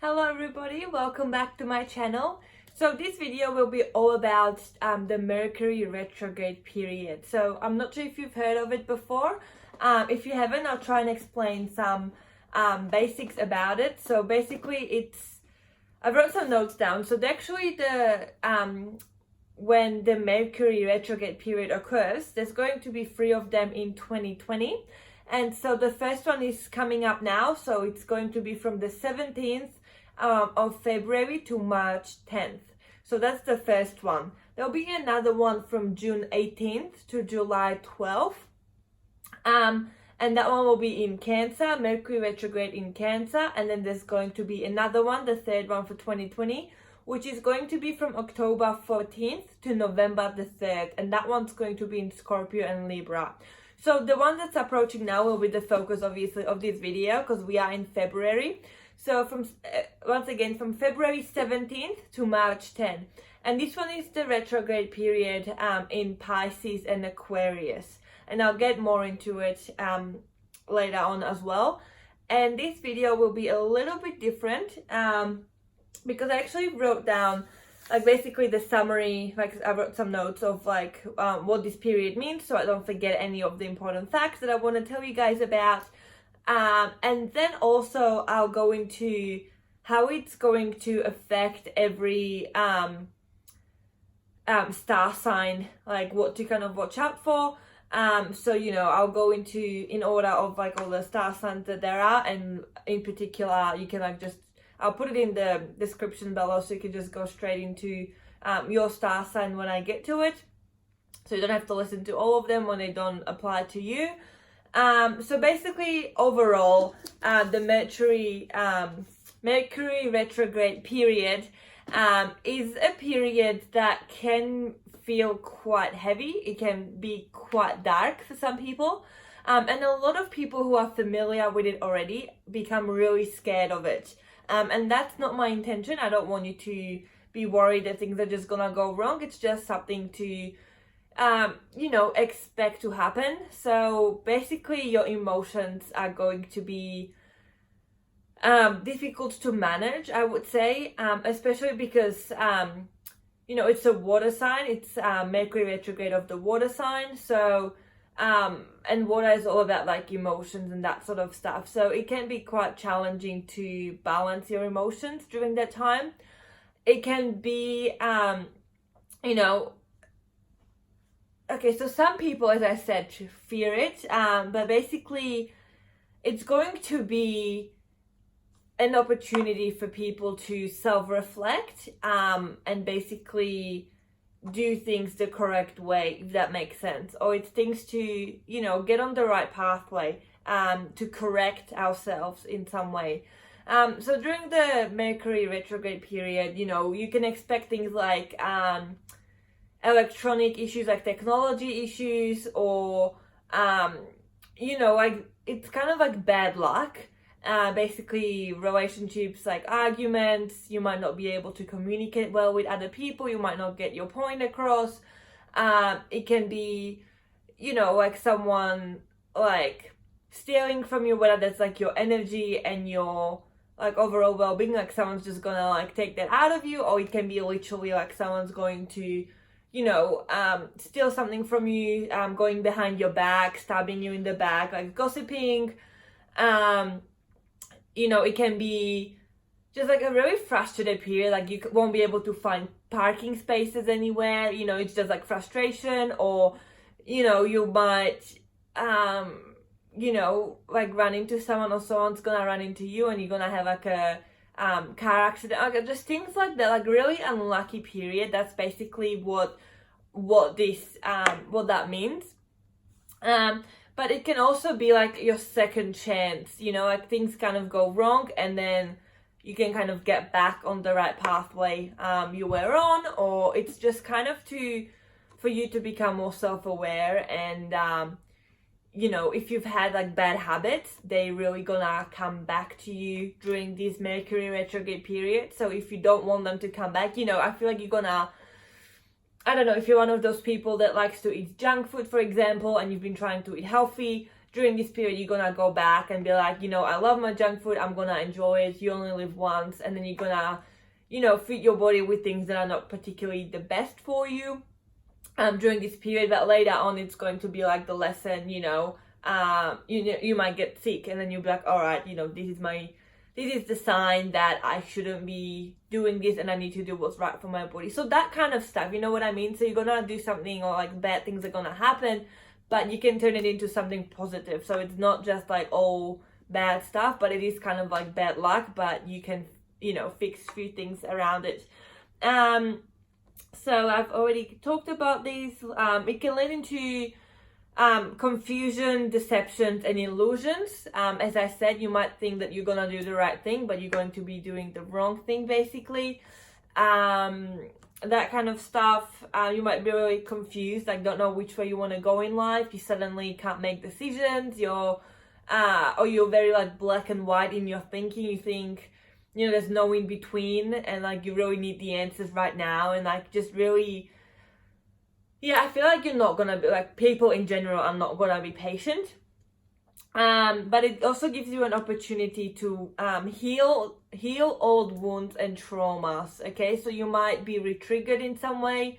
Hello everybody, welcome back to my channel. So this video will be all about the Mercury Retrograde Period. So I'm not sure if you've heard of it before. If you haven't, I'll try and explain some basics about it. So basically I wrote some notes down. So actually when the Mercury Retrograde Period occurs, there's going to be 3 of them in 2020. And so the first one is coming up now. So it's going to be from the 17th of February to March 10th. So that's the first one. There'll be another one from June 18th to July 12th. And that one will be in Cancer, Mercury retrograde in Cancer. And then there's going to be another one, the third one for 2020, which is going to be from October 14th to November the 3rd. And that one's going to be in Scorpio and Libra. So the one that's approaching now will be the focus, obviously, of this video, because we are in February. So once again, from February 17th to March 10th. And this one is the retrograde period in Pisces and Aquarius. And I'll get more into it later on as well. And this video will be a little bit different because I actually wrote down basically the summary. I wrote some notes of what this period means, so I don't forget any of the important facts that I want to tell you guys about. And then also I'll go into how it's going to affect every star sign, like what to kind of watch out for. So I'll go into in order of all the star signs that there are, and in particular you can I'll put it in the description below, so you can just go straight into your star sign when I get to it, so you don't have to listen to all of them when they don't apply to you. So basically, overall, the Mercury retrograde period is a period that can feel quite heavy. It can be quite dark for some people. And a lot of people who are familiar with it already become really scared of it. And that's not my intention. I don't want you to be worried that things are just gonna go wrong. It's just something to expect to happen. So basically your emotions are going to be difficult to manage, I would say, especially because it's a water sign. It's Mercury retrograde of the water sign. So and water is all about emotions and that sort of stuff. So it can be quite challenging to balance your emotions during that time. It can be okay, so some people, as I said, fear it, but basically it's going to be an opportunity for people to self-reflect and basically do things the correct way, if that makes sense. Or it's things to, get on the right pathway to correct ourselves in some way. So during the Mercury retrograde period, you can expect things like electronic issues, like technology issues, or it's kind of like bad luck. Basically relationships, like arguments. You might not be able to communicate well with other people. You might not get your point across. It can be someone stealing from you, whether that's your energy and your overall well-being, someone's just gonna take that out of you. Or it can be literally someone's going to steal something from you, going behind your back, stabbing you in the back, gossiping. It can be just a really frustrated period. You won't be able to find parking spaces anywhere. It's just frustration, or you might run into someone, or someone's gonna run into you, and you're gonna have a car accident, just things like that, really unlucky period. That's basically what that means. But it can also be your second chance, things kind of go wrong, and then you can kind of get back on the right pathway you were on. Or it's just kind of for you to become more self-aware. And if you've had bad habits, they really gonna come back to you during this Mercury retrograde period. So if you don't want them to come back, I feel you're gonna, I don't know, if you're one of those people that likes to eat junk food, for example, and you've been trying to eat healthy, during this period you're gonna go back and be like, you know, I love my junk food, I'm gonna enjoy it, you only live once, and then you're gonna, you know, feed your body with things that are not particularly the best for you during this period. But later on it's going to be like the lesson, you know, you might get sick, and then you'll be like, all right, you know, this is the sign that I shouldn't be doing this, and I need to do what's right for my body. So that kind of stuff, you know what I mean? So you're gonna do something, or like bad things are gonna happen, but you can turn it into something positive. So it's not just like all bad stuff, but it is kind of like bad luck, but you can, you know, fix a few things around it. So I've already talked about these. It can lead into confusion, deceptions, and illusions. As I said, you might think that you're gonna do the right thing, but you're going to be doing the wrong thing, basically. That kind of stuff. You might be really confused, like don't know which way you want to go in life. You suddenly can't make decisions. Or you're very like black and white in your thinking. You think, you know, there's no in between, and like you really need the answers right now, and like just really, yeah, I feel like you're not gonna be, like, people in general are not gonna be patient. But it also gives you an opportunity to heal old wounds and traumas. Okay, so you might be re-triggered in some way,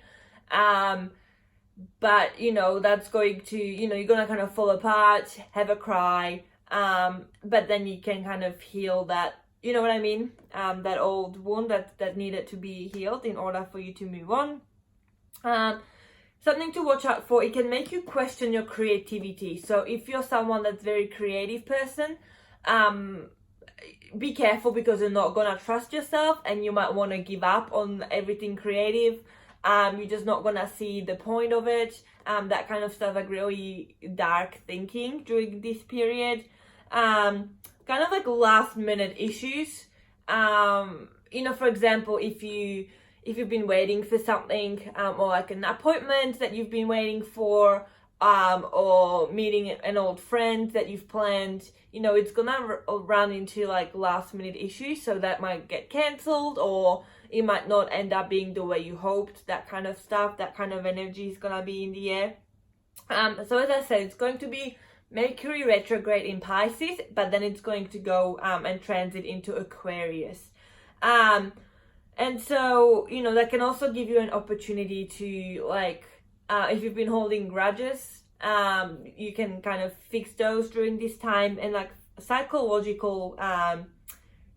but you know that's going to, you know, you're gonna kind of fall apart, have a cry, but then you can kind of heal that. You know what I mean? That old wound that needed to be healed in order for you to move on. Something to watch out for, it can make you question your creativity. So if you're someone that's very creative person, be careful, because you're not gonna trust yourself, and you might want to give up on everything creative. You're just not gonna see the point of it. That kind of stuff, like really dark thinking during this period. Kind of like last minute issues. You know, for example, if you've been waiting for something, or like an appointment that you've been waiting for, or meeting an old friend that you've planned, you know, it's gonna run into like last minute issues. So that might get cancelled, or it might not end up being the way you hoped. That kind of stuff, that kind of energy is gonna be in the air. So as I said, it's going to be Mercury retrograde in Pisces, but then it's going to go and transit into Aquarius. And so, you know, that can also give you an opportunity to, like, if you've been holding grudges, you can kind of fix those during this time, and like psychological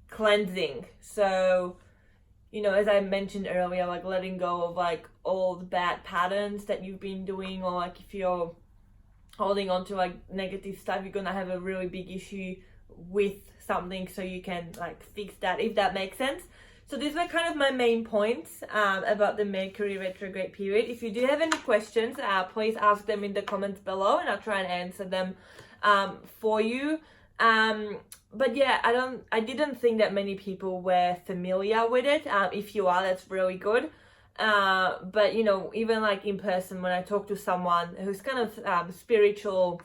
cleansing. So, you know, as I mentioned earlier, like letting go of like old bad patterns that you've been doing, or like if you're holding on to like negative stuff, you're gonna have a really big issue with something, so you can like fix that, if that makes sense. So these were kind of my main points about the Mercury retrograde period. If you do have any questions, please ask them in the comments below, and I'll try and answer them for you. But yeah, I didn't think that many people were familiar with it. If you are, that's really good. But you know, even like in person, when I talk to someone who's kind of spiritual,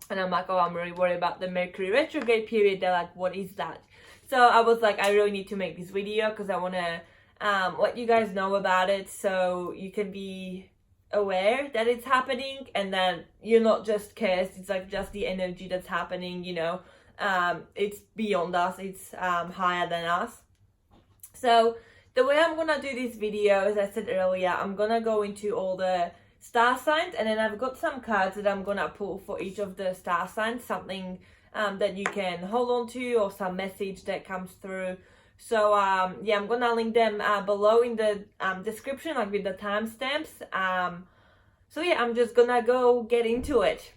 and I'm like, oh, I'm really worried about the Mercury retrograde period, they're like, what is that? So I was like, I really need to make this video, because I want to let you guys know about it, so you can be aware that it's happening, and that you're not just cursed. It's like just the energy that's happening, you know. It's beyond us, it's higher than us. So the way I'm gonna do this video, as I said earlier, I'm gonna go into all the star signs, and then I've got some cards that I'm gonna pull for each of the star signs, something that you can hold on to, or some message that comes through. So yeah, I'm gonna link them below in the description, like with the timestamps. So yeah, I'm just gonna go get into it.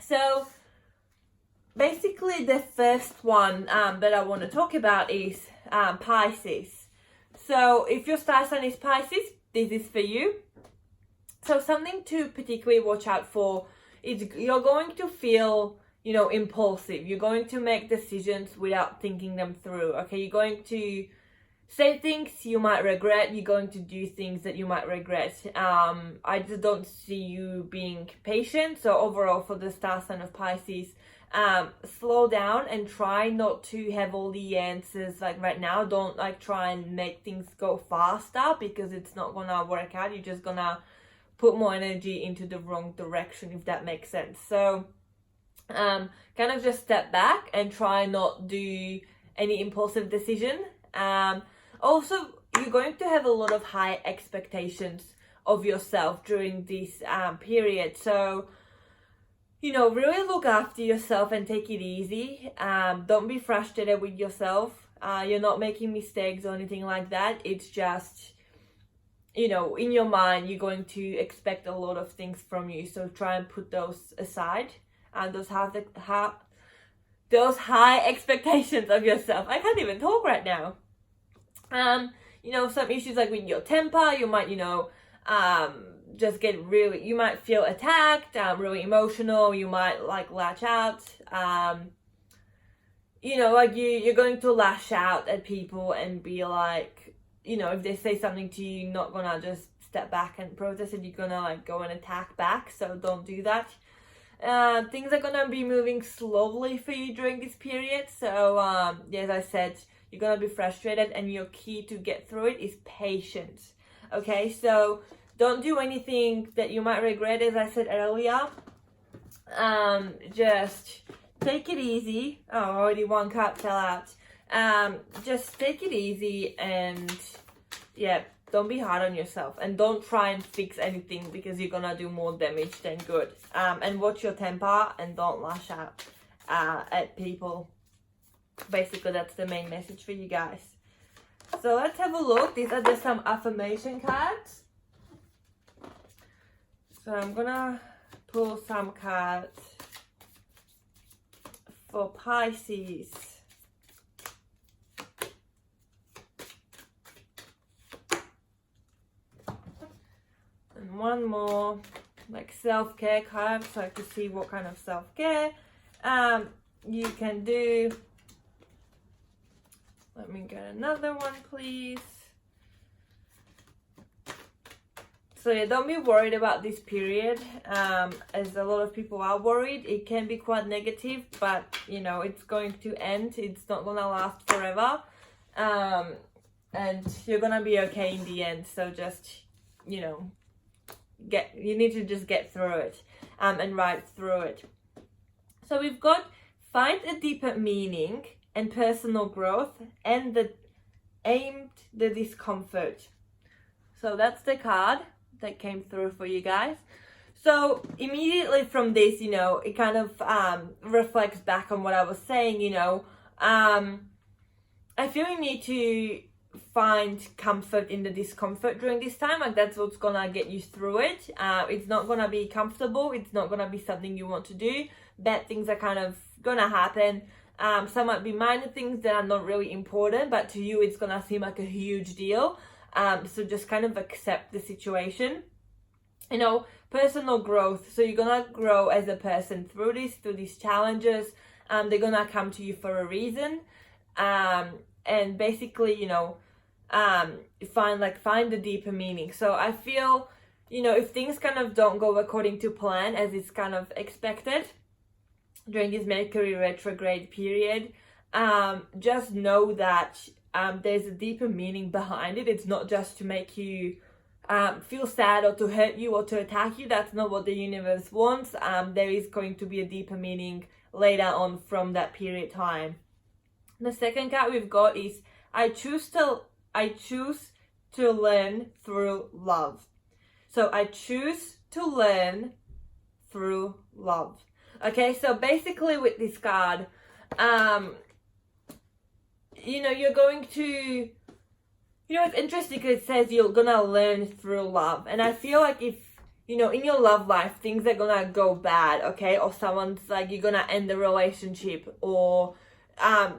So basically the first one that I want to talk about is Pisces. So if your star sign is Pisces, this is for you. So something to particularly watch out for is you're going to feel, you know, impulsive. You're going to make decisions without thinking them through. Okay, you're going to say things you might regret. You're going to do things that you might regret. I just don't see you being patient. So overall, for the star sign of Pisces, slow down and try not to have all the answers like right now. Don't like try and make things go faster, because it's not gonna work out. You're just gonna put more energy into the wrong direction, if that makes sense. So kind of just step back and try not do any impulsive decision. Also, you're going to have a lot of high expectations of yourself during this period. So, you know, really look after yourself and take it easy. Don't be frustrated with yourself. You're not making mistakes or anything like that. It's just, you know, in your mind, you're going to expect a lot of things from you. So try and put those aside. And those high expectations of yourself. I can't even talk right now. You know, some issues like with your temper, you might, you know, just get really, you might feel attacked, really emotional, you might like lash out, you know, like you're going to lash out at people and be like, you know, if they say something to you, you're not gonna just step back and protest it, you're gonna like go and attack back, so don't do that. Things are gonna be moving slowly for you during this period, so yeah, as I said, you're gonna be frustrated, and your key to get through it is patience. Okay, so don't do anything that you might regret, as I said earlier. Just take it easy. Oh, already one card fell out. Just take it easy, and yeah, don't be hard on yourself, and don't try and fix anything because you're gonna do more damage than good. And watch your temper and don't lash out at people. Basically, that's the main message for you guys. So let's have a look. These are just some affirmation cards. So I'm gonna pull some cards for Pisces. And one more like self-care card, so I can see what kind of self-care you can do. Let me get another one, please. So yeah, don't be worried about this period, as a lot of people are worried. It can be quite negative, but you know, it's going to end. It's not gonna last forever, and you're gonna be okay in the end. So just, you know, you need to just get through it, and ride through it. So we've got find a deeper meaning and personal growth, and the discomfort. So that's the card that came through for you guys. So immediately from this, you know, it kind of reflects back on what I was saying. You know, I feel you need to find comfort in the discomfort during this time. Like, that's what's gonna get you through it. It's not gonna be comfortable. It's not gonna be something you want to do. Bad things are kind of gonna happen. Some might be minor things that are not really important, but to you it's gonna seem like a huge deal. So just kind of accept the situation. You know, personal growth. So you're gonna grow as a person through these challenges. They're gonna come to you for a reason. And basically, you know, find the deeper meaning. So I feel, you know, if things kind of don't go according to plan, as it's kind of expected during this Mercury retrograde period, just know that there's a deeper meaning behind it. It's not just to make you feel sad or to hurt you or to attack you. That's not what the universe wants. There is going to be a deeper meaning later on from that period time. The second card we've got is I choose to learn through love. So I choose to learn through love. Okay, so basically with this card, you know, you're going to, you know, it's interesting because it says you're gonna learn through love. And I feel like if, you know, in your love life, things are gonna go bad, okay? Or someone's like, you're gonna end the relationship, or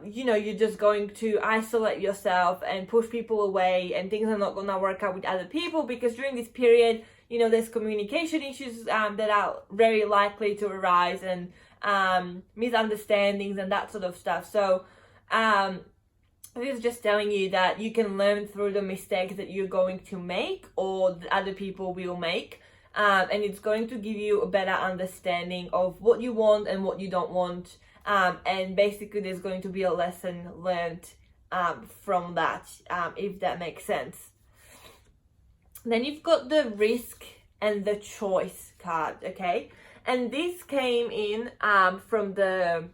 you know, you're just going to isolate yourself and push people away, and things are not going to work out with other people, because during this period, you know, there's communication issues that are very likely to arise, and misunderstandings and that sort of stuff. So this is just telling you that you can learn through the mistakes that you're going to make, or that other people will make, and it's going to give you a better understanding of what you want and what you don't want. And basically there's going to be a lesson learned from that, if that makes sense. Then you've got the risk and the choice card, okay? And this came in from the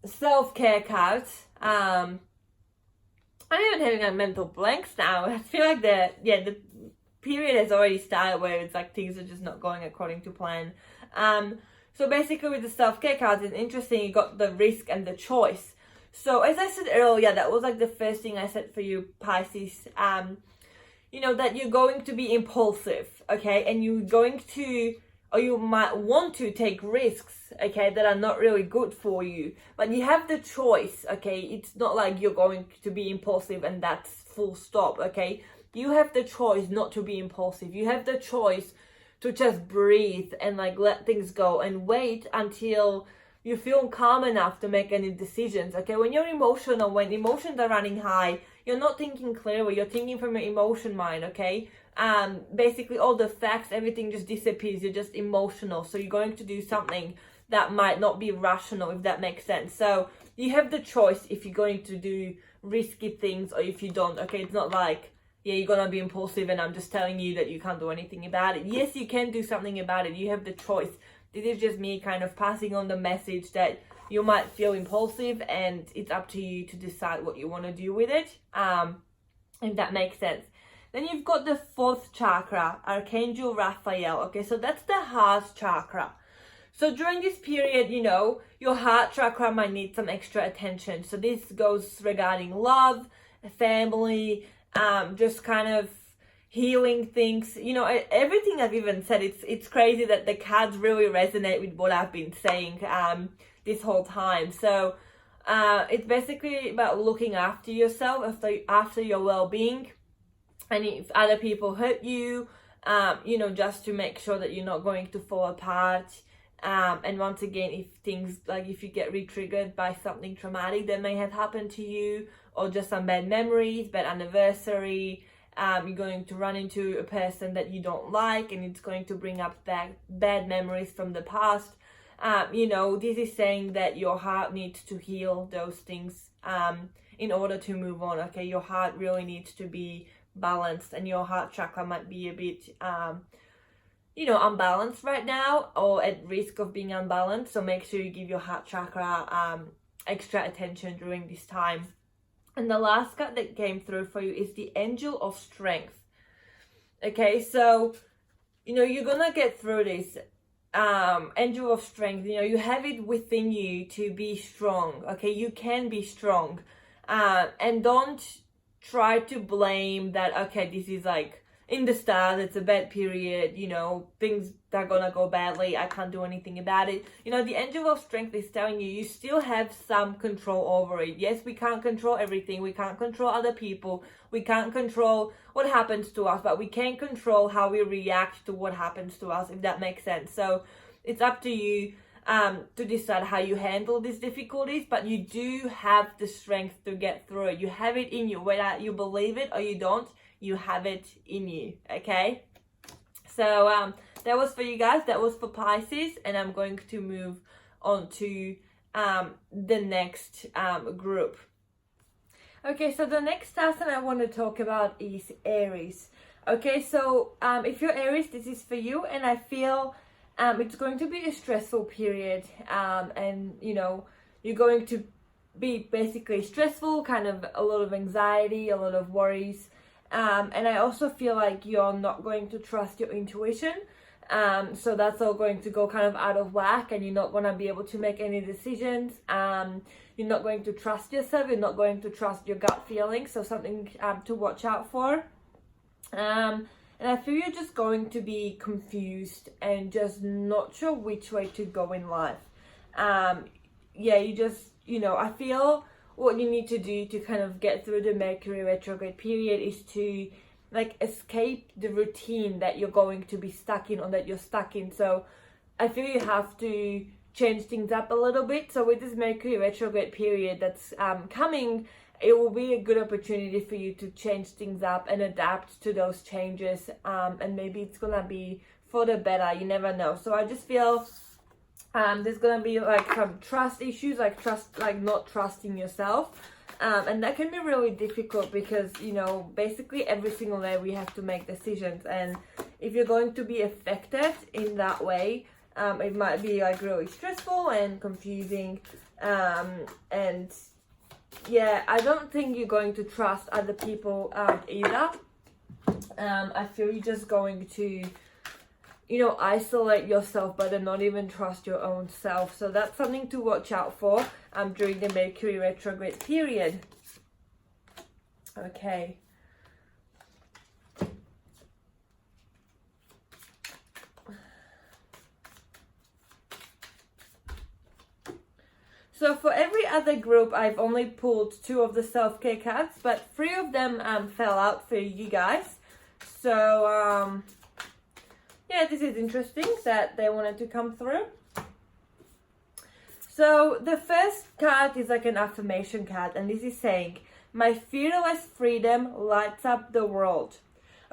self-care card. I'm even having like mental blanks now. I feel like the period has already started where it's like things are just not going according to plan. So basically with the self-care cards, it's interesting, you got the risk and the choice. So as I said earlier, that was like the first thing I said for you, Pisces. You know, that you're going to be impulsive, okay? And you're going to, or you might want to take risks, okay, that are not really good for you. But you have the choice, okay? It's not like you're going to be impulsive and that's full stop, okay? You have the choice not to be impulsive. You have the choice to just breathe and like let things go and wait until you feel calm enough to make any decisions, okay? When you're emotional, when emotions are running high, you're not thinking clearly, you're thinking from your emotion mind, okay? Basically all the facts, everything just disappears, you're just emotional. So you're going to do something that might not be rational, if that makes sense. So you have the choice if you're going to do risky things or if you don't, okay? It's not like, yeah, you're gonna be impulsive and I'm just telling you that you can't do anything about it. Yes, you can do something about it. You have the choice. This is just me kind of passing on the message that you might feel impulsive and it's up to you to decide what you want to do with it, if that makes sense. Then you've got the fourth chakra, Archangel Raphael. Okay, so that's the heart chakra. So during this period, you know, your heart chakra might need some extra attention. So this goes regarding love, family, just kind of healing things, you know, everything I've even said. It's crazy that the cards really resonate with what I've been saying this whole time. So it's basically about looking after yourself, after your well-being, and if other people hurt you, you know, just to make sure that you're not going to fall apart. And once again, if things like if you get re-triggered by something traumatic that may have happened to you, or just some bad memories, bad anniversary, you're going to run into a person that you don't like and it's going to bring up bad memories from the past. You know, this is saying that your heart needs to heal those things in order to move on, okay? Your heart really needs to be balanced, and your heart chakra might be a bit, you know, unbalanced right now or at risk of being unbalanced. So make sure you give your heart chakra extra attention during this time. And the last card that came through for you is the Angel of Strength. Okay, so, you know, you're gonna get through this. Angel of Strength, you know, you have it within you to be strong. Okay, you can be strong. And don't try to blame that, okay, this is like in the start, it's a bad period, you know, things are gonna go badly, I can't do anything about it. You know, the Angel of Strength is telling you, you still have some control over it. Yes, we can't control everything, we can't control other people, we can't control what happens to us, but we can control how we react to what happens to us, if that makes sense. So it's up to you to decide how you handle these difficulties, but you do have the strength to get through it. You have it in you, whether you believe it or you don't, you have it in you, okay? So that was for you guys, that was for Pisces, and I'm going to move on to the next group. Okay, so the next person I want to talk about is Aries. Okay, so if you're Aries, this is for you, and I feel it's going to be a stressful period, and you know, you're going to be basically stressful, kind of a lot of anxiety, a lot of worries. And I also feel like you're not going to trust your intuition. So that's all going to go kind of out of whack, and you're not going to be able to make any decisions. You're not going to trust yourself. You're not going to trust your gut feelings. So something to watch out for. And I feel you're just going to be confused and just not sure which way to go in life. Yeah, you just, you know, I feel what you need to do to kind of get through the Mercury retrograde period is to like escape the routine that you're going to be stuck in, or that you're stuck in. So I feel you have to change things up a little bit. So with this Mercury retrograde period that's coming, it will be a good opportunity for you to change things up and adapt to those changes, and maybe it's gonna be for the better, you never know. So I just feel there's gonna be like some trust issues, like not trusting yourself, and that can be really difficult because, you know, basically every single day we have to make decisions, and if you're going to be affected in that way, it might be like really stressful and confusing, and yeah, I don't think you're going to trust other people either. I feel you're just going to, you know, isolate yourself, but then not even trust your own self. So that's something to watch out for during the Mercury retrograde period. Okay. So for every other group, I've only pulled 2 of the self-care cards, but 3 of them fell out for you guys. So, yeah, this is interesting that they wanted to come through. So the first card is like an affirmation card, and this is saying, my fearless freedom lights up the world.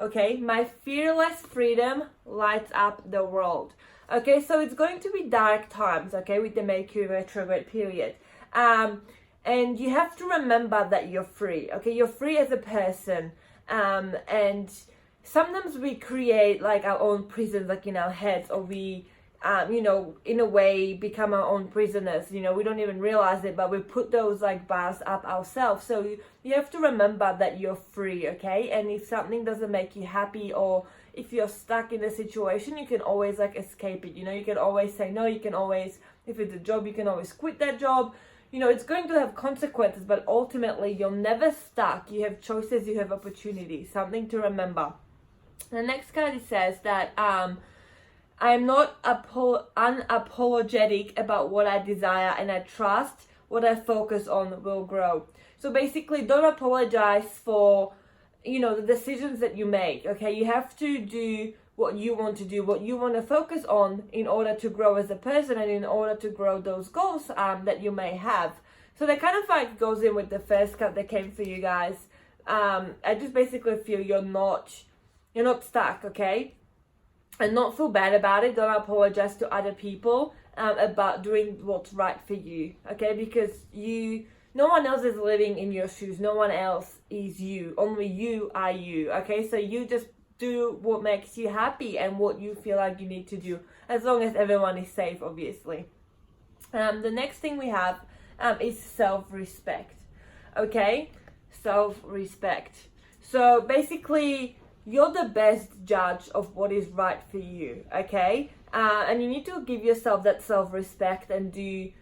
Okay, my fearless freedom lights up the world. Okay, so it's going to be dark times, okay, with the Mercury retrograde period. And you have to remember that you're free, okay? You're free as a person. And sometimes we create like our own prisons, like in our heads, or we, you know, in a way become our own prisoners. You know, we don't even realize it, but we put those like bars up ourselves. So you have to remember that you're free, okay? And if something doesn't make you happy, or if you're stuck in a situation, you can always like escape it. You know, you can always say no. You can always, if it's a job, you can always quit that job. You know, it's going to have consequences, but ultimately you're never stuck. You have choices, you have opportunities. Something to remember. The next card says that I am not unapologetic about what I desire, and I trust what I focus on will grow. So basically, don't apologize for, you know, the decisions that you make, okay? You have to do what you want to do, what you want to focus on in order to grow as a person and in order to grow those goals that you may have. So that kind of like goes in with the first card that came for you guys. I just basically feel you're not stuck, okay? And not feel bad about it. Don't apologize to other people about doing what's right for you, okay? Because no one else is living in your shoes. No one else is you. Only you are you, okay? So you just do what makes you happy and what you feel like you need to do, as long as everyone is safe, obviously. The next thing we have is self-respect, okay? Self-respect. So basically, you're the best judge of what is right for you, okay? And you need to give yourself that self-respect and do,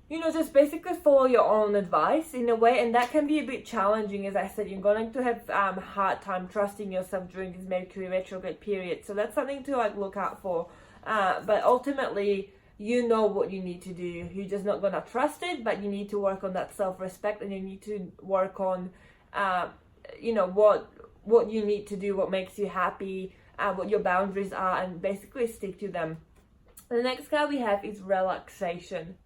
you know, just basically follow your own advice in a way. And that can be a bit challenging. As I said, you're going to have a hard time trusting yourself during this Mercury retrograde period. So that's something to like look out for. But ultimately, you know what you need to do. You're just not going to trust it, but you need to work on that self-respect, and you need to work on, you know, what you need to do, what makes you happy, what your boundaries are, and basically stick to them. The next card we have is relaxation.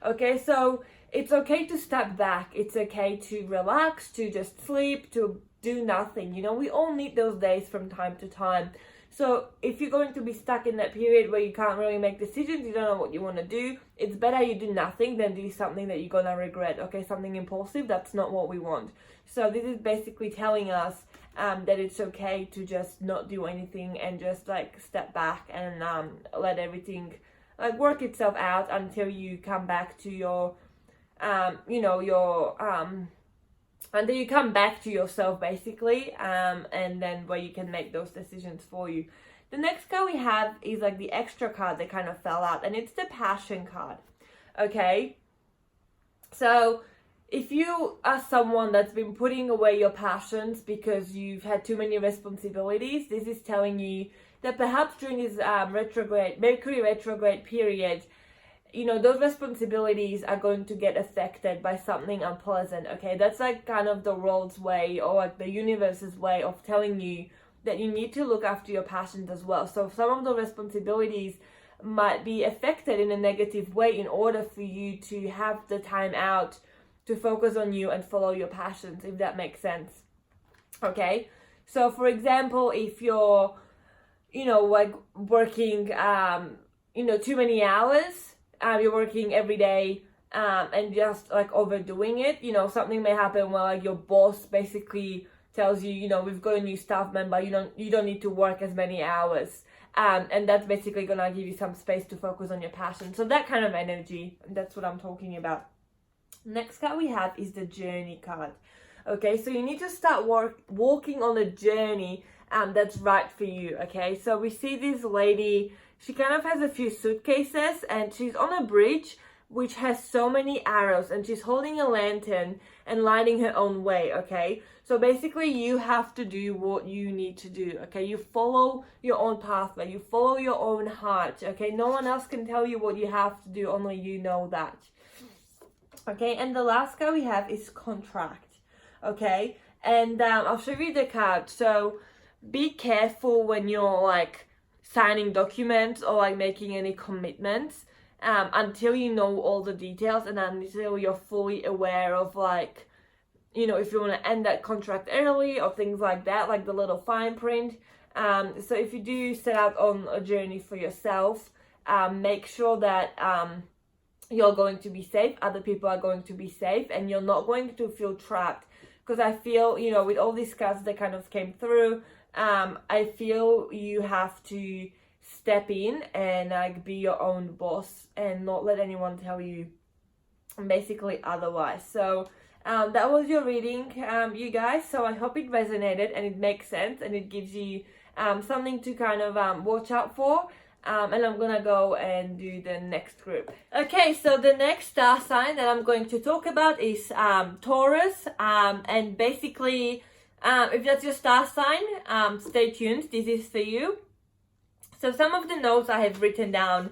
Okay, so it's okay to step back. It's okay to relax, to just sleep, to do nothing. You know, we all need those days from time to time. So if you're going to be stuck in that period where you can't really make decisions, you don't know what you want to do, it's better you do nothing than do something that you're going to regret, okay? Something impulsive, that's not what we want. So this is basically telling us that it's okay to just not do anything and just like step back and let everything like work itself out until you come back to your until you come back to yourself, basically, and then where you can make those decisions for you. The next card we have is like the extra card that kind of fell out, and it's the passion card. Okay, so if you are someone that's been putting away your passions because you've had too many responsibilities, this is telling you that perhaps during this Mercury retrograde period, you know, those responsibilities are going to get affected by something unpleasant, okay? That's like kind of the world's way, or like the universe's way of telling you that you need to look after your passions as well. So some of the responsibilities might be affected in a negative way in order for you to have the time out to focus on you and follow your passions, if that makes sense, okay? So for example, if you're, you know, like working, you know, too many hours, you're working every day and just like overdoing it, you know, something may happen where like your boss basically tells you, you know, we've got a new staff member, you don't need to work as many hours. And that's basically gonna give you some space to focus on your passion. So that kind of energy, that's what I'm talking about. Next card we have is the Journey card. Okay, so you need to start walking on a journey that's right for you. Okay, so we see this lady, she kind of has a few suitcases and she's on a bridge which has so many arrows, and she's holding a lantern and lighting her own way. Okay, so basically you have to do what you need to do. Okay, you follow your own pathway, you follow your own heart. Okay, no one else can tell you what you have to do, only you know that. Okay, and the last card we have is Contract. Okay, and I'll show you the card. So be careful when you're like signing documents or like making any commitments, until you know all the details and until you're fully aware of, like, you know, if you want to end that contract early or things like that, like the little fine print. So if you do set out on a journey for yourself, make sure that you're going to be safe, other people are going to be safe, and you're not going to feel trapped. Because I feel, you know, with all these cards that kind of came through, I feel you have to step in and like be your own boss and not let anyone tell you basically otherwise. So that was your reading, you guys. So I hope it resonated and it makes sense and it gives you something to kind of watch out for. And I'm gonna go and do the next group. Okay, so the next star sign that I'm going to talk about is Taurus. And basically, if that's your star sign, stay tuned, this is for you. So some of the notes I have written down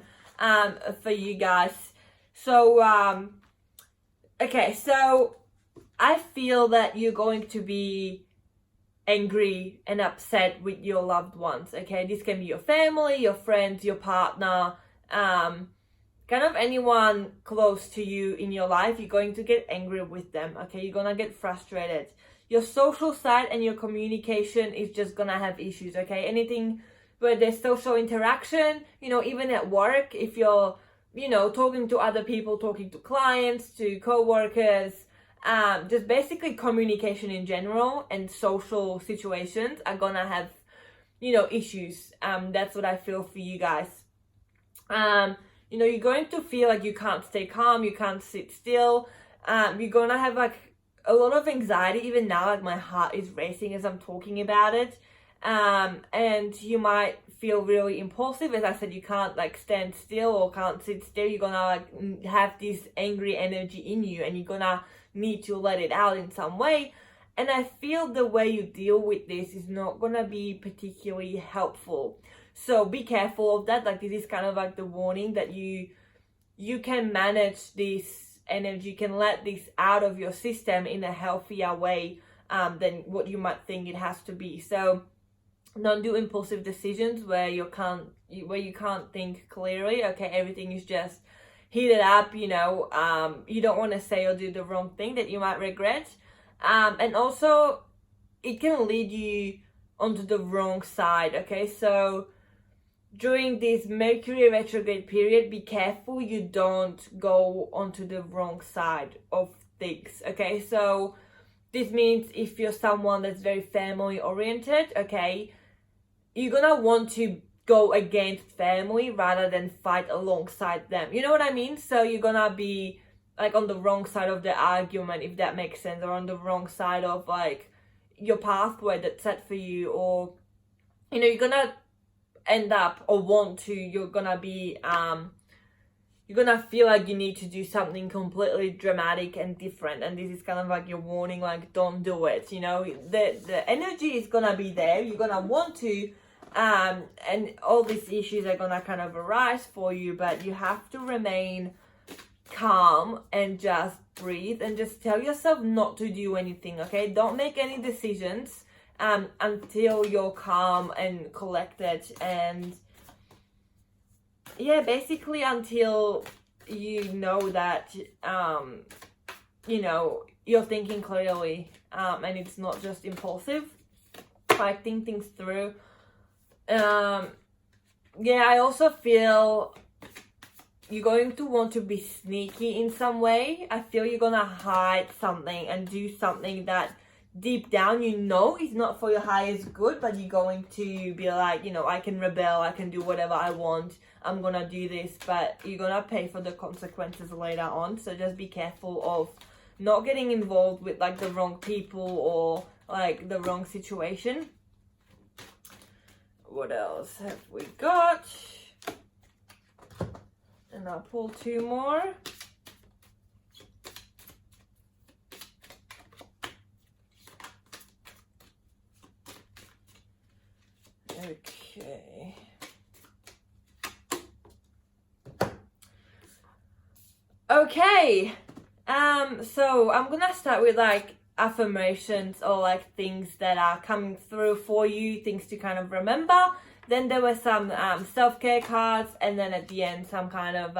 for you guys. So, okay, so I feel that you're going to be angry and upset with your loved ones. Okay, this can be your family, your friends, your partner, kind of anyone close to you in your life. You're going to get angry with them. Okay, you're gonna get frustrated. Your social side and your communication is just gonna have issues. Okay, anything where there's social interaction, you know, even at work, if you're, you know, talking to other people, talking to clients, to co-workers, just basically communication in general and social situations are gonna have, you know, issues. That's what I feel for you guys. You know, you're going to feel like you can't stay calm, you can't sit still. You're gonna have like a lot of anxiety. Even now, like my heart is racing as I'm talking about it. And you might feel really impulsive. As I said, you can't like stand still or can't sit still. You're gonna like have this angry energy in you and you're gonna need to let it out in some way. And I feel the way you deal with this is not gonna be particularly helpful. So be careful of that. Like, this is kind of like the warning that you can manage this energy, can let this out of your system in a healthier way than what you might think it has to be. So don't do impulsive decisions where you can't think clearly. Okay, everything is just heated up, you know. You don't want to say or do the wrong thing that you might regret. And also, it can lead you onto the wrong side. Okay, so during this Mercury Retrograde period, be careful you don't go onto the wrong side of things. Okay, so this means if you're someone that's very family oriented, okay, you're gonna want to go against family rather than fight alongside them. You know what I mean? So you're gonna be like on the wrong side of the argument, if that makes sense, or on the wrong side of like your pathway that's set for you, or, you know, you're gonna end up or you're gonna be you're gonna feel like you need to do something completely dramatic and different, and this is kind of like your warning, like, don't do it. You know, the energy is gonna be there, you're gonna want to, and all these issues are gonna kind of arise for you, but you have to remain calm and just breathe and just tell yourself not to do anything. Okay, don't make any decisions until you're calm and collected, and yeah, basically until you know that you know, you're thinking clearly, and it's not just impulsive. Like, think things through. Yeah, I also feel you're going to want to be sneaky in some way. I feel you're gonna hide something and do something that deep down you know it's not for your highest good, but you're going to be like, you know, I can rebel, I can do whatever I want, I'm gonna do this, but you're gonna pay for the consequences later on. So just be careful of not getting involved with like the wrong people or like the wrong situation. What else have we got? And I'll pull 2 more. Okay. Okay. So I'm gonna start with like affirmations or like things that are coming through for you, things to kind of remember. Then there were some self-care cards, and then at the end some kind of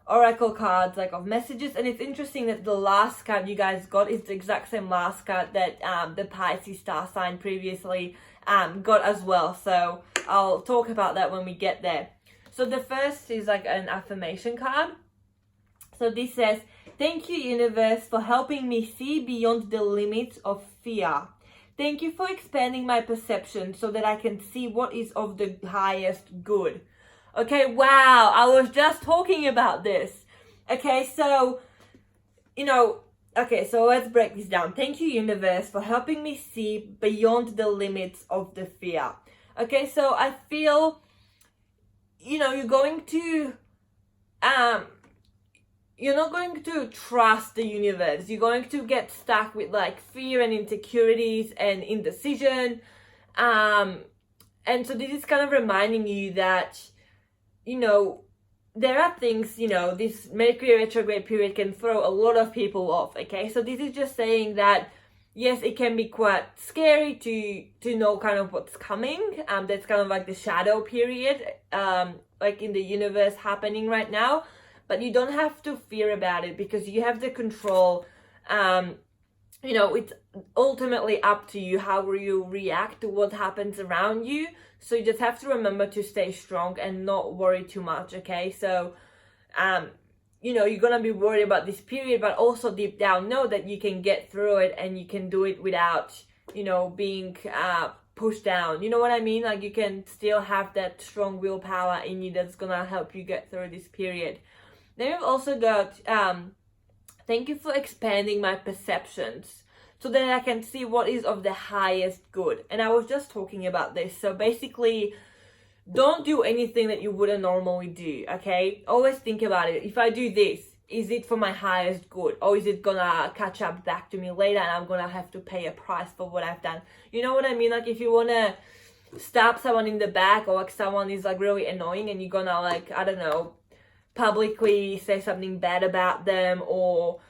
oracle cards like of messages. And it's interesting that the last card you guys got is the exact same last card that the Pisces star sign previously got as well. So I'll talk about that when we get there. So the first is like an affirmation card. So this says, "Thank you, universe, for helping me see beyond the limits of fear. Thank you for expanding my perception so that I can see what is of the highest good." Okay, wow, I was just talking about this. Okay, so, you know, okay, so let's break this down. Thank you, universe, for helping me see beyond the limits of the fear. Okay, so I feel, you know, you're not going to trust the universe. You're going to get stuck with like fear and insecurities and indecision. And so this is kind of reminding you that, you know, there are things, you know, this Mercury retrograde period can throw a lot of people off. Okay, so this is just saying that, yes, it can be quite scary to know kind of what's coming. That's kind of like the shadow period, like in the universe happening right now. But you don't have to fear about it because you have the control. You know, it's ultimately up to you how you react to what happens around you. So you just have to remember to stay strong and not worry too much, okay? So, you know, you're going to be worried about this period, but also deep down know that you can get through it and you can do it without, you know, being pushed down. You know what I mean? Like you can still have that strong willpower in you that's going to help you get through this period. Then we've also got, thank you for expanding my perceptions so that I can see what is of the highest good. And I was just talking about this. So basically, don't do anything that you wouldn't normally do, okay? Always think about it. If I do this, is it for my highest good? Or is it gonna catch up back to me later and I'm gonna have to pay a price for what I've done? You know what I mean? Like if you wanna stab someone in the back, or like someone is like really annoying and you're gonna like, I don't know, publicly say something bad about them, or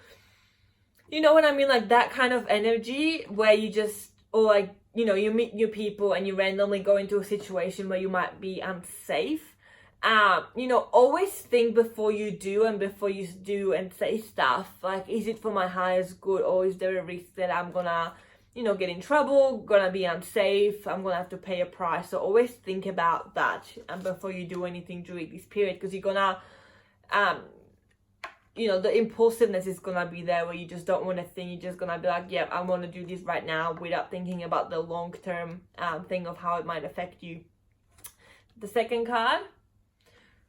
you know what I mean, like that kind of energy where you just, or like, you know, you meet new people and you randomly go into a situation where you might be unsafe. You know, always think before you do and say stuff like, is it for my highest good, or is there a risk that I'm gonna, you know, get in trouble, gonna be unsafe, I'm gonna have to pay a price? So always think about that before you do anything during this period, because you're gonna you know, the impulsiveness is gonna be there where you just don't want to think. You're just gonna be like, yeah, I want to do this right now, without thinking about the long-term thing of how it might affect you. The second card.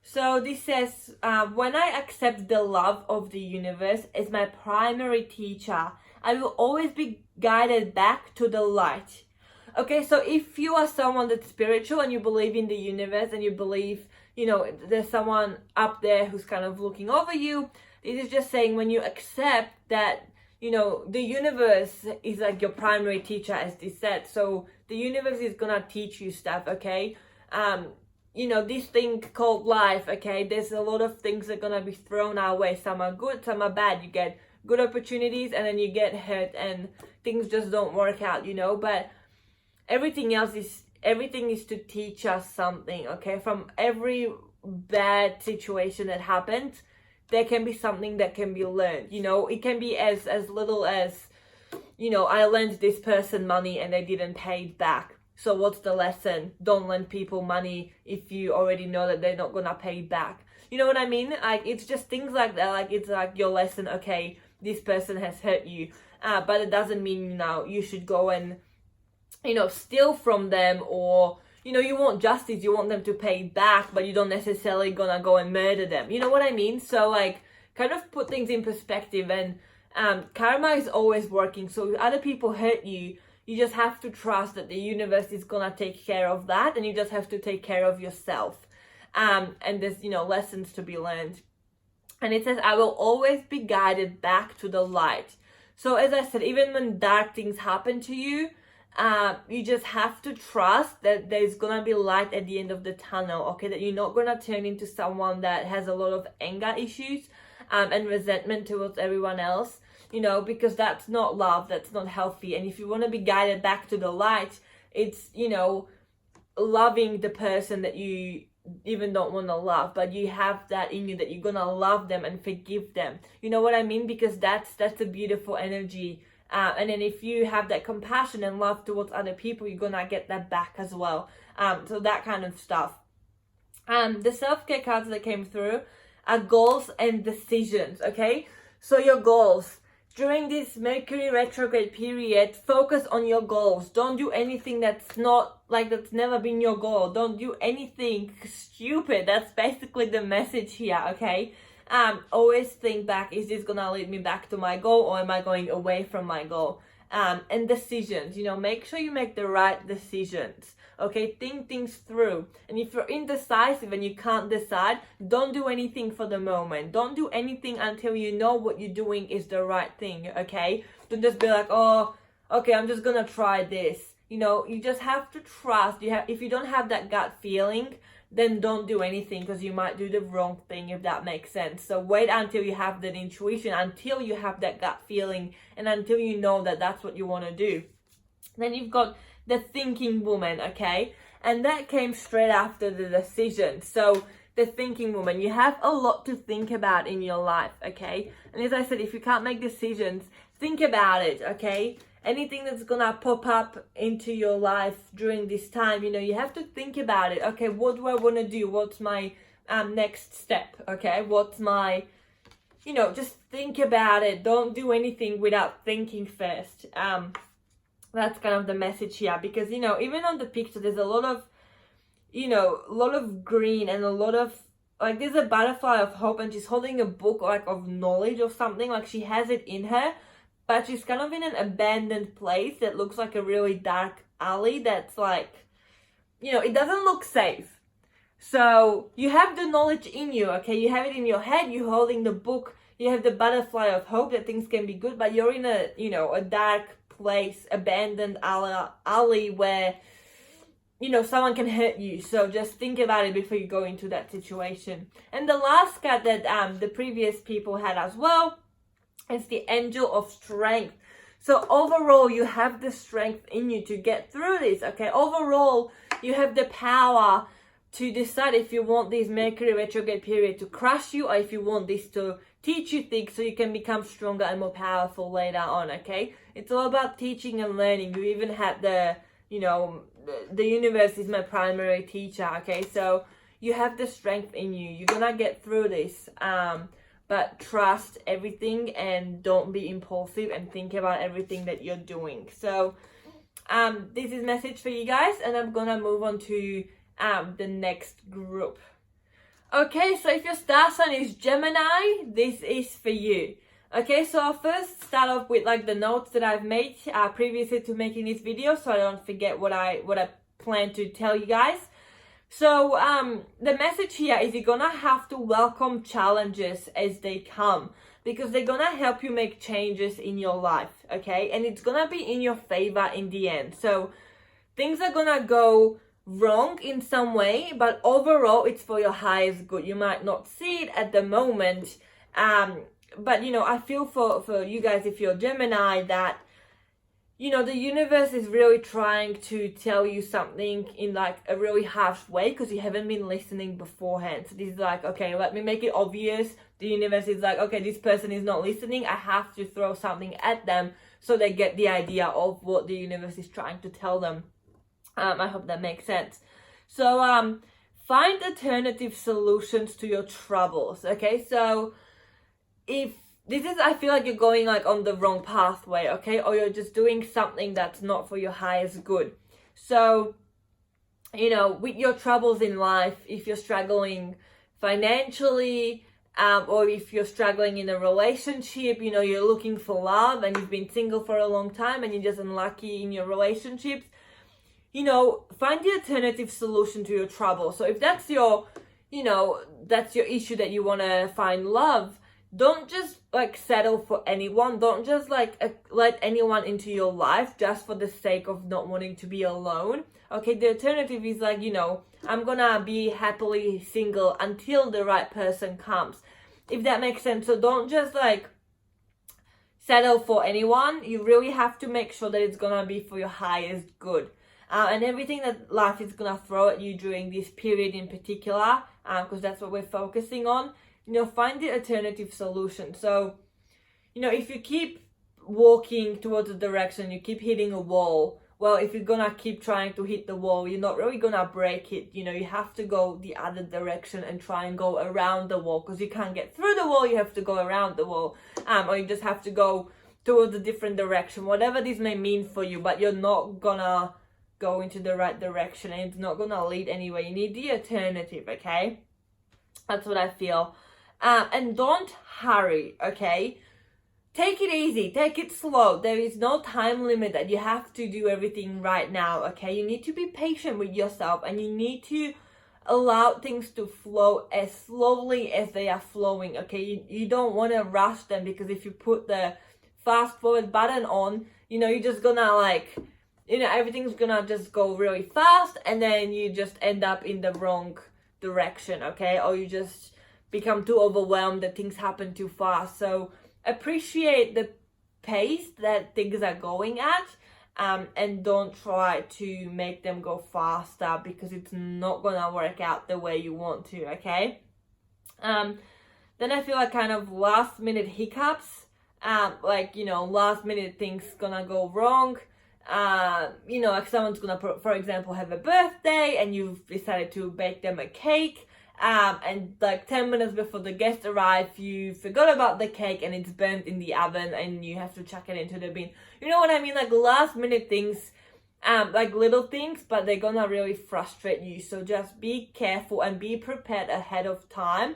So this says, when I accept the love of the universe as my primary teacher, I will always be guided back to the light. Okay, so if you are someone that's spiritual and you believe in the universe and you believe, you know, there's someone up there who's kind of looking over you, this is just saying when you accept that, you know, the universe is like your primary teacher, as this said. So the universe is gonna teach you stuff, okay? You know, this thing called life, okay? There's a lot of things that are gonna be thrown our way. Some are good, some are bad. You get good opportunities and then you get hurt and things just don't work out, you know? But everything is to teach us something, okay? From every bad situation that happens, there can be something that can be learned, you know? It can be as little as, you know, I lent this person money and they didn't pay it back. So what's the lesson? Don't lend people money if you already know that they're not gonna pay back. You know what I mean? Like, it's just things like that. Like, it's like your lesson, okay, this person has hurt you. But it doesn't mean, you know, you should go and, you know, steal from them, or, you know, you want justice, you want them to pay back, but you don't necessarily gonna go and murder them. You know what I mean? So, like, kind of put things in perspective. And karma is always working. So if other people hurt you, you just have to trust that the universe is gonna take care of that, and you just have to take care of yourself. And there's, you know, lessons to be learned. And it says, I will always be guided back to the light. So as I said, even when dark things happen to you, you just have to trust that there's gonna be light at the end of the tunnel, okay? That you're not gonna turn into someone that has a lot of anger issues and resentment towards everyone else, you know, because that's not love, that's not healthy. And if you want to be guided back to the light, it's, you know, loving the person that you even don't want to love, but you have that in you, that you're gonna love them and forgive them. You know what I mean? Because that's a beautiful energy. And then if you have that compassion and love towards other people, you're gonna get that back as well. So that kind of stuff. The self-care cards that came through are goals and decisions, okay? So your goals. During this Mercury retrograde period, focus on your goals. Don't do anything that's not, like, that's never been your goal. Don't do anything stupid. That's basically the message here, okay? Always think back, is this gonna lead me back to my goal, or am I going away from my goal? And decisions, you know, make sure you make the right decisions, okay? Think things through. And if you're indecisive and you can't decide, don't do anything for the moment. Don't do anything until you know what you're doing is the right thing, okay? Don't just be like, oh, okay, I'm just gonna try this. You know, you just have to trust. If you don't have that gut feeling, then don't do anything, because you might do the wrong thing, if that makes sense. So wait until you have that intuition, until you have that gut feeling, and until you know that that's what you want to do. Then you've got the thinking woman, okay? And that came straight after the decision. So the thinking woman, you have a lot to think about in your life, okay? And as I said, if you can't make decisions, think about it, okay? Anything that's gonna pop up into your life during this time, you know, you have to think about it. Okay, what do I want to do? What's my next step? Okay, what's my, you know, just think about it. Don't do anything without thinking first. That's kind of the message here, because, you know, even on the picture, there's a lot of, you know, a lot of green and a lot of, like, there's a butterfly of hope, and she's holding a book, like, of knowledge or something, like she has it in her. But she's kind of in an abandoned place that looks like a really dark alley that's, like, you know, it doesn't look safe. So you have the knowledge in you, okay? You have it in your head, you're holding the book, you have the butterfly of hope that things can be good, but you're in a, you know, a dark place, abandoned alley where, you know, someone can hurt you. So just think about it before you go into that situation. And the last card that the previous people had as well, it's the angel of strength. So overall, you have the strength in you to get through this, okay? Overall, you have the power to decide if you want this Mercury retrograde period to crush you, or if you want this to teach you things so you can become stronger and more powerful later on, okay? It's all about teaching and learning. You even had the, you know, the universe is my primary teacher, okay? So you have the strength in you. You're gonna get through this. But trust everything and don't be impulsive, and think about everything that you're doing. So this is message for you guys, and I'm gonna move on to the next group. Okay, so if your star sign is Gemini, this is for you. Okay, so I'll first start off with, like, the notes that I've made previously to making this video, so I don't forget what I plan to tell you guys. So the message here is you're gonna have to welcome challenges as they come, because they're gonna help you make changes in your life, okay? And it's gonna be in your favor in the end. So things are gonna go wrong in some way, but overall it's for your highest good. You might not see it at the moment, but, you know, I feel for you guys, if you're Gemini, that, you know, the universe is really trying to tell you something in, like, a really harsh way, because you haven't been listening beforehand. So this is like, okay, let me make it obvious. The universe is like, okay, this person is not listening. I have to throw something at them so they get the idea of what the universe is trying to tell them. I hope that makes sense. So find alternative solutions to your troubles, okay? So if this is, I feel like you're going like on the wrong pathway, okay? Or you're just doing something that's not for your highest good. So, you know, with your troubles in life, if you're struggling financially, or if you're struggling in a relationship, you know, you're looking for love and you've been single for a long time and you're just unlucky in your relationships, you know, find the alternative solution to your trouble. So if that's your, you know, that's your issue, that you want to find love, don't just like settle for anyone. Don't just like let anyone into your life just for the sake of not wanting to be alone. Okay, the alternative is like, you know, I'm gonna be happily single until the right person comes, if that makes sense. So don't just like settle for anyone. You really have to make sure that it's gonna be for your highest good. And everything that life is gonna throw at you during this period in particular, because that's what we're focusing on, you know, find the alternative solution. So, you know, if you keep walking towards a direction, you keep hitting a wall, well, if you're gonna keep trying to hit the wall, you're not really gonna break it. You know, you have to go the other direction and try and go around the wall, because you can't get through the wall, you have to go around the wall. Or you just have to go towards a different direction, whatever this may mean for you, but you're not gonna go into the right direction and it's not gonna lead anywhere. You need the alternative, okay? That's what I feel. And don't hurry, okay? Take it easy, take it slow. There is no time limit that you have to do everything right now, okay? You need to be patient with yourself and you need to allow things to flow as slowly as they are flowing, okay? You don't want to rush them, because if you put the fast forward button on, you know, you're just gonna like, you know, everything's gonna just go really fast and then you just end up in the wrong direction, okay? Or you just become too overwhelmed that things happen too fast. So appreciate the pace that things are going at, and don't try to make them go faster, because it's not gonna work out the way you want to, okay? Then I feel like kind of last minute hiccups, like, you know, last minute things gonna go wrong. You know, like someone's gonna, for example, have a birthday and you've decided to bake them a cake, and like 10 minutes before the guests arrive, you forgot about the cake and it's burnt in the oven and you have to chuck it into the bin. You know what I mean? Like last minute things, like little things, but they're gonna really frustrate you. So just be careful and be prepared ahead of time,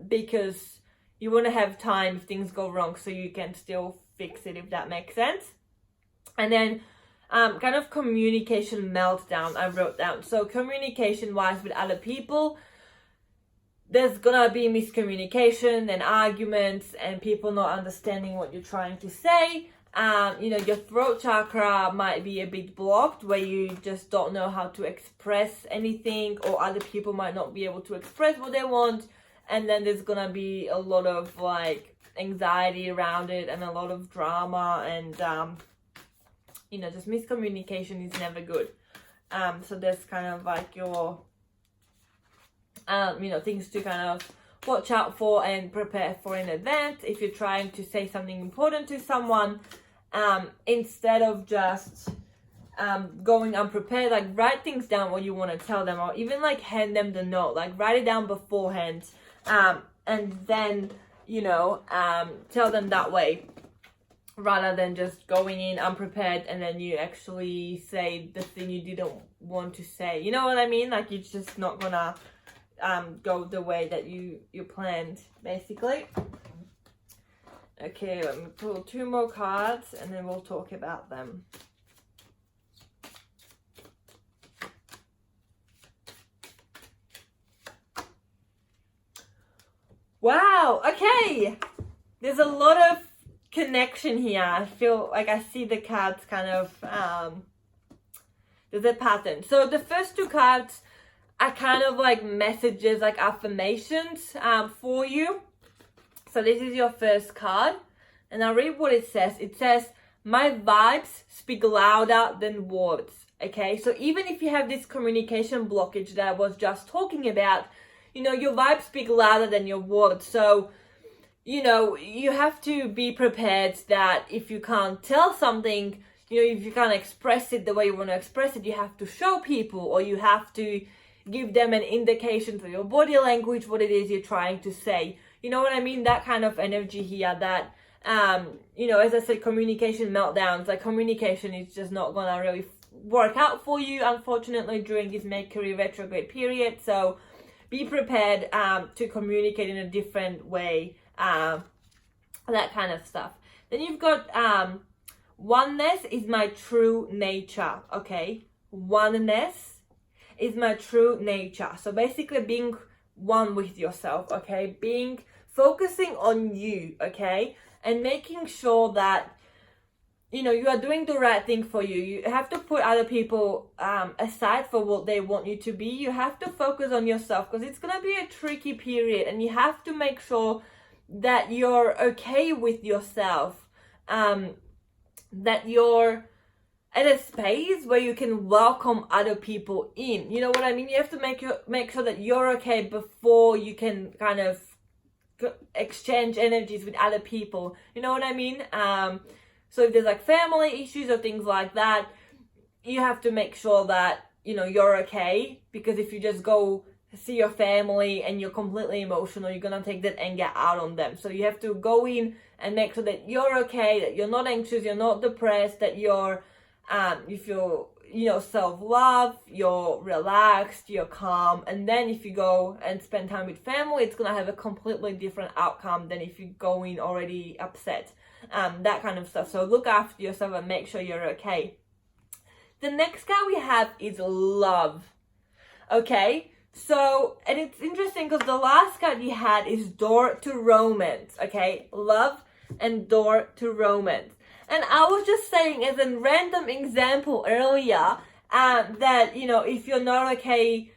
because you want to have time if things go wrong so you can still fix it, if that makes sense. And then kind of communication meltdown I wrote down. So communication wise with other people, there's gonna be miscommunication and arguments and people not understanding what you're trying to say. You know, your throat chakra might be a bit blocked, where you just don't know how to express anything, or other people might not be able to express what they want. And then there's gonna be a lot of like anxiety around it and a lot of drama, and you know, just miscommunication is never good. So there's kind of like your, you know, things to kind of watch out for and prepare for in advance. If you're trying to say something important to someone, instead of just going unprepared, like write things down what you want to tell them, or even like hand them the note, like write it down beforehand, and then, you know, tell them that way, rather than just going in unprepared and then you actually say the thing you didn't want to say. You know what I mean? Like it's just not gonna go the way that you planned, basically. Okay, let me pull 2 more cards and then we'll talk about them. Wow, okay. There's a lot of connection here. I feel like I see the cards kind of, there's a pattern. So the first 2 cards are kind of like messages, like affirmations for you. So this is your first card, and I'll read what it says. It says, my vibes speak louder than words. Okay, so even if you have this communication blockage that I was just talking about, you know, your vibes speak louder than your words. So, you know, you have to be prepared that if you can't tell something, you know, if you can't express it the way you want to express it, you have to show people, or you have to give them an indication through your body language what it is you're trying to say. You know what I mean? That kind of energy here that, you know, as I said, communication meltdowns, like communication is just not gonna really work out for you, unfortunately, during this Mercury retrograde period. So be prepared to communicate in a different way, that kind of stuff. Then you've got oneness is my true nature, okay? Oneness is my true nature. So basically being one with yourself, okay? Focusing on you, okay? And making sure that, you know, you are doing the right thing for you. You have to put other people aside for what they want you to be. You have to focus on yourself, because it's going to be a tricky period, and you have to make sure that you're okay with yourself, that you're at a space where you can welcome other people in. You know what I mean? You have to make sure that you're okay before you can kind of exchange energies with other people. You know what I mean? So if there's like family issues or things like that, you have to make sure that, you know, you're okay. Because if you just go see your family and you're completely emotional, you're gonna take that anger out on them. So you have to go in and make sure that you're okay, that you're not anxious, you're not depressed, that you're you feel, you know, self-love, you're relaxed, you're calm. And then if you go and spend time with family, it's gonna have a completely different outcome than if you go in already upset, that kind of stuff. So look after yourself and make sure you're okay. The next card we have is love, okay? So, and it's interesting because the last card you had is door to romance, okay? Love and door to romance. And I was just saying as a random example earlier, that, you know, if you're not okay,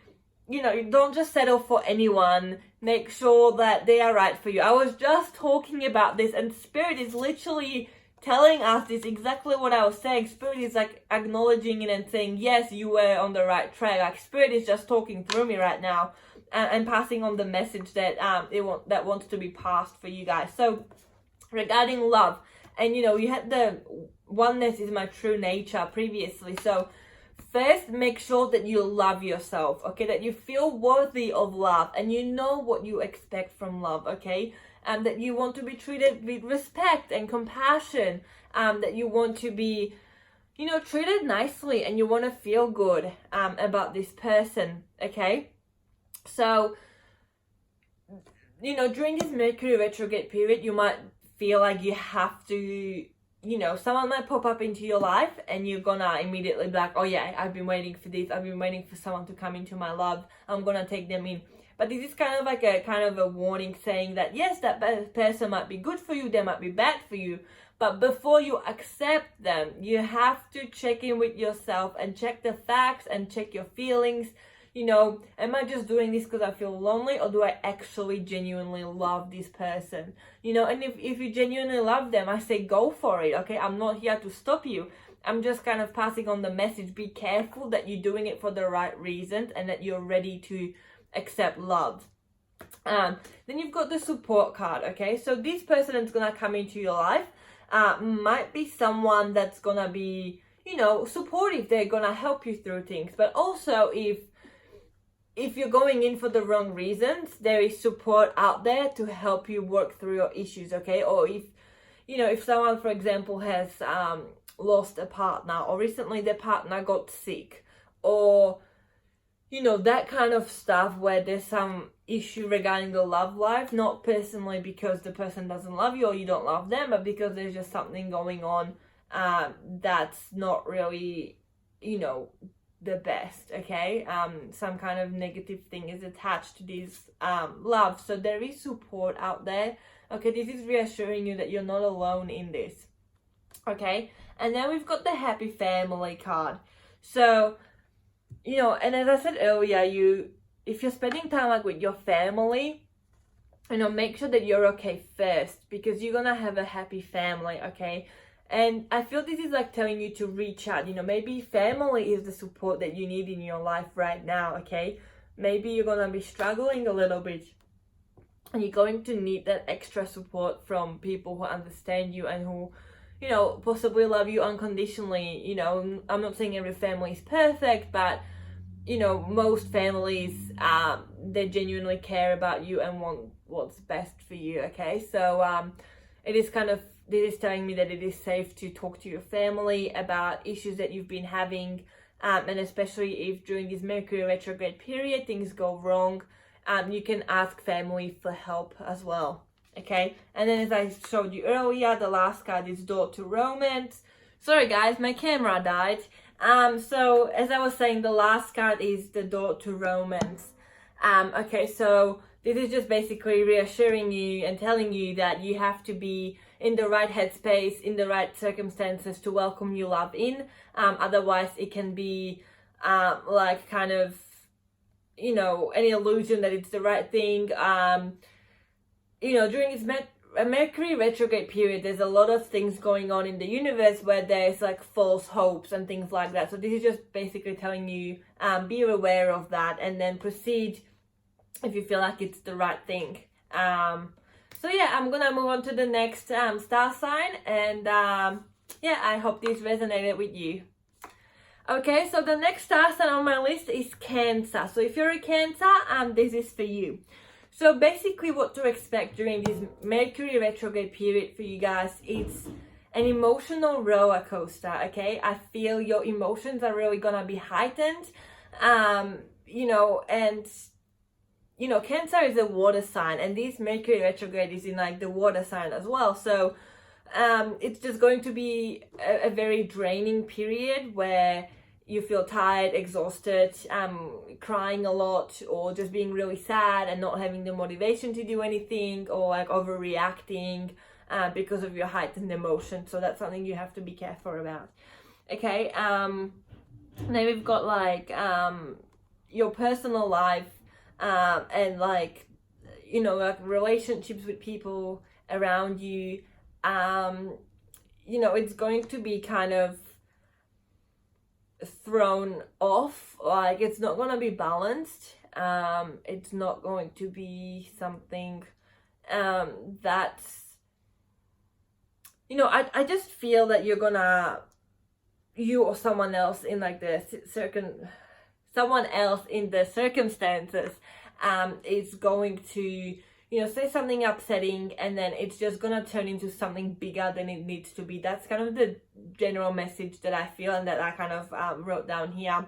you know, you don't just settle for anyone. Make sure that they are right for you. I was just talking about this, and Spirit is literally telling us this, exactly what I was saying. Spirit is like acknowledging it and saying, yes, you were on the right track. Like Spirit is just talking through me right now, and passing on the message that that wants to be passed for you guys. So regarding love, and you know, you had the oneness is my true nature previously. So first, make sure that you love yourself, okay? That you feel worthy of love and you know what you expect from love, okay? And that you want to be treated with respect and compassion, that you want to be, you know, treated nicely, and you want to feel good about this person, okay? So, you know, during this Mercury retrograde period, you might feel like you have to, you know, someone might pop up into your life and you're gonna immediately be like, oh yeah, I've been waiting for this, I've been waiting for someone to come into my love, I'm gonna take them in. But this is kind of like a warning, saying that yes, that person might be good for you, they might be bad for you, but before you accept them, you have to check in with yourself and check the facts and check your feelings. You know, am I just doing this because I feel lonely, or do I actually genuinely love this person? You know, and if you genuinely love them, I say go for it, okay? I'm not here to stop you. I'm just kind of passing on the message. Be careful that you're doing it for the right reasons and that you're ready to accept love. Then you've got the support card, okay? So this person that's gonna come into your life might be someone that's gonna be, you know, supportive. They're gonna help you through things. But also, if you're going in for the wrong reasons, there is support out there to help you work through your issues, okay? Or if, you know, if someone, for example, has lost a partner, or recently their partner got sick, or, you know, that kind of stuff where there's some issue regarding the love life, not personally because the person doesn't love you or you don't love them, but because there's just something going on that's not really, you know, the best, okay? Some kind of negative thing is attached to this love. So there is support out there, okay? This is reassuring you that you're not alone in this, okay? And then we've got the happy family card. So, you know, and as I said earlier, if you're spending time like with your family, you know, make sure that you're okay first, because you're gonna have a happy family, okay? And I feel this is like telling you to reach out. You know, maybe family is the support that you need in your life right now, okay? Maybe you're gonna be struggling a little bit and you're going to need that extra support from people who understand you and who, you know, possibly love you unconditionally. You know, I'm not saying every family is perfect, but, you know, most families, they genuinely care about you and want what's best for you, okay? So it is kind of, this is telling me that it is safe to talk to your family about issues that you've been having, and especially if during this Mercury retrograde period things go wrong, you can ask family for help as well, okay? And then as I showed you earlier, the last card is Door to Romance. Sorry guys, my camera died. So as I was saying, the last card is the Door to Romance. Okay, so this is just basically reassuring you and telling you that you have to be in the right headspace, in the right circumstances to welcome new love in. Otherwise it can be like kind of, you know, any illusion that it's the right thing. You know, during this Mercury retrograde period, there's a lot of things going on in the universe where there's like false hopes and things like that. So this is just basically telling you, be aware of that and then proceed if you feel like it's the right thing. So yeah, I'm gonna move on to the next star sign, and yeah, I hope this resonated with you. Okay, so the next star sign on my list is Cancer. So if you're a Cancer, this is for you. So basically what to expect during this Mercury retrograde period for you guys, it's an emotional roller coaster, okay? I feel your emotions are really gonna be heightened, you know, and you know, Cancer is a water sign, and this Mercury retrograde is in like the water sign as well. So it's just going to be a very draining period where you feel tired, exhausted, crying a lot, or just being really sad and not having the motivation to do anything, or like overreacting because of your heightened emotion. So that's something you have to be careful about. Okay, then we've got like your personal life, and like, you know, like relationships with people around you. You know, it's going to be kind of thrown off, like it's not going to be balanced. It's not going to be something that's, you know, I just feel that you're gonna, you or someone else in like the someone else in the circumstances is going to, you know, say something upsetting, and then it's just gonna turn into something bigger than it needs to be. That's kind of the general message that I feel, and that I kind of wrote down here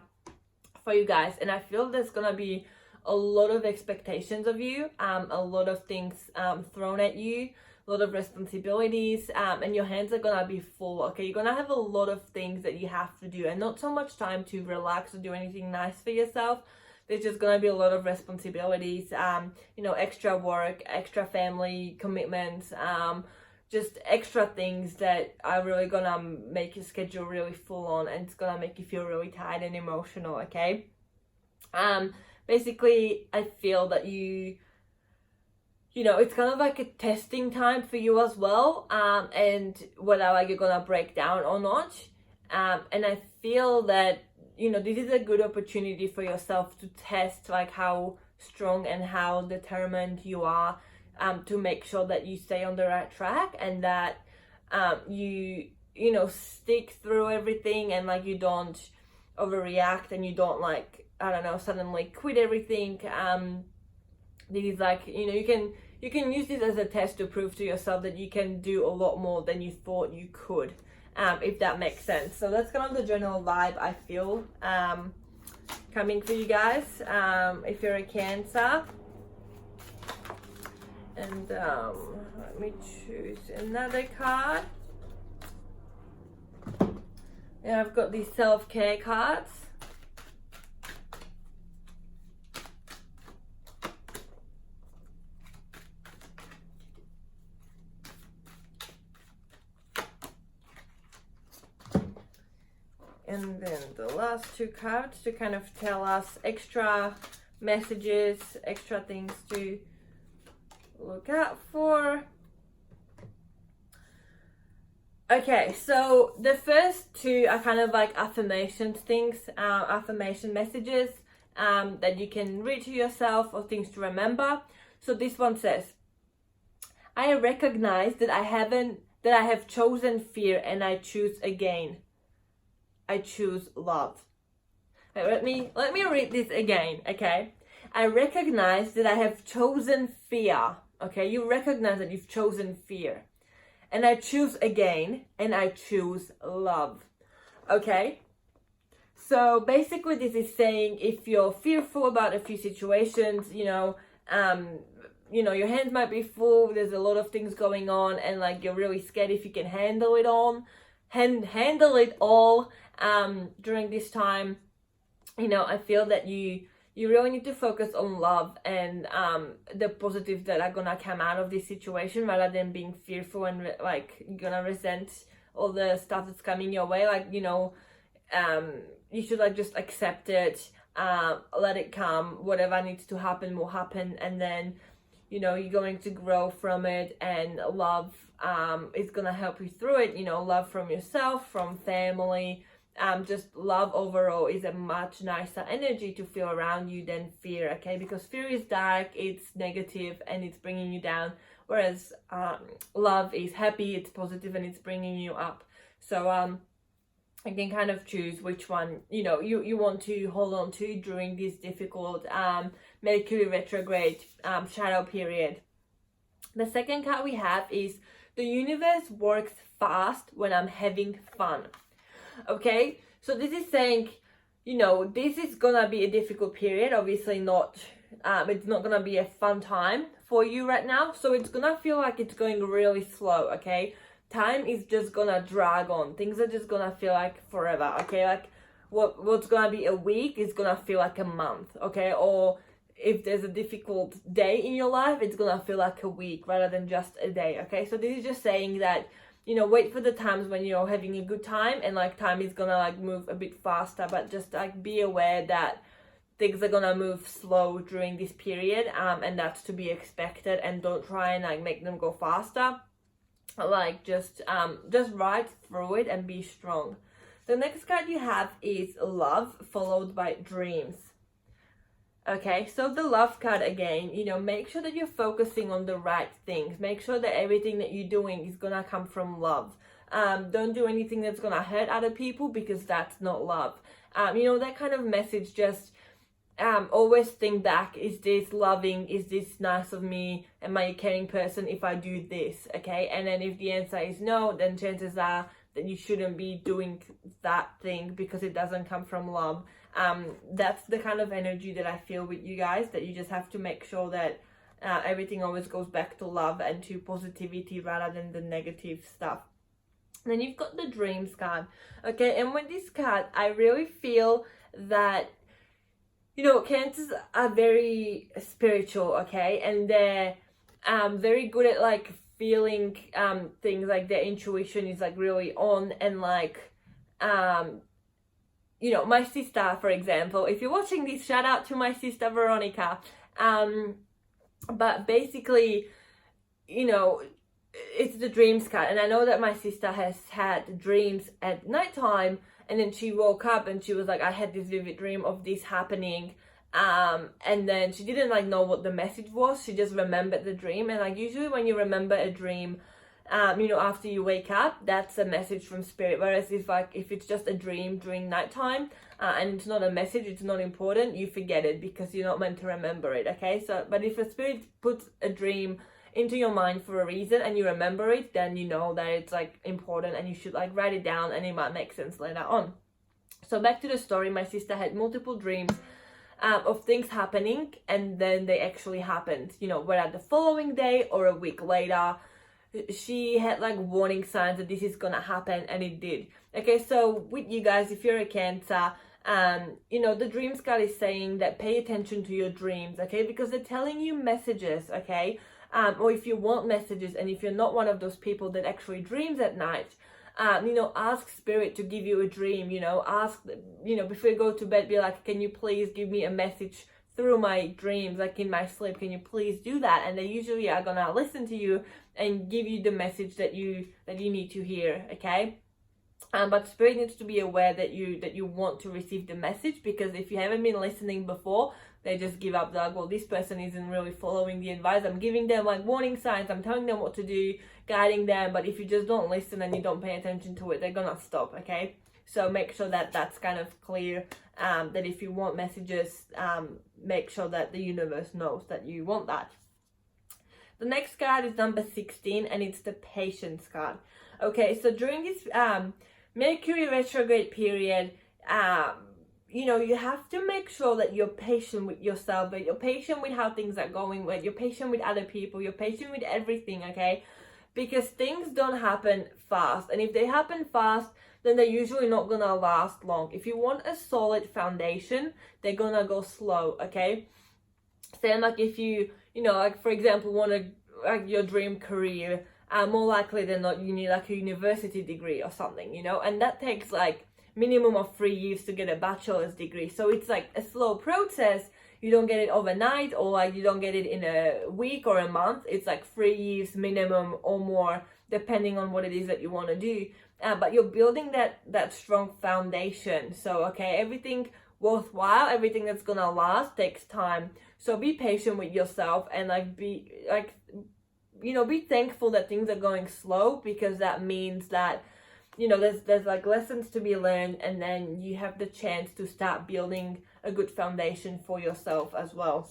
for you guys. And I feel there's gonna be a lot of expectations of you, a lot of things thrown at you, a lot of responsibilities, and your hands are gonna be full, okay? You're gonna have a lot of things that you have to do, and not so much time to relax or do anything nice for yourself. There's just gonna be a lot of responsibilities, you know, extra work, extra family commitments, just extra things that are really gonna make your schedule really full on, and it's gonna make you feel really tired and emotional, okay? Basically, I feel that you know, it's kind of like a testing time for you as well, and whether like you're gonna break down or not. And I feel that, you know, this is a good opportunity for yourself to test like how strong and how determined you are, to make sure that you stay on the right track, and that you know, stick through everything, and like you don't overreact, and you don't like, I don't know, suddenly quit everything. This is like, you know, you can use this as a test to prove to yourself that you can do a lot more than you thought you could, if that makes sense. So that's kind of the general vibe I feel coming for you guys, if you're a Cancer. And let me choose another card. And I've got these self-care cards. And then the last two cards to kind of tell us extra messages, extra things to look out for. Okay, so the first two are kind of like affirmations things, affirmation messages that you can read to yourself, or things to remember. So this one says, I recognize that I have chosen fear, and I choose again. I choose love. Let me read this again, okay? I recognize that I have chosen fear, okay? You recognize that you've chosen fear. And I choose again, and I choose love, okay? So basically this is saying if you're fearful about a few situations, your hands might be full, there's a lot of things going on, and like you're really scared if you can handle it all, during this time, I feel that you really need to focus on love and the positives that are gonna come out of this situation, rather than being fearful and you're gonna resent all the stuff that's coming your way. You should just accept it, let it come. Whatever needs to happen will happen, and then you're going to grow from it, and love is gonna help you through it. Love from yourself, from family. Just love overall is a much nicer energy to feel around you than fear, okay? Because fear is dark, it's negative, and it's bringing you down, whereas love is happy, it's positive, and it's bringing you up. So you can kind of choose which one you want to hold on to during this difficult Mercury retrograde shadow period. The second card we have is the universe works fast when I'm having fun. Okay, so this is saying, this is gonna be a difficult period. Obviously not, it's not gonna be a fun time for you right now. So it's gonna feel like it's going really slow, okay? Time is just gonna drag on. Things are just gonna feel like forever, okay? Like what's gonna be a week is gonna feel like a month, okay? Or if there's a difficult day in your life, it's gonna feel like a week rather than just a day, okay? So this is just saying that, wait for the times when you're having a good time, and time is gonna move a bit faster, but just be aware that things are gonna move slow during this period, and that's to be expected, and don't try and make them go faster. Just ride through it and be strong. The next card you have is love, followed by dreams. Okay, so the love card again, make sure that you're focusing on the right things. Make sure that everything that you're doing is gonna come from love. Don't do anything that's gonna hurt other people, because that's not love. That kind of message, just always think back, is this loving? Is this nice of me? Am I a caring person if I do this? Okay, and then if the answer is no, then chances are that you shouldn't be doing that thing, because it doesn't come from love. That's the kind of energy that I feel with you guys, that you just have to make sure that everything always goes back to love and to positivity rather than the negative stuff. And then you've got the dreams card, okay? And with this card, I really feel that Cancers are very spiritual, okay? And they're very good at feeling things, their intuition is really on, and my sister, for example, if you're watching this, shout out to my sister Veronica. But basically, it's the dreams card, and I know that my sister has had dreams at nighttime, and then she woke up and she was like, I had this vivid dream of this happening, and then she didn't know what the message was. She just remembered the dream, and usually when you remember a dream, after you wake up, that's a message from spirit. Whereas if it's just a dream during nighttime, and it's not a message, it's not important, you forget it because you're not meant to remember it, okay? So, but if a spirit puts a dream into your mind for a reason and you remember it, then you know that it's important, and you should write it down, and it might make sense later on. So back to the story, my sister had multiple dreams of things happening, and then they actually happened, whether the following day or a week later. She had warning signs that this is gonna happen, and it did. Okay, so with you guys, if you're a Cancer, the dreams card is saying that pay attention to your dreams, okay, because they're telling you messages, okay? Or if you want messages, and if you're not one of those people that actually dreams at night, ask spirit to give you a dream. Ask, before you go to bed, be like, can you please give me a message through my dreams, in my sleep? Can you please do that? And they usually are gonna listen to you and give you the message that you need to hear, okay? But spirit needs to be aware that you want to receive the message, because if you haven't been listening before, they just give up. Well, this person isn't really following the advice. I'm giving them warning signs, I'm telling them what to do, guiding them, but if you just don't listen and you don't pay attention to it, they're gonna stop, okay? So make sure that that's kind of clear, that if you want messages, make sure that the universe knows that you want that. The next card is number 16, and it's the Patience card. Okay, so during this Mercury retrograde period, you know, you have to make sure that you're patient with yourself, that you're patient with how things are going, that you're patient with other people, you're patient with everything, okay? Because things don't happen fast, and if they happen fast, then they're usually not gonna last long. If you want a solid foundation, they're gonna go slow, okay? Same like if you know, like for example, want to, like your dream career, more likely than not, you need like a university degree or something, you know, and that takes like minimum of 3 years to get a bachelor's degree. So it's like a slow process. You don't get it overnight, or like you don't get it in a week or a month. It's like 3 years minimum or more, depending on what it is that you want to do. But you're building that strong foundation. So okay, everything worthwhile, everything that's gonna last takes time. So be patient with yourself, and like be like, you know, be thankful that things are going slow, because that means that, you know, there's like lessons to be learned, and then you have the chance to start building a good foundation for yourself as well.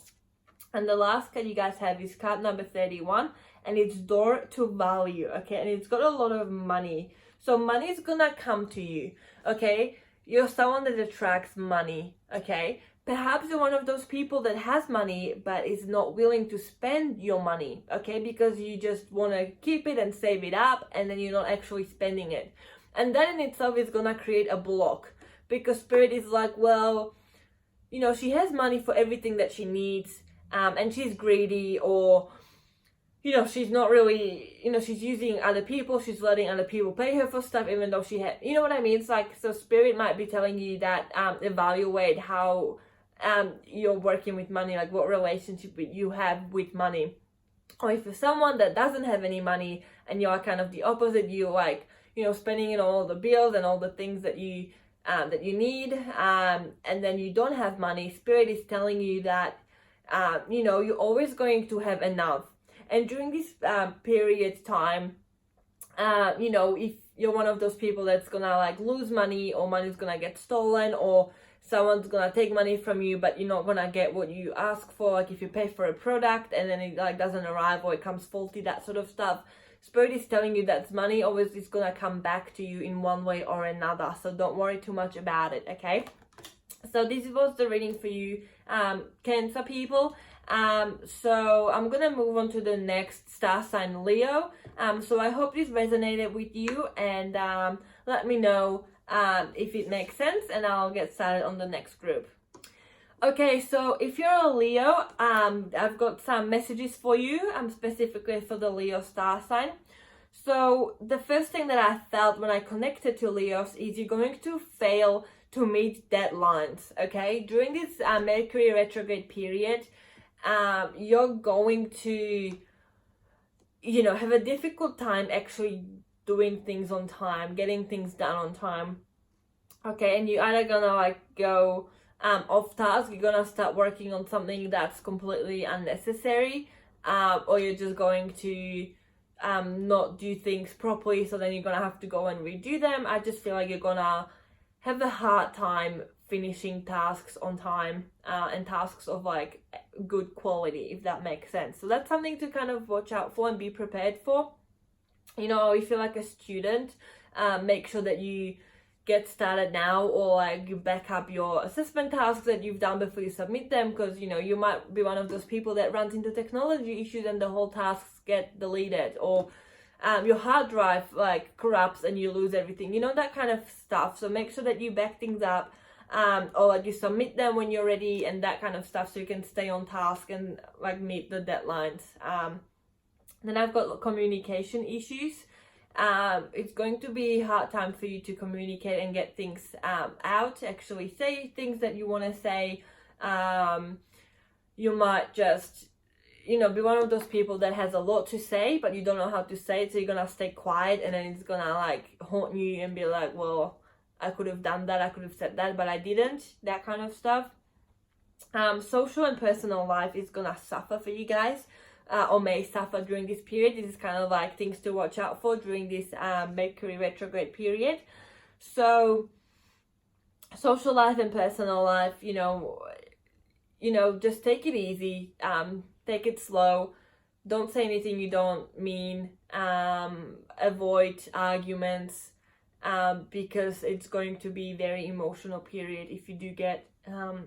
And the last card you guys have is card number 31, and it's Door to Value, okay? And it's got a lot of money. So money is gonna come to you, okay? You're someone that attracts money, okay? Perhaps you're one of those people that has money but is not willing to spend your money, okay? Because you just want to keep it and save it up, and then you're not actually spending it. And that in itself is gonna create a block, because Spirit is like, well, you know, she has money for everything that she needs, and she's greedy, or, you know, she's not really, you know, she's using other people, she's letting other people pay her for stuff, even though she had, you know what I mean? It's like, so Spirit might be telling you that, evaluate how you're working with money, like what relationship you have with money. Or if you're someone that doesn't have any money, and you're kind of the opposite, you like, you know, spending it on all the bills and all the things that you need, and then you don't have money. Spirit is telling you that, you know, you're always going to have enough. And during this period time, you know, if you're one of those people that's gonna like lose money, or money's gonna get stolen, or someone's gonna take money from you, but you're not gonna get what you ask for, like if you pay for a product and then it like doesn't arrive, or it comes faulty, that sort of stuff. Spirit is telling you that money always is gonna come back to you in one way or another, so don't worry too much about it, okay? So this was the reading for you, Cancer people. So I'm gonna move on to the next star sign, Leo. So I hope this resonated with you, and let me know if it makes sense, and I'll get started on the next group. Okay, so if you're a Leo, I've got some messages for you, specifically for the Leo star sign. So the first thing that I felt when I connected to Leos is you're going to fail to meet deadlines, okay? During this Mercury retrograde period, you're going to, you know, have a difficult time actually doing things on time, getting things done on time, okay? And you're either gonna like go off task, you're gonna start working on something that's completely unnecessary, or you're just going to not do things properly, so then you're gonna have to go and redo them. I just feel like you're gonna have a hard time finishing tasks on time, and tasks of like good quality, if that makes sense. So that's something to kind of watch out for and be prepared for. You know, if you're like a student, make sure that you get started now, or like you back up your assessment tasks that you've done before you submit them, because you know, you might be one of those people that runs into technology issues and the whole tasks get deleted, or your hard drive like corrupts and you lose everything, you know, that kind of stuff. So make sure that you back things up, or like you submit them when you're ready and that kind of stuff, so you can stay on task and like meet the deadlines. Then I've got communication issues. It's going to be a hard time for you to communicate and get things out, actually say things that you want to say. You might just, you know, be one of those people that has a lot to say, but you don't know how to say it, so you're gonna stay quiet, and then it's gonna like haunt you and be like, well, I could have done that, I could have said that, but I didn't, that kind of stuff. Social and personal life is gonna suffer for you guys, or may suffer during this period. This is kind of like things to watch out for during this Mercury retrograde period. So social life and personal life, you know, just take it easy, take it slow. don't say anything you don't mean. Avoid arguments, because it's going to be very emotional period if you do get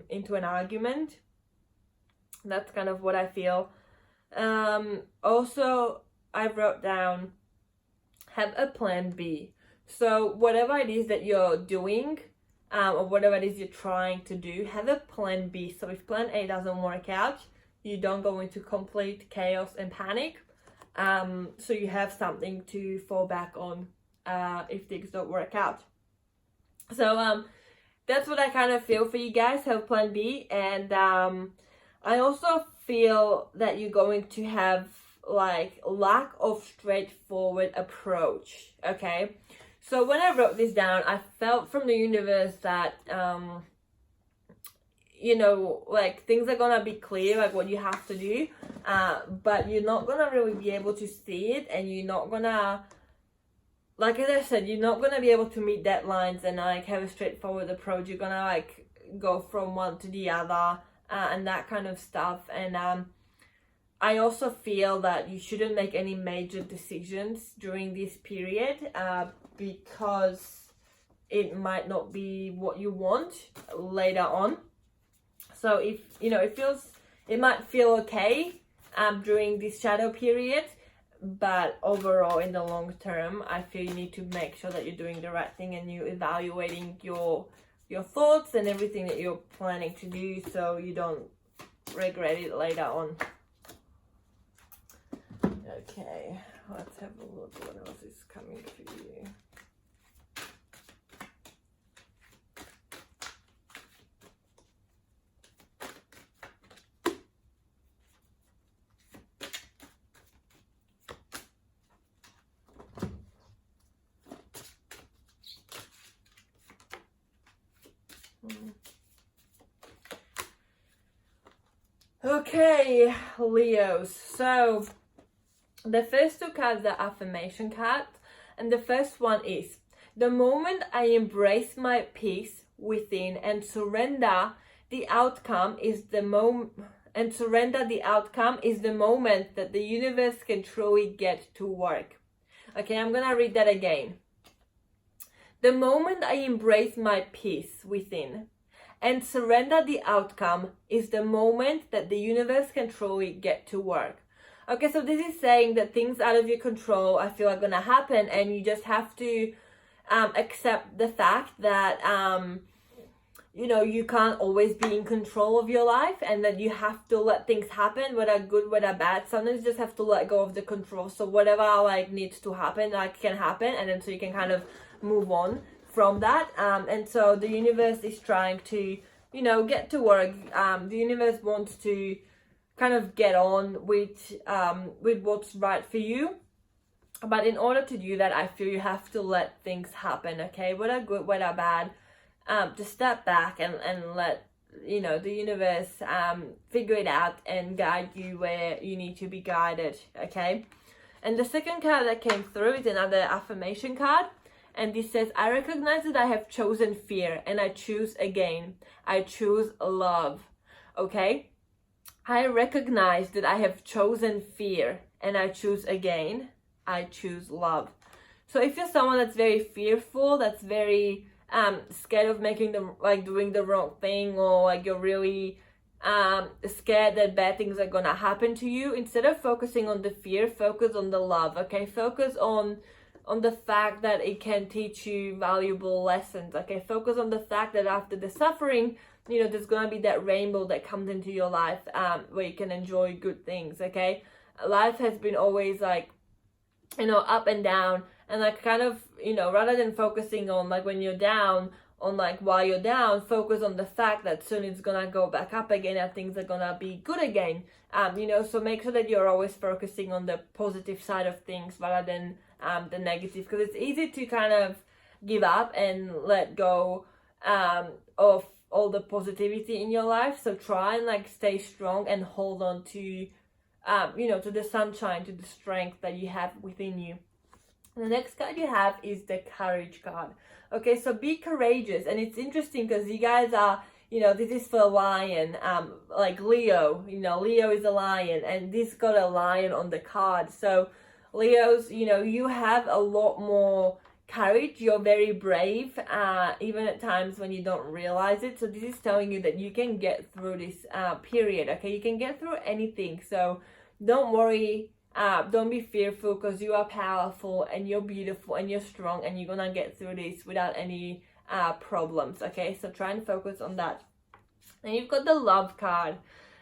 into an argument. That's kind of what I feel. Also, I wrote down, have a plan B. So whatever it is that you're doing, or whatever it is you're trying to do, have a plan B. So if plan A doesn't work out, you don't go into complete chaos and panic. So you have something to fall back on if things don't work out. So that's what I kind of feel for you guys. Have plan B. And I also feel that you're going to have like lack of straightforward approach. Okay, so when I wrote this down, I felt from the universe that you know, like things are gonna be clear, like what you have to do, but you're not gonna really be able to see it, and you're not gonna, like as I said, you're not gonna be able to meet deadlines and like have a straightforward approach. You're gonna like go from one to the other, and that kind of stuff. And I also feel that you shouldn't make any major decisions during this period, because it might not be what you want later on. So if, you know, it might feel okay during this shadow period, but overall in the long term, I feel you need to make sure that you're doing the right thing and you're evaluating your thoughts and everything that you're planning to do, so you don't regret it later on. Okay, let's have a look what else is coming for you. Okay, Leos. So the first two cards are affirmation cards, and the first one is, the moment I embrace my peace within and surrender the outcome is the moment that the universe can truly get to work. Okay, I'm gonna read that again. The moment I embrace my peace within and surrender the outcome is the moment that the universe can truly get to work. Okay, so this is saying that things out of your control, I feel, are gonna happen, and you just have to accept the fact that you know, you can't always be in control of your life, and that you have to let things happen, whether good, whether bad. Sometimes you just have to let go of the control. So whatever like needs to happen, like can happen, and then so you can kind of move on from that. And so the universe is trying to, you know, get to work. The universe wants to kind of get on with what's right for you. But in order to do that, I feel you have to let things happen, okay? Whether good, whether bad, just step back and let, you know, the universe figure it out and guide you where you need to be guided, okay? And the second card that came through is another affirmation card. And this says, I recognize that I have chosen fear and I choose again. I choose love, okay? I recognize that I have chosen fear and I choose again. I choose love. So if you're someone that's very fearful, that's very scared of making doing the wrong thing, or like you're really scared that bad things are gonna happen to you, instead of focusing on the fear, focus on the love, okay? Focus on the fact that it can teach you valuable lessons, okay? Focus on the fact that after the suffering, you know, there's gonna be that rainbow that comes into your life where you can enjoy good things, okay? Life has been always like, you know, up and down, and like kind of, you know, rather than focusing on like when you're down, on like while you're down, focus on the fact that soon it's gonna go back up again and things are gonna be good again. You know, so make sure that you're always focusing on the positive side of things rather than the negative, because it's easy to kind of give up and let go of all the positivity in your life. So try and like stay strong and hold on to you know, to the sunshine, to the strength that you have within you. The next card you have is the Courage card. Okay, so be courageous. And it's interesting because you guys are this is for a lion, like Leo, Leo is a lion, and this got a lion on the card. So Leos, you have a lot more courage. You're very brave, even at times when you don't realize it. So this is telling you that you can get through this period, okay? You can get through anything. So don't worry, don't be fearful, because you are powerful and you're beautiful and you're strong, and you're gonna get through this without any problems, okay? So try and focus on that. And you've got the love card,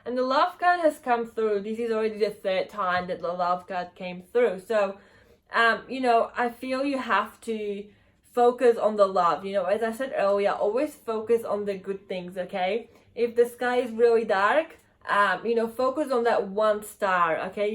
and the love card has come through. This is already the third time that the love card came through. So I feel you have to focus on the love. As I said earlier, always focus on the good things, okay? If the sky is really dark, focus on that one star, okay?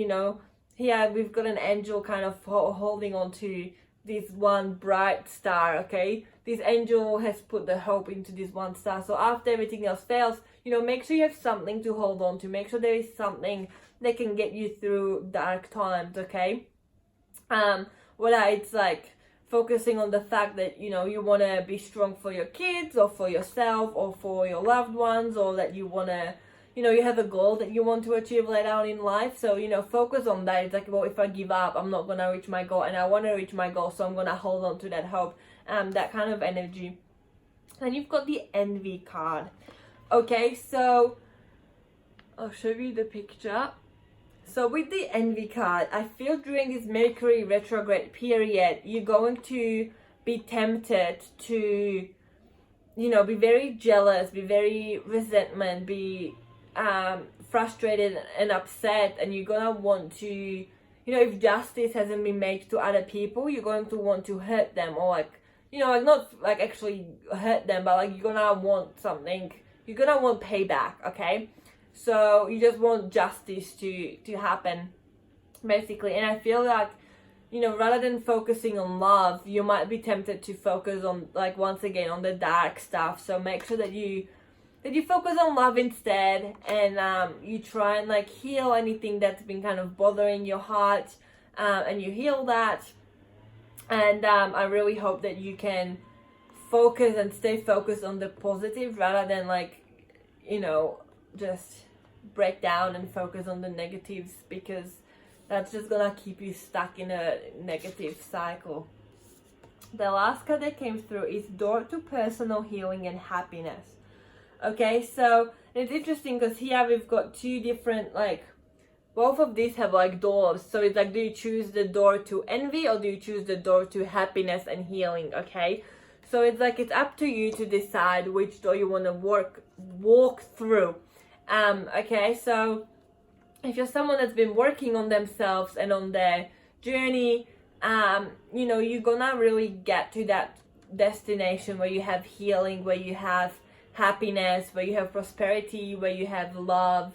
Here we've got an angel kind of holding on to this one bright star, okay? This angel has put the hope into this one star. So after everything else fails, make sure you have something to hold on to. Make sure there is something that can get you through dark times, okay? Whether it's like focusing on the fact that, you want to be strong for your kids or for yourself or for your loved ones, or that you want to, you have a goal that you want to achieve later on in life. So, focus on that. It's like, well, if I give up, I'm not going to reach my goal, and I want to reach my goal, so I'm going to hold on to that hope, that kind of energy. And you've got the envy card. Okay, so I'll show you the picture. So with the envy card, I feel during this Mercury retrograde period, you're going to be tempted to, be very jealous, be very resentment, be frustrated and upset, and you're gonna want to, if justice hasn't been made to other people, you're going to want to hurt them, or not actually hurt them, but you're gonna want something, you're gonna want payback, okay? So you just want justice to happen, basically. And I feel like, rather than focusing on love, you might be tempted to focus on, once again, on the dark stuff. So make sure that you focus on love instead, and you try and heal anything that's been kind of bothering your heart, and you heal that. And I really hope that you can focus and stay focused on the positive, rather than just break down and focus on the negatives, because that's just gonna keep you stuck in a negative cycle. The last card that came through is Door to Personal Healing and Happiness. Okay, so it's interesting because here we've got two different, both of these have doors. So it's do you choose the door to envy, or do you choose the door to happiness and healing, okay? So it's it's up to you to decide which door you want to walk through. Okay, so if you're someone that's been working on themselves and on their journey, you're gonna really get to that destination where you have healing, where you have happiness, where you have prosperity, where you have love,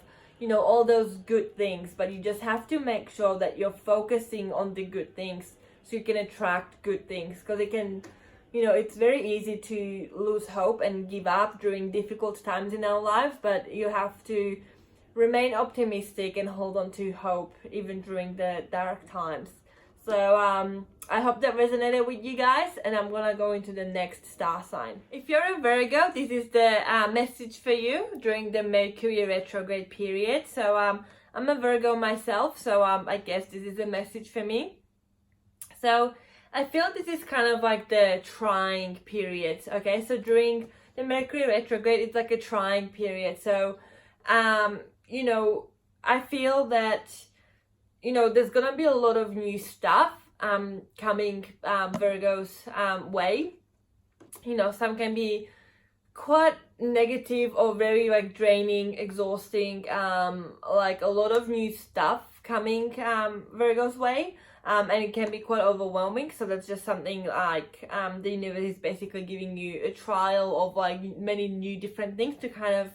all those good things. But you just have to make sure that you're focusing on the good things, so you can attract good things, because it can, it's very easy to lose hope and give up during difficult times in our lives, but you have to remain optimistic and hold on to hope even during the dark times. So I hope that resonated with you guys, and I'm gonna go into the next star sign. If you're a Virgo, this is the message for you during the Mercury retrograde period. So I'm a Virgo myself, so I guess this is a message for me. So I feel this is kind of the trying period, okay? So during the Mercury retrograde, it's a trying period. So, I feel that, there's gonna be a lot of new stuff coming Virgo's way. Some can be quite negative or very draining, exhausting, a lot of new stuff coming Virgo's way. And it can be quite overwhelming. So that's just something the universe is basically giving you a trial of many new different things to kind of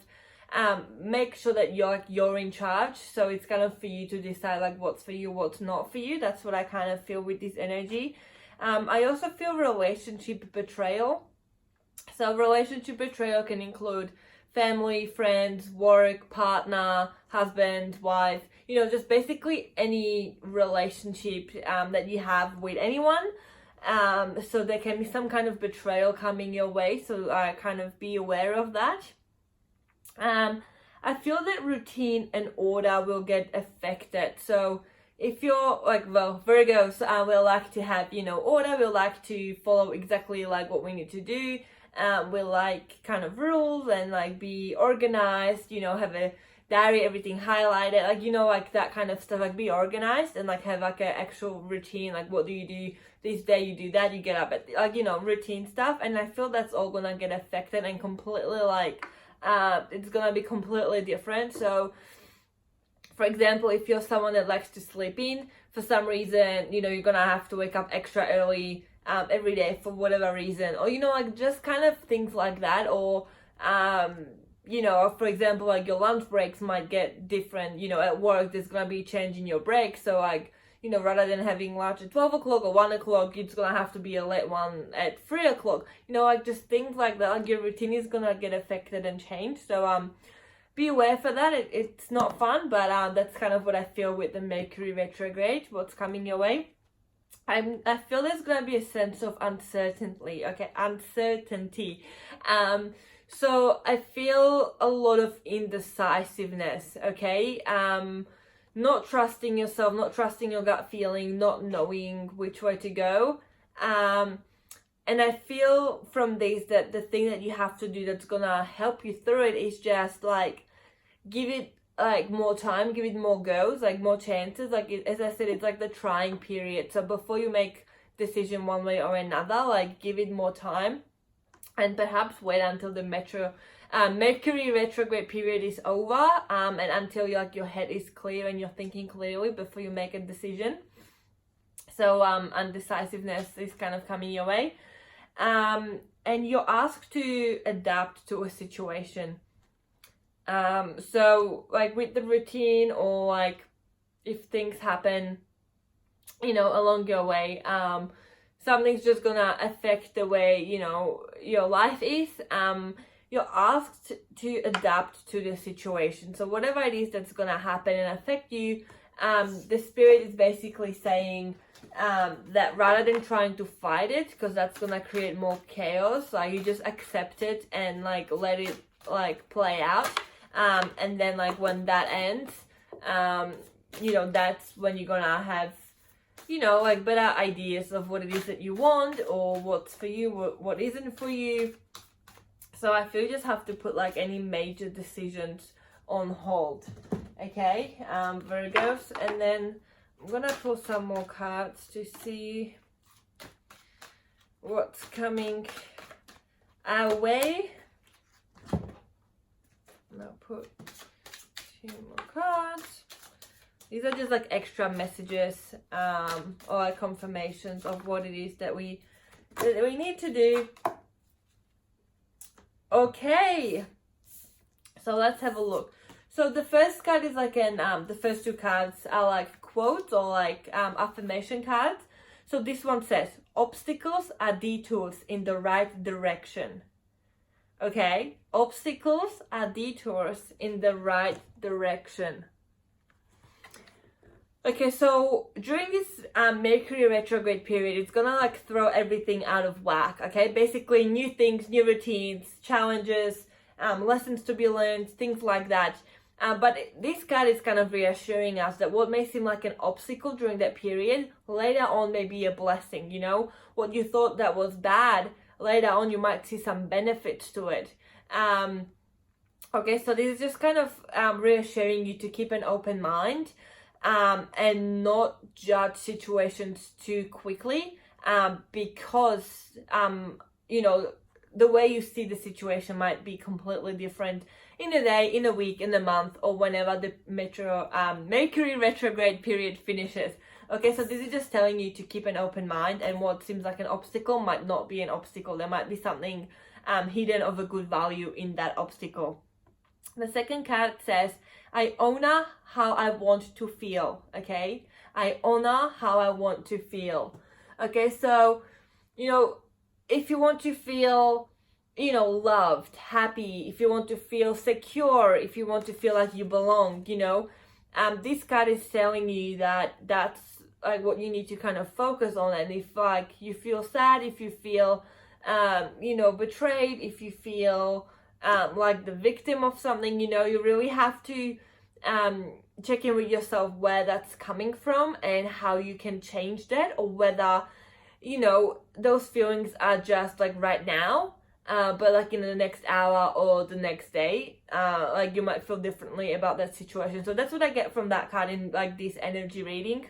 make sure that you're in charge. So it's kind of for you to decide what's for you, what's not for you. That's what I kind of feel with this energy. I also feel relationship betrayal. So relationship betrayal can include family, friends, work, partner, husband, wife, just basically any relationship that you have with anyone. So there can be some kind of betrayal coming your way, so kind of be aware of that. I feel that routine and order will get affected. So if you're like, well, Virgos will like to have, you know, order, we'll like to follow exactly like what we need to do. We like kind of rules and like be organized, you know, have a diary, everything highlighted, like, you know, like that kind of stuff, like be organized and like have like an actual routine, like what do you do this day, you do that, you get up at, like, you know, routine stuff. And I feel that's all gonna get affected and completely like, it's gonna be completely different. So for example, if you're someone that likes to sleep in, for some reason, you know, you're gonna have to wake up extra early every day for whatever reason, or, you know, like just kind of things like that. Or you know, for example, like your lunch breaks might get different, you know, at work there's gonna be a change in your break. So like, you know, rather than having lunch at 12 o'clock or 1 o'clock, it's gonna have to be a late one at 3 o'clock, you know, like just things like that. Like your routine is gonna get affected and changed. So be aware for that. It's not fun, but that's kind of what I feel with the Mercury retrograde, what's coming your way. I feel there's gonna be a sense of uncertainty. Okay, uncertainty. So I feel a lot of indecisiveness. Okay, not trusting yourself, not trusting your gut feeling, not knowing which way to go. And I feel from these that the thing that you have to do that's gonna help you through it is just like give it like more time, give it more goes, like more chances. Like as I said, it's like the trying period. So before you make decision one way or another, like give it more time, and perhaps wait until the Mercury retrograde period is over, and until your head is clear and you're thinking clearly before you make a decision. So undecisiveness is kind of coming your way, and you're asked to adapt to a situation. So like with the routine, or like if things happen, you know, along your way, something's just gonna affect the way, you know, your life is. You're asked to adapt to the situation. So whatever it is that's gonna happen and affect you, the spirit is basically saying that rather than trying to fight it, because that's gonna create more chaos, like you just accept it and like let it like play out. And then like when that ends, you know, that's when you're gonna have, you know, like better ideas of what it is that you want, or what's for you, what isn't for you. So I feel you just have to put like any major decisions on hold. Okay, Virgos. And then I'm gonna pull some more cards to see what's coming our way. I'll put 2 more cards. These are just like extra messages, or like confirmations of what it is that we need to do. Okay, so let's have a look. So the first card is like the first 2 cards are like quotes, or like affirmation cards. So this one says, obstacles are detours in the right direction. Okay, obstacles are detours in the right direction. Okay, so during this Mercury retrograde period, it's gonna like throw everything out of whack. Okay, basically new things, new routines, challenges, lessons to be learned, things like that. But this card is kind of reassuring us that what may seem like an obstacle during that period, later on may be a blessing. You know, what you thought that was bad, later on you might see some benefits to it. Okay, so this is just kind of reassuring you to keep an open mind, and not judge situations too quickly, because you know, the way you see the situation might be completely different in a day, in a week, in a month, or whenever the Mercury retrograde period finishes. Okay, so this is just telling you to keep an open mind, and what seems like an obstacle might not be an obstacle. There might be something hidden of a good value in that obstacle. The second card says, I honor how I want to feel. Okay, I honor how I want to feel. Okay, so, you know, if you want to feel, you know, loved, happy, if you want to feel secure, if you want to feel like you belong, you know, this card is telling you that that's like what you need to kind of focus on. And if like you feel sad, if you feel you know, betrayed, if you feel like the victim of something, you know, you really have to check in with yourself where that's coming from and how you can change that, or whether, you know, those feelings are just like right now, but like in the next hour or the next day, like you might feel differently about that situation. So that's what I get from that card in like this energy reading,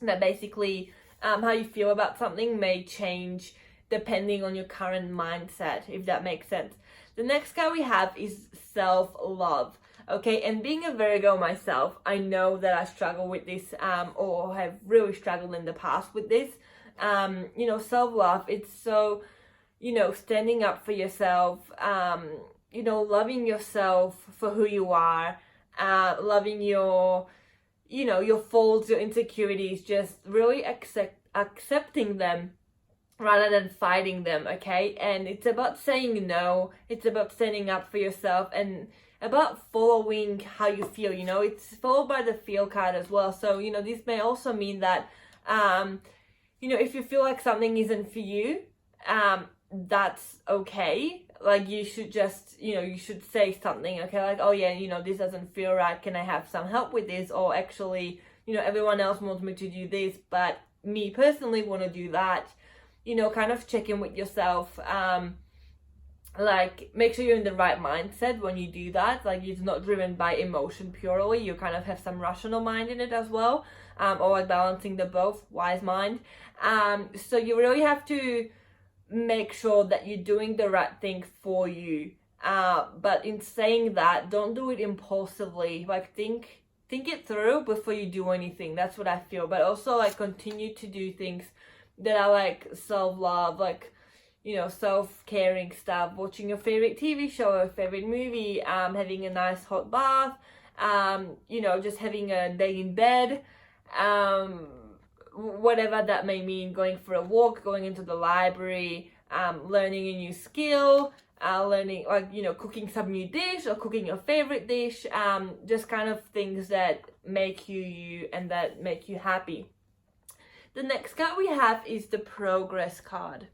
that basically how you feel about something may change depending on your current mindset, if that makes sense. The next card we have is self-love. Okay, and being a Virgo myself, I know that I struggle with this, or have really struggled in the past with this. You know, self-love, it's so, you know, standing up for yourself, you know, loving yourself for who you are, loving your, you know, your faults, your insecurities, just really accepting them rather than fighting them, okay? And it's about saying no, it's about standing up for yourself, and about following how you feel, you know, it's followed by the feel card as well. So, you know, this may also mean that, you know, if you feel like something isn't for you, that's okay. Like you should just, you know, you should say something, okay? Like, oh yeah, you know, this doesn't feel right. Can I have some help with this? Or actually, you know, everyone else wants me to do this, but me personally want to do that. You know, kind of check in with yourself. Like make sure you're in the right mindset when you do that. Like it's not driven by emotion purely, you kind of have some rational mind in it as well, or like balancing the both, wise mind. So you really have to make sure that you're doing the right thing for you, but in saying that, don't do it impulsively. Like think it through before you do anything. That's what I feel. But also like continue to do things that are like self-love, like, you know, self-caring stuff, watching your favorite TV show or favorite movie, having a nice hot bath, you know, just having a day in bed, whatever that may mean, going for a walk, going into the library, learning a new skill, learning, like, you know, cooking some new dish or cooking your favorite dish, just kind of things that make you you and that make you happy. The next card we have is the Progress card.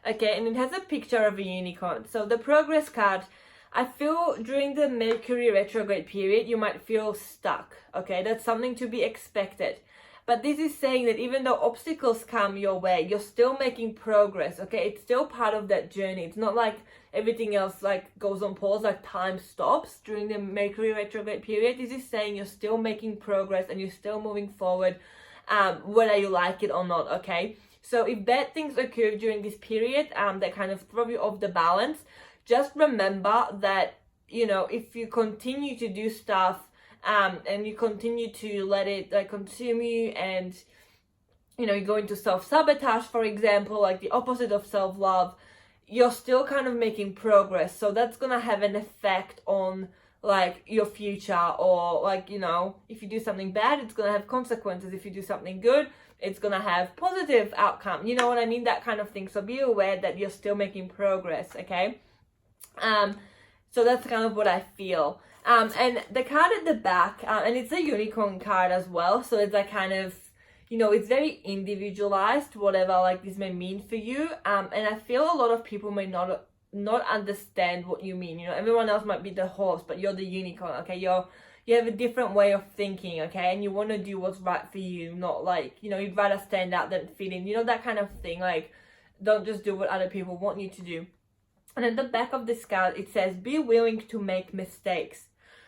Okay, and it has a picture of a unicorn. So the Progress card, I feel during the Mercury Retrograde period, you might feel stuck. Okay, that's something to be expected. But this is saying that even though obstacles come your way, you're still making progress. Okay, it's still part of that journey. It's not like everything else like goes on pause, like time stops during the Mercury Retrograde period. This is saying you're still making progress and you're still moving forward, whether you like it or not. Okay. So if bad things occur during this period, that kind of throw you off the balance, just remember that, you know, if you continue to do stuff, and you continue to let it like consume you, and, you know, you go into self-sabotage, for example, like the opposite of self-love, you're still kind of making progress. So that's gonna have an effect on like your future, or like, you know, if you do something bad, it's gonna have consequences. If you do something good, it's gonna have positive outcome, you know what I mean, that kind of thing. So be aware that you're still making progress, okay? So that's kind of what I feel. And the card at the back, and it's a unicorn card as well, so it's like kind of, you know, it's very individualized, whatever like this may mean for you. And I feel a lot of people may not understand what you mean. You know, everyone else might be the horse, but you're the unicorn, okay? You have a different way of thinking, okay? And you want to do what's right for you, not like, you know, you'd rather stand out than fit in, you know, that kind of thing. Like, don't just do what other people want you to do. And at the back of this card, it says, be willing to make mistakes.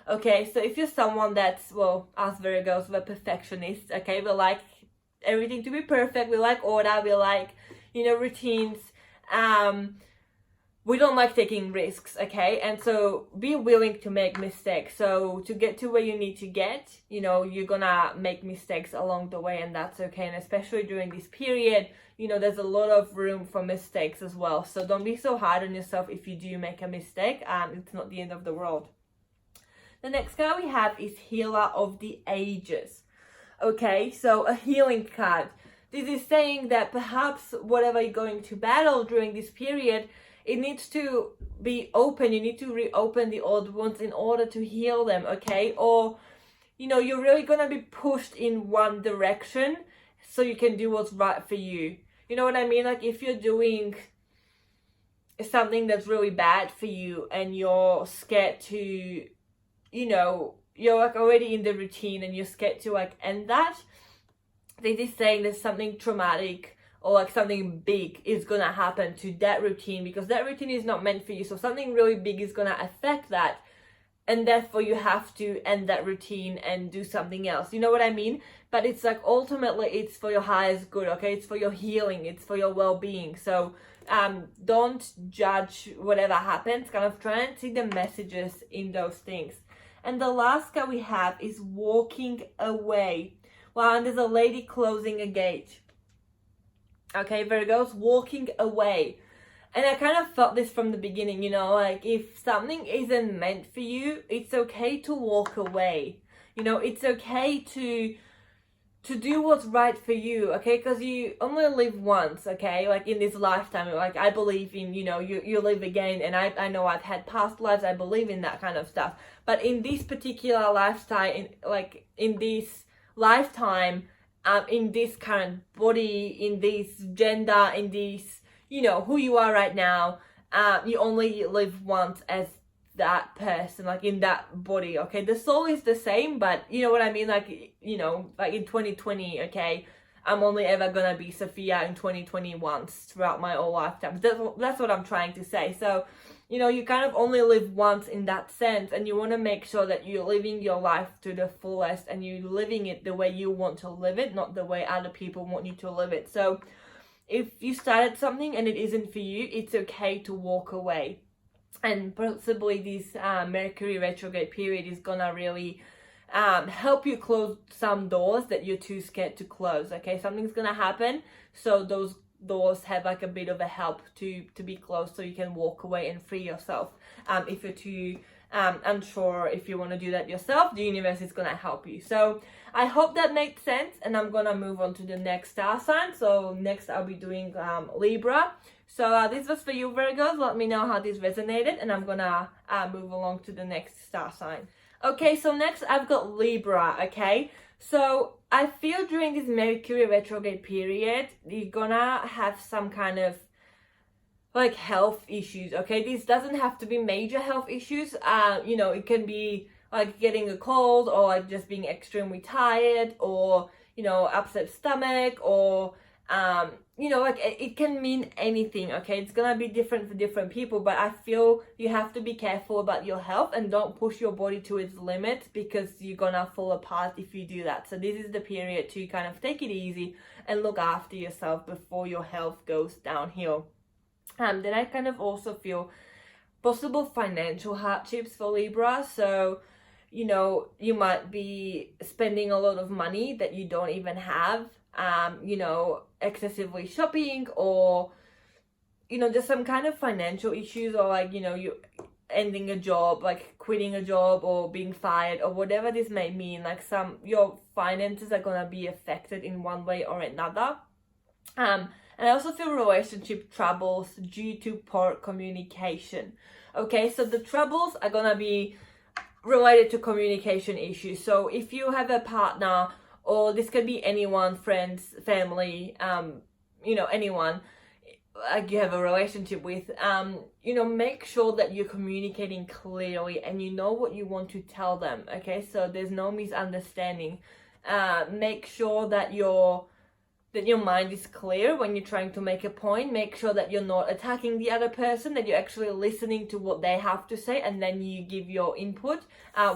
Okay, so if you're someone that's, well, us Virgos, we're perfectionists, okay? We like everything to be perfect. We like order. We like, you know, routines. We don't like taking risks, okay? And so be willing to make mistakes. So to get to where you need to get, you know, you're gonna make mistakes along the way, and that's okay. And especially during this period, you know, there's a lot of room for mistakes as well. So don't be so hard on yourself if you do make a mistake. It's not the end of the world. The next card we have is Healer of the Ages. Okay, so a healing card. This is saying that perhaps whatever you're going to battle during this period, it needs to be open. You need to reopen the old wounds in order to heal them, okay? Or, you know, you're really going to be pushed in one direction so you can do what's right for you. You know what I mean? Like if you're doing something that's really bad for you and you're scared to, you know, you're like already in the routine and you're scared to like end that. This is saying there's something traumatic or like something big is gonna happen to that routine, because that routine is not meant for you. So something really big is gonna affect that, and therefore you have to end that routine and do something else. You know what I mean? But it's like ultimately it's for your highest good, okay? It's for your healing, it's for your well-being. So don't judge whatever happens, kind of try and see the messages in those things. And the last card we have is walking away. Wow, and there's a lady closing a gate. Okay, Virgos, walking away. And I kind of felt this from the beginning, you know, like if something isn't meant for you, it's okay to walk away. You know, it's okay to do what's right for you, okay? Because you only live once, okay? Like in this lifetime, like I believe in, you know, you live again. And I know I've had past lives, I believe in that kind of stuff. But in this particular lifestyle, in this lifetime, in this current body, in this gender, in this, you know, who you are right now, you only live once as that person, like in that body, okay? The soul is the same, but you know what I mean? Like, you know, like in 2020, okay, I'm only ever gonna be Sofia in 2020 once throughout my whole lifetime. That's what I'm trying to say. So, you know, you kind of only live once in that sense, and you want to make sure that you're living your life to the fullest and you're living it the way you want to live it, not the way other people want you to live it. So if you started something and it isn't for you, it's okay to walk away. And possibly this Mercury retrograde period is gonna really help you close some doors that you're too scared to close, okay? Something's gonna happen, so those doors have like a bit of a help to be closed, so you can walk away and free yourself. If you're too unsure if you want to do that yourself, the universe is gonna help you. So I hope that makes sense, and I'm gonna move on to the next star sign. So next I'll be doing Libra. So this was for you, Virgos. Let me know how this resonated, and I'm gonna move along to the next star sign. Okay, so next I've got Libra, okay? So I feel during this Mercury retrograde period, you're gonna have some kind of like health issues, okay? This doesn't have to be major health issues. You know, it can be like getting a cold, or like just being extremely tired, or, you know, upset stomach, or you know, like it can mean anything, okay? It's gonna be different for different people, but I feel you have to be careful about your health and don't push your body to its limits, because you're gonna fall apart if you do that. So this is the period to kind of take it easy and look after yourself before your health goes downhill. Then I kind of also feel possible financial hardships for Libra. So, you know, you might be spending a lot of money that you don't even have, you know, excessively shopping, or, you know, just some kind of financial issues, or like, you know, you ending a job, like quitting a job or being fired, or whatever this may mean. Like your finances are gonna be affected in one way or another. And I also feel relationship troubles due to poor communication. Okay, so the troubles are gonna be related to communication issues. So if you have a partner, or this can be anyone, friends, family, you know, anyone like you have a relationship with, you know, make sure that you're communicating clearly and you know what you want to tell them, okay? So there's no misunderstanding. Make sure that your mind is clear when you're trying to make a point. Make sure that you're not attacking the other person, that you're actually listening to what they have to say, and then you give your input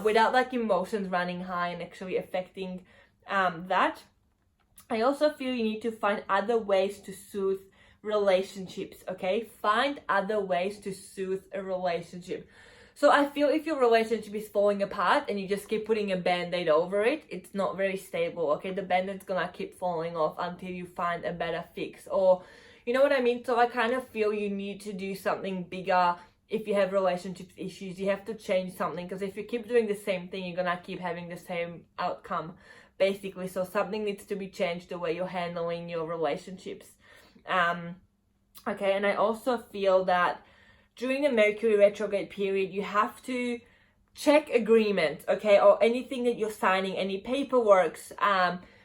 without like emotions running high and actually affecting that. I also feel you need to find other ways to soothe relationships, okay? Find other ways to soothe a relationship. So I feel if your relationship is falling apart and you just keep putting a band-aid over it, it's not very stable, okay? The band-aid's gonna keep falling off until you find a better fix, or you know what I mean? So I kind of feel you need to do something bigger. If you have relationship issues, you have to change something, because if you keep doing the same thing, you're gonna keep having the same outcome, basically. So something needs to be changed, the way you're handling your relationships. Okay, and I also feel that during the Mercury retrograde period, you have to check agreements, okay, or anything that you're signing, any paperworks,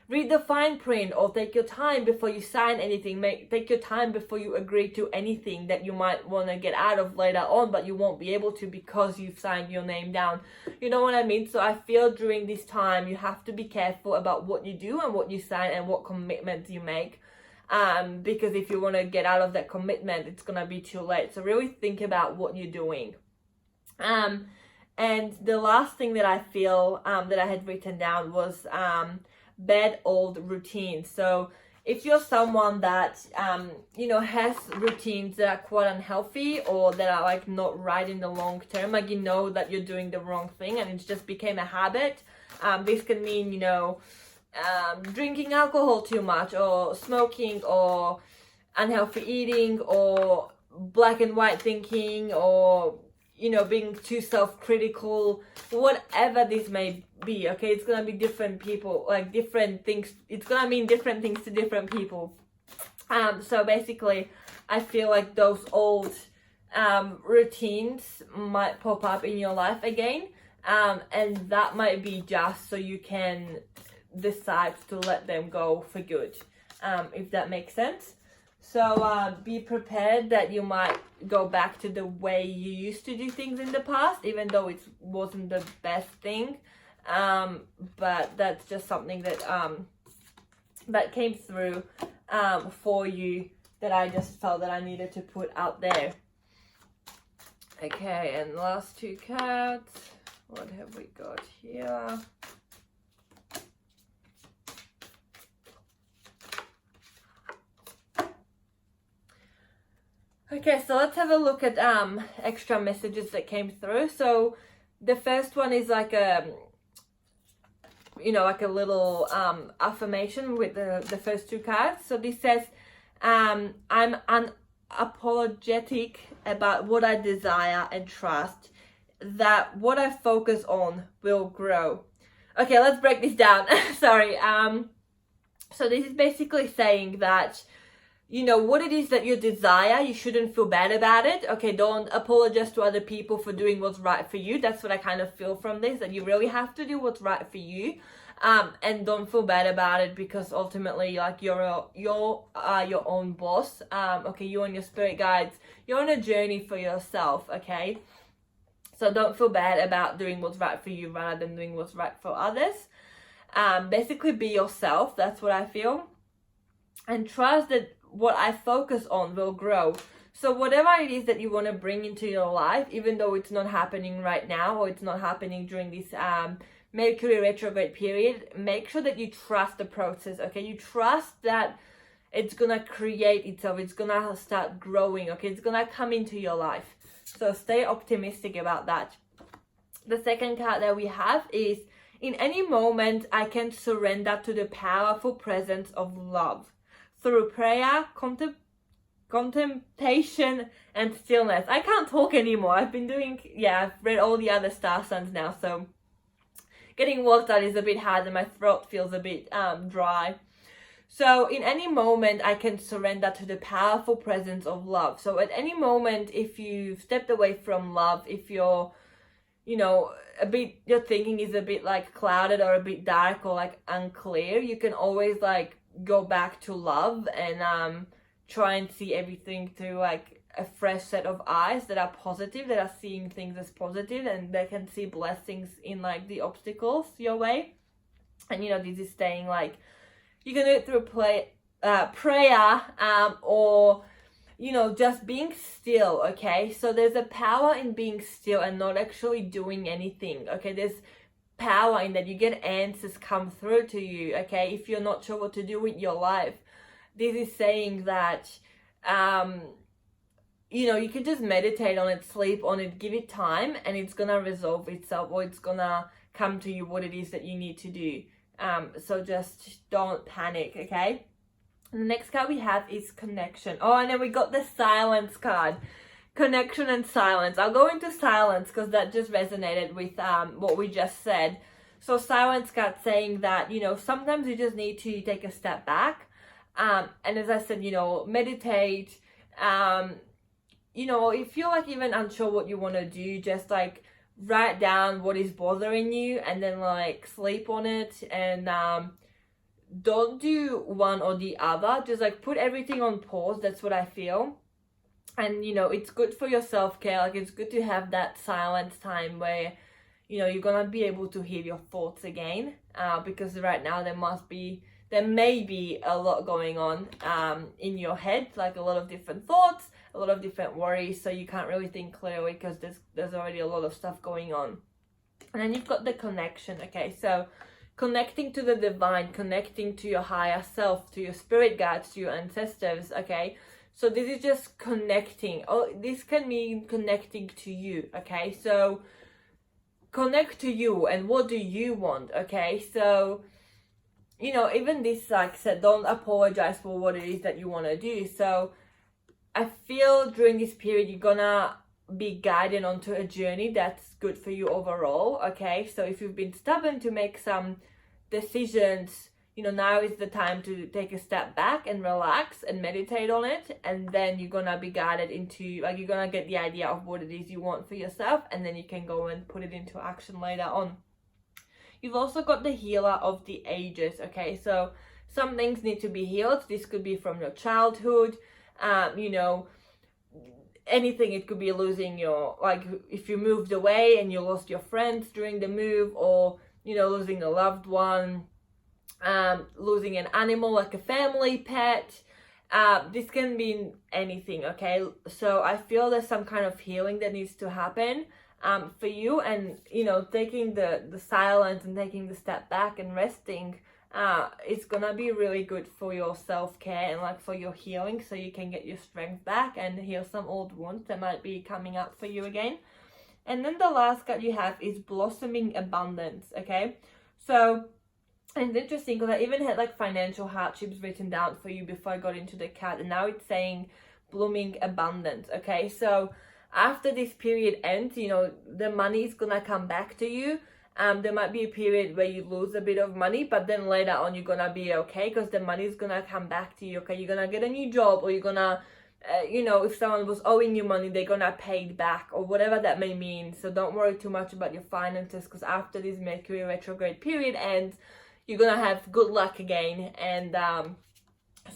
read the fine print, or take your time before you sign anything. Take your time before you agree to anything that you might want to get out of later on, but you won't be able to because you've signed your name down. You know what I mean? So I feel during this time you have to be careful about what you do and what you sign and what commitments you make, because if you want to get out of that commitment, it's gonna be too late. So really think about what you're doing. And the last thing that I feel that I had written down was bad old routines. So if you're someone that you know, has routines that are quite unhealthy or that are like not right in the long term, like you know that you're doing the wrong thing and it just became a habit, this can mean, you know, drinking alcohol too much, or smoking, or unhealthy eating, or black and white thinking, or you know, being too self-critical, whatever this may be. Okay, it's gonna be different people, like different things. It's gonna mean different things to different people. So basically I feel like those old routines might pop up in your life again, and that might be just so you can decide to let them go for good, if that makes sense. So be prepared that you might go back to the way you used to do things in the past, even though it wasn't the best thing. But that's just something that that came through for you, that I just felt that I needed to put out there. Okay, and last two cards. What have we got here? Okay, so let's have a look at extra messages that came through. So the first one is like a, you know, like a little affirmation with the first two cards. So this says, I'm unapologetic about what I desire and trust that what I focus on will grow. Okay, let's break this down. Sorry. So this is basically saying that, you know, what it is that you desire, you shouldn't feel bad about it. Okay, don't apologize to other people for doing what's right for you. That's what I kind of feel from this, that you really have to do what's right for you. And don't feel bad about it, because ultimately, like, you're your own boss. Okay, you and your spirit guides, you're on a journey for yourself, okay? So don't feel bad about doing what's right for you rather than doing what's right for others. Basically be yourself, that's what I feel. And trust that what I focus on will grow. So whatever it is that you want to bring into your life, even though it's not happening right now, or it's not happening during this Mercury Retrograde Period, make sure that you trust the process, okay? You trust that it's gonna create itself, it's gonna start growing, okay? It's gonna come into your life. So stay optimistic about that. The second card that we have is, in any moment, I can surrender to the powerful presence of love through prayer, contemplation, and stillness. I can't talk anymore. I've read all the other star signs now, so getting worked out is a bit hard and my throat feels a bit dry. So in any moment, I can surrender to the powerful presence of love. So at any moment, if you've stepped away from love, if you're, you know, your thinking is a bit like clouded or a bit dark or like unclear, you can always like go back to love and try and see everything through like a fresh set of eyes that are positive, that are seeing things as positive, and they can see blessings in like the obstacles your way. And you know, this is staying like, you can do it through prayer, or you know, just being still, okay? So there's a power in being still and not actually doing anything, okay? There's power in that. You get answers come through to you, okay? If you're not sure what to do with your life, this is saying that, you know, you can just meditate on it, sleep on it, give it time, and it's gonna resolve itself, or it's gonna come to you what it is that you need to do. So just don't panic, okay? And the next card we have is connection. Oh, and then we got the silence card. Connection and silence. I'll go into silence because that just resonated with what we just said. So silence card saying that, you know, sometimes you just need to take a step back. And as I said, you know, meditate. You know, if you're like even unsure what you want to do, just like write down what is bothering you and then like sleep on it, and don't do one or the other. Just like put everything on pause. That's what I feel. And you know, it's good for your self-care. Like it's good to have that silence time where, you know, you're gonna be able to hear your thoughts again, because right now there may be a lot going on in your head, like a lot of different thoughts, a lot of different worries, so you can't really think clearly because there's already a lot of stuff going on. And then you've got the connection. Okay, so connecting to the divine, connecting to your higher self, to your spirit guides, to your ancestors. Okay, so this is just connecting. Oh, this can mean connecting to you. Okay, so connect to you and what do you want. Okay, so you know, even this, like I said, don't apologize for what it is that you want to do. So I feel during this period you're gonna be guided onto a journey that's good for you overall. Okay, so if you've been stubborn to make some decisions, you know, now is the time to take a step back and relax and meditate on it, and then you're gonna be guided into, like, you're gonna get the idea of what it is you want for yourself, and then you can go and put it into action later on. You've also got the healer of the ages. Okay, so some things need to be healed. This could be from your childhood, you know, anything. It could be losing your, like, if you moved away and you lost your friends during the move, or, you know, losing a loved one, losing an animal like a family pet. This can mean anything. Okay, so I feel there's some kind of healing that needs to happen for you, and you know, taking the silence and taking the step back and resting, it's gonna be really good for your self-care and like for your healing, so you can get your strength back and heal some old wounds that might be coming up for you again. And then the last card you have is blossoming abundance. Okay, so it's interesting because I even had like financial hardships written down for you before I got into the card, and now it's saying blooming abundance. Okay, so after this period ends, you know, the money is gonna come back to you. There might be a period where you lose a bit of money, but then later on you're gonna be okay because the money is gonna come back to you. Okay, you're gonna get a new job, or you're gonna you know, if someone was owing you money, they're gonna pay it back, or whatever that may mean. So don't worry too much about your finances, because after this Mercury retrograde period ends, you're gonna have good luck again, and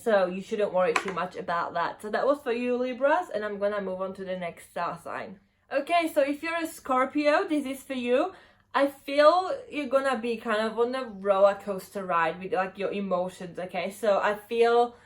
so you shouldn't worry too much about that. So that was for you, Libras, and I'm gonna move on to the next star sign. Okay, so if you're a Scorpio, this is for you. I feel you're gonna be kind of on a roller coaster ride with like your emotions. Okay, so I feel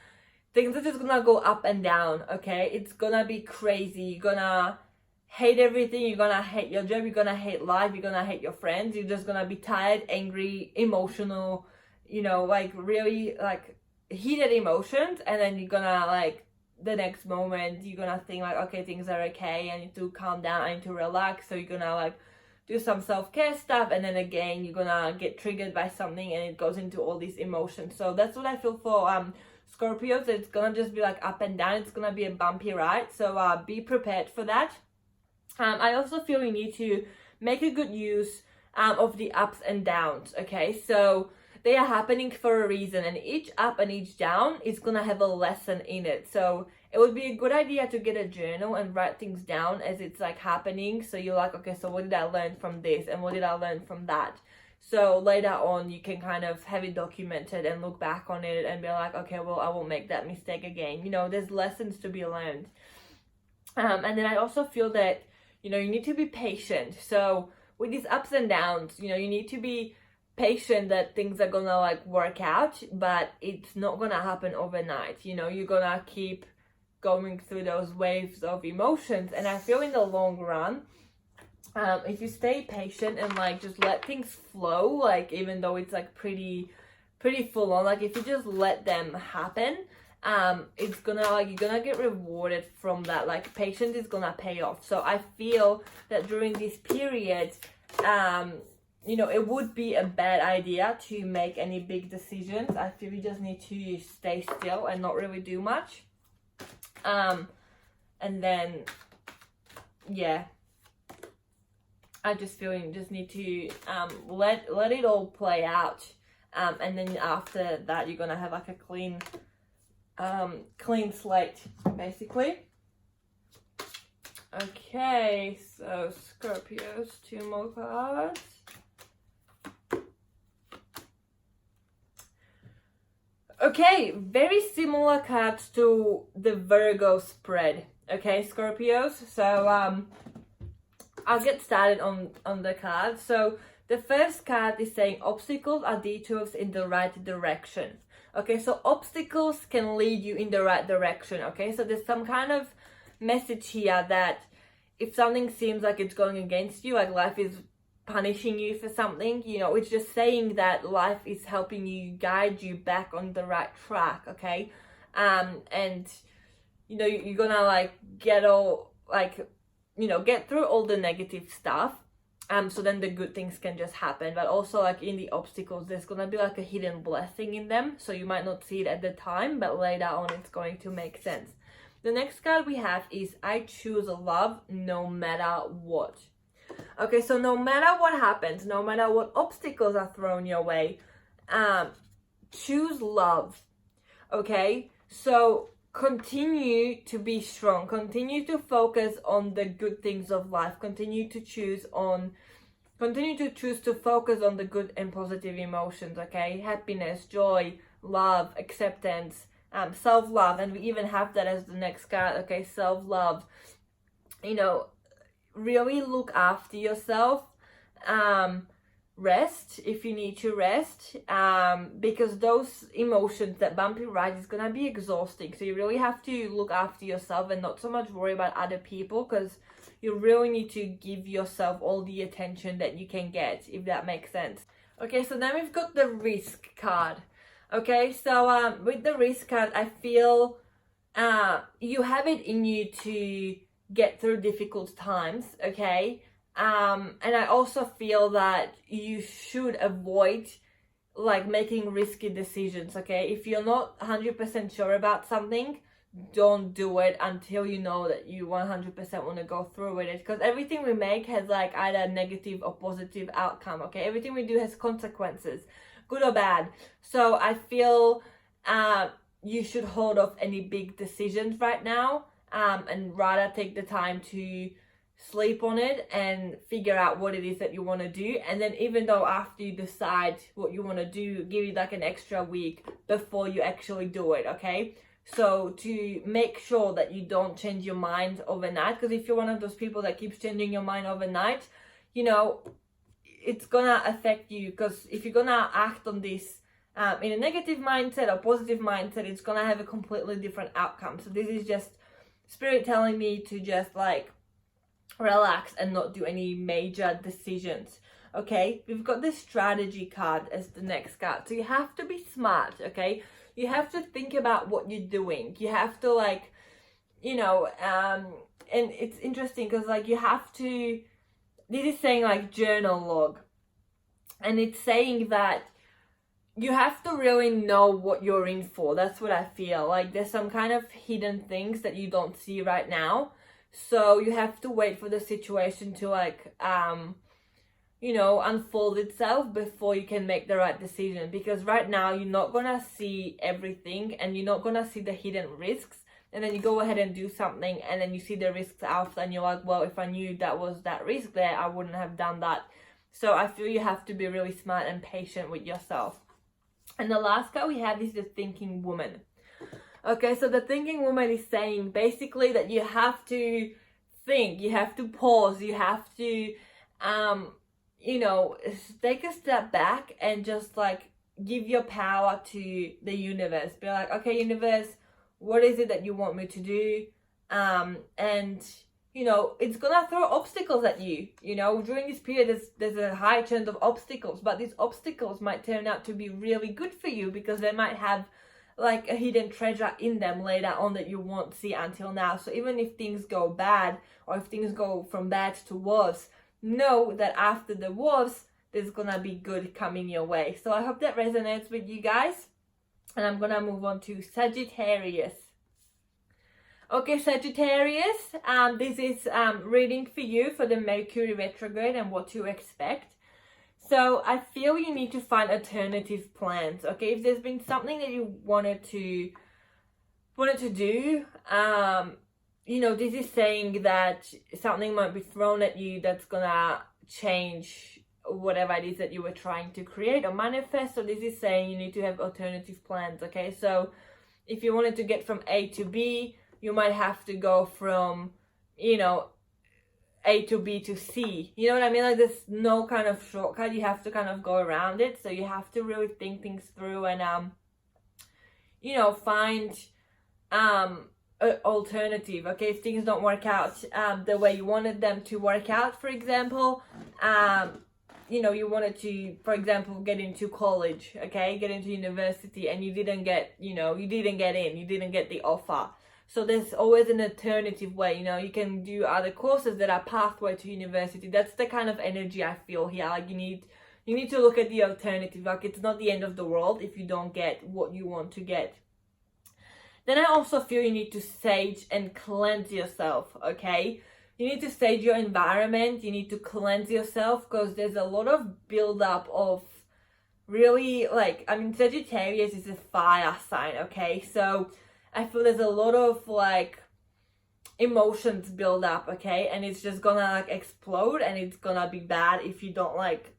things are just gonna go up and down. Okay, it's gonna be crazy. You're gonna hate everything. You're gonna hate your job. You're gonna hate life. You're gonna hate your friends. You're just gonna be tired, angry, emotional, you know, like really like heated emotions. And then you're gonna, like, the next moment you're gonna think like, okay, things are okay, I need to calm down, I need to relax. So you're gonna like do some self-care stuff, and then again you're gonna get triggered by something, and it goes into all these emotions. So that's what I feel for Scorpios. It's gonna just be like up and down. It's gonna be a bumpy ride, so be prepared for that. I also feel you need to make a good use of the ups and downs. Okay, so they are happening for a reason, and each up and each down is gonna have a lesson in it. So it would be a good idea to get a journal and write things down as it's like happening. So you're like, okay, so what did I learn from this, and what did I learn from that? So later on you can kind of have it documented and look back on it and be like, okay, well, I won't make that mistake again. You know, there's lessons to be learned. And then I also feel that, you know, you need to be patient. So with these ups and downs, you know, you need to be patient that things are gonna like work out, but it's not gonna happen overnight. You know, you're gonna keep going through those waves of emotions. And I feel in the long run, if you stay patient and like just let things flow, like even though it's like pretty full on, like if you just let them happen, it's gonna, like, you're gonna get rewarded from that. Like patience is gonna pay off. So I feel that during this period, you know, it would be a bad idea to make any big decisions. I feel you just need to stay still and not really do much. And then, yeah, I just feel you just need to let it all play out. And then after that, you're gonna have like a clean slate, basically. Okay, so Scorpios, 2 more cards. Okay, very similar cards to the Virgo spread. Okay, Scorpios. So I'll get started on the cards. So the first card is saying obstacles are detours in the right direction. Okay, so obstacles can lead you in the right direction. Okay, so there's some kind of message here that if something seems like it's going against you, like life is punishing you for something, you know, it's just saying that life is helping you, guide you back on the right track. Okay, and you know, you're gonna like get all like, you know, get through all the negative stuff, so then the good things can just happen. But also, like, in the obstacles, there's gonna be like a hidden blessing in them, so you might not see it at the time, but later on it's going to make sense. The next card we have is I choose love no matter what. Okay, so no matter what happens, no matter what obstacles are thrown your way, choose love. Okay, so continue to be strong, continue to focus on the good things of life, continue to choose to focus on the good and positive emotions. Okay, happiness, joy, love, acceptance, self-love, and we even have that as the next card. Okay, self-love. You know, really look after yourself. Rest if you need to rest, because those emotions, that bumpy ride, is gonna be exhausting. So you really have to look after yourself and not so much worry about other people, because you really need to give yourself all the attention that you can get, if that makes sense. Okay, so then we've got the risk card. Okay, so with the risk card, I feel you have it in you to get through difficult times. Okay, and I also feel that you should avoid like making risky decisions. Okay, if you're not 100% sure about something, don't do it until you know that you 100% want to go through with it, because everything we make has like either negative or positive outcome. Okay, everything we do has consequences, good or bad. So I feel you should hold off any big decisions right now, and rather take the time to sleep on it and figure out what it is that you want to do. And then even though after you decide what you want to do, give you like an extra week before you actually do it. Okay, so to make sure that you don't change your mind overnight, because if you're one of those people that keeps changing your mind overnight, you know, it's gonna affect you. Because if you're gonna act on this in a negative mindset or positive mindset, it's gonna have a completely different outcome. So this is just Spirit telling me to just like relax and not do any major decisions. Okay, we've got the strategy card as the next card. So you have to be smart. Okay, you have to think about what you're doing. You have to like, you know, and it's interesting because like you have to, this is saying like journal log, and it's saying that you have to really know what you're in for. That's what I feel like. There's some kind of hidden things that you don't see right now, so you have to wait for the situation to like you know, unfold itself before you can make the right decision. Because right now you're not gonna see everything, and you're not gonna see the hidden risks, and then you go ahead and do something, and then you see the risks after, and you're like, well, if I knew that was that risk there, I wouldn't have done that. So I feel you have to be really smart and patient with yourself. And the last card we have is the thinking woman. Okay, so the thinking woman is saying basically that you have to think, you have to pause, you have to you know, take a step back and just like give your power to the universe. Be like, okay, universe, what is it that you want me to do? And you know, it's gonna throw obstacles at you. You know, during this period, there's a high chance of obstacles, but these obstacles might turn out to be really good for you, because they might have like a hidden treasure in them later on that you won't see until now. So even if things go bad, or if things go from bad to worse, know that after the worst, there's gonna be good coming your way. So I hope that resonates with you guys, and I'm gonna move on to Sagittarius. Okay, Sagittarius, this is reading for you for the Mercury Retrograde and what to expect. So I feel you need to find alternative plans. Okay, if there's been something that you wanted to do, you know, this is saying that something might be thrown at you that's gonna change whatever it is that you were trying to create or manifest. So this is saying you need to have alternative plans, okay? So if you wanted to get from A to B, you might have to go from, you know, A to B to C. You know what I mean? Like, there's no kind of shortcut. You have to kind of go around it. So you have to really think things through and, you know, find an alternative, okay? If things don't work out the way you wanted them to work out, for example, you know, you wanted to, for example, get into college, okay, get into university, and you didn't get, you know, you didn't get in, you didn't get the offer. So there's always an alternative way, you know, you can do other courses that are pathway to university. That's the kind of energy I feel here. Like, you need to look at the alternative. Like, it's not the end of the world if you don't get what you want to get. Then I also feel you need to sage and cleanse yourself, okay? You need to sage your environment. You need to cleanse yourself, because there's a lot of buildup of really, like, I mean, Sagittarius is a fire sign, okay? So I feel there's a lot of, like, emotions build up, okay? And it's just gonna, like, explode, and it's gonna be bad if you don't, like,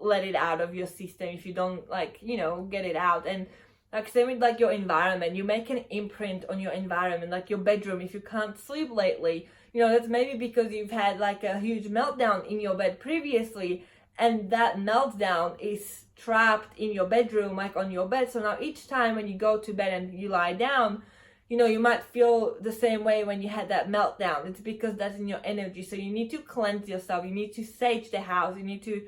let it out of your system, if you don't, like, you know, get it out. And like, same with, like, your environment. You make an imprint on your environment, like your bedroom. If you can't sleep lately, you know, that's maybe because you've had, like, a huge meltdown in your bed previously, and that meltdown is trapped in your bedroom, like, on your bed. So now each time when you go to bed and you lie down, you know, you might feel the same way when you had that meltdown. It's because that's in your energy. So you need to cleanse yourself. You need to sage the house. You need to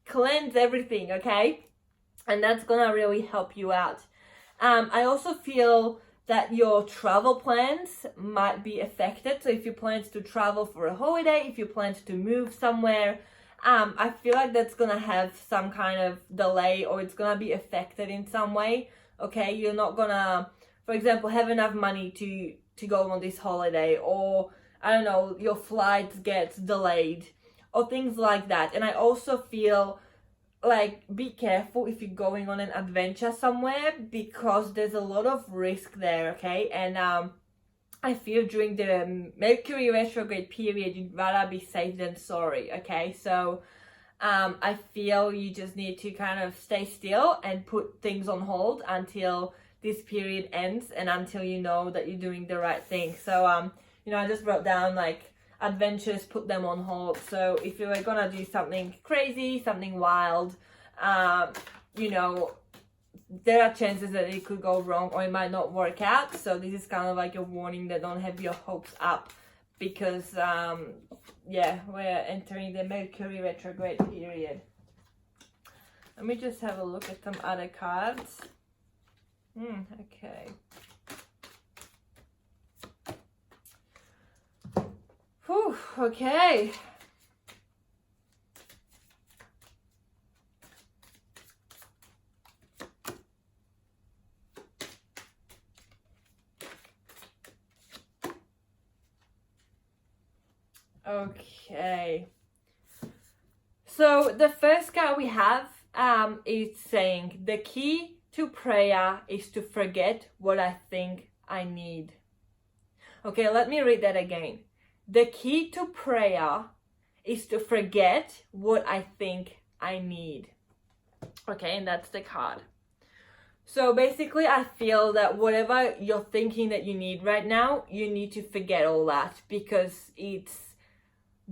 cleanse everything, okay? And that's gonna really help you out. I also feel that your travel plans might be affected. So if you plan to travel for a holiday, if you plan to move somewhere, I feel like that's gonna have some kind of delay, or it's gonna be affected in some way, okay? You're not gonna, for example, have enough money to go on this holiday, or, I don't know, your flight gets delayed, or things like that. And I also feel like, be careful if you're going on an adventure somewhere, because there's a lot of risk there, okay? And I feel during the Mercury Retrograde Period, you'd rather be safe than sorry, okay? So I feel you just need to kind of stay still and put things on hold until this period ends, and until you know that you're doing the right thing. So, you know, I just wrote down, like, adventures, put them on hold. So if you were gonna do something crazy, something wild, you know, there are chances that it could go wrong, or it might not work out. So this is kind of like a warning that don't have your hopes up, because yeah, we're entering the Mercury Retrograde Period. Let me just have a look at some other cards. Okay. Whew, okay. Okay. So the first card we have is saying the key to prayer is to forget what I think I need. Okay, let me read that again. The key to prayer is to forget what I think I need. Okay, and that's the card. So basically, I feel that whatever you're thinking that you need right now, you need to forget all that, because it's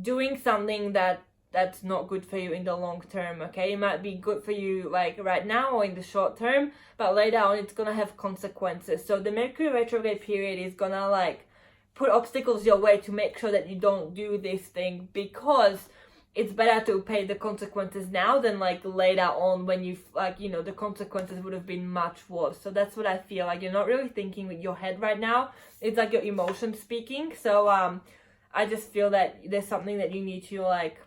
doing something that's not good for you in the long term, okay? It might be good for you, like, right now or in the short term, but later on it's gonna have consequences. So the Mercury Retrograde Period is gonna, like, put obstacles your way to make sure that you don't do this thing, because it's better to pay the consequences now than, like, later on when you, like, you know, the consequences would have been much worse. So that's what I feel. Like, you're not really thinking with your head right now. It's like your emotions speaking. So I just feel that there's something that you need to, like,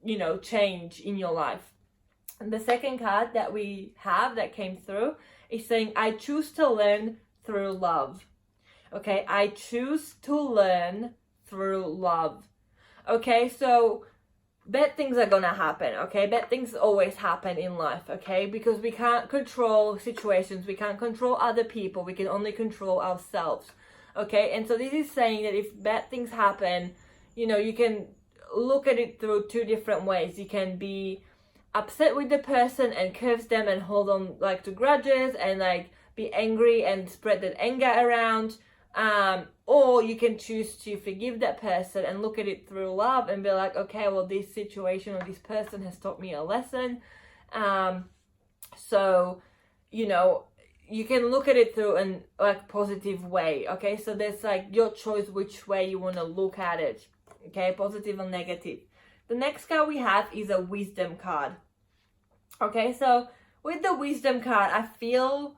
you know, change in your life. And the second card that we have that came through is saying, I choose to learn through love. Okay, I choose to learn through love. Okay, so bad things are gonna happen, okay? Bad things always happen in life, okay? Because we can't control situations, we can't control other people, we can only control ourselves, okay? And so this is saying that if bad things happen, you know, you can look at it through two different ways. You can be upset with the person and curse them and hold on like to grudges and like be angry and spread that anger around, or you can choose to forgive that person and look at it through love and be like, okay, well, this situation or this person has taught me a lesson. So, you know, you can look at it through an like positive way. Okay, so there's like your choice which way you want to look at it. Okay, positive or negative. The next card we have is a wisdom card. Okay, so with the wisdom card, I feel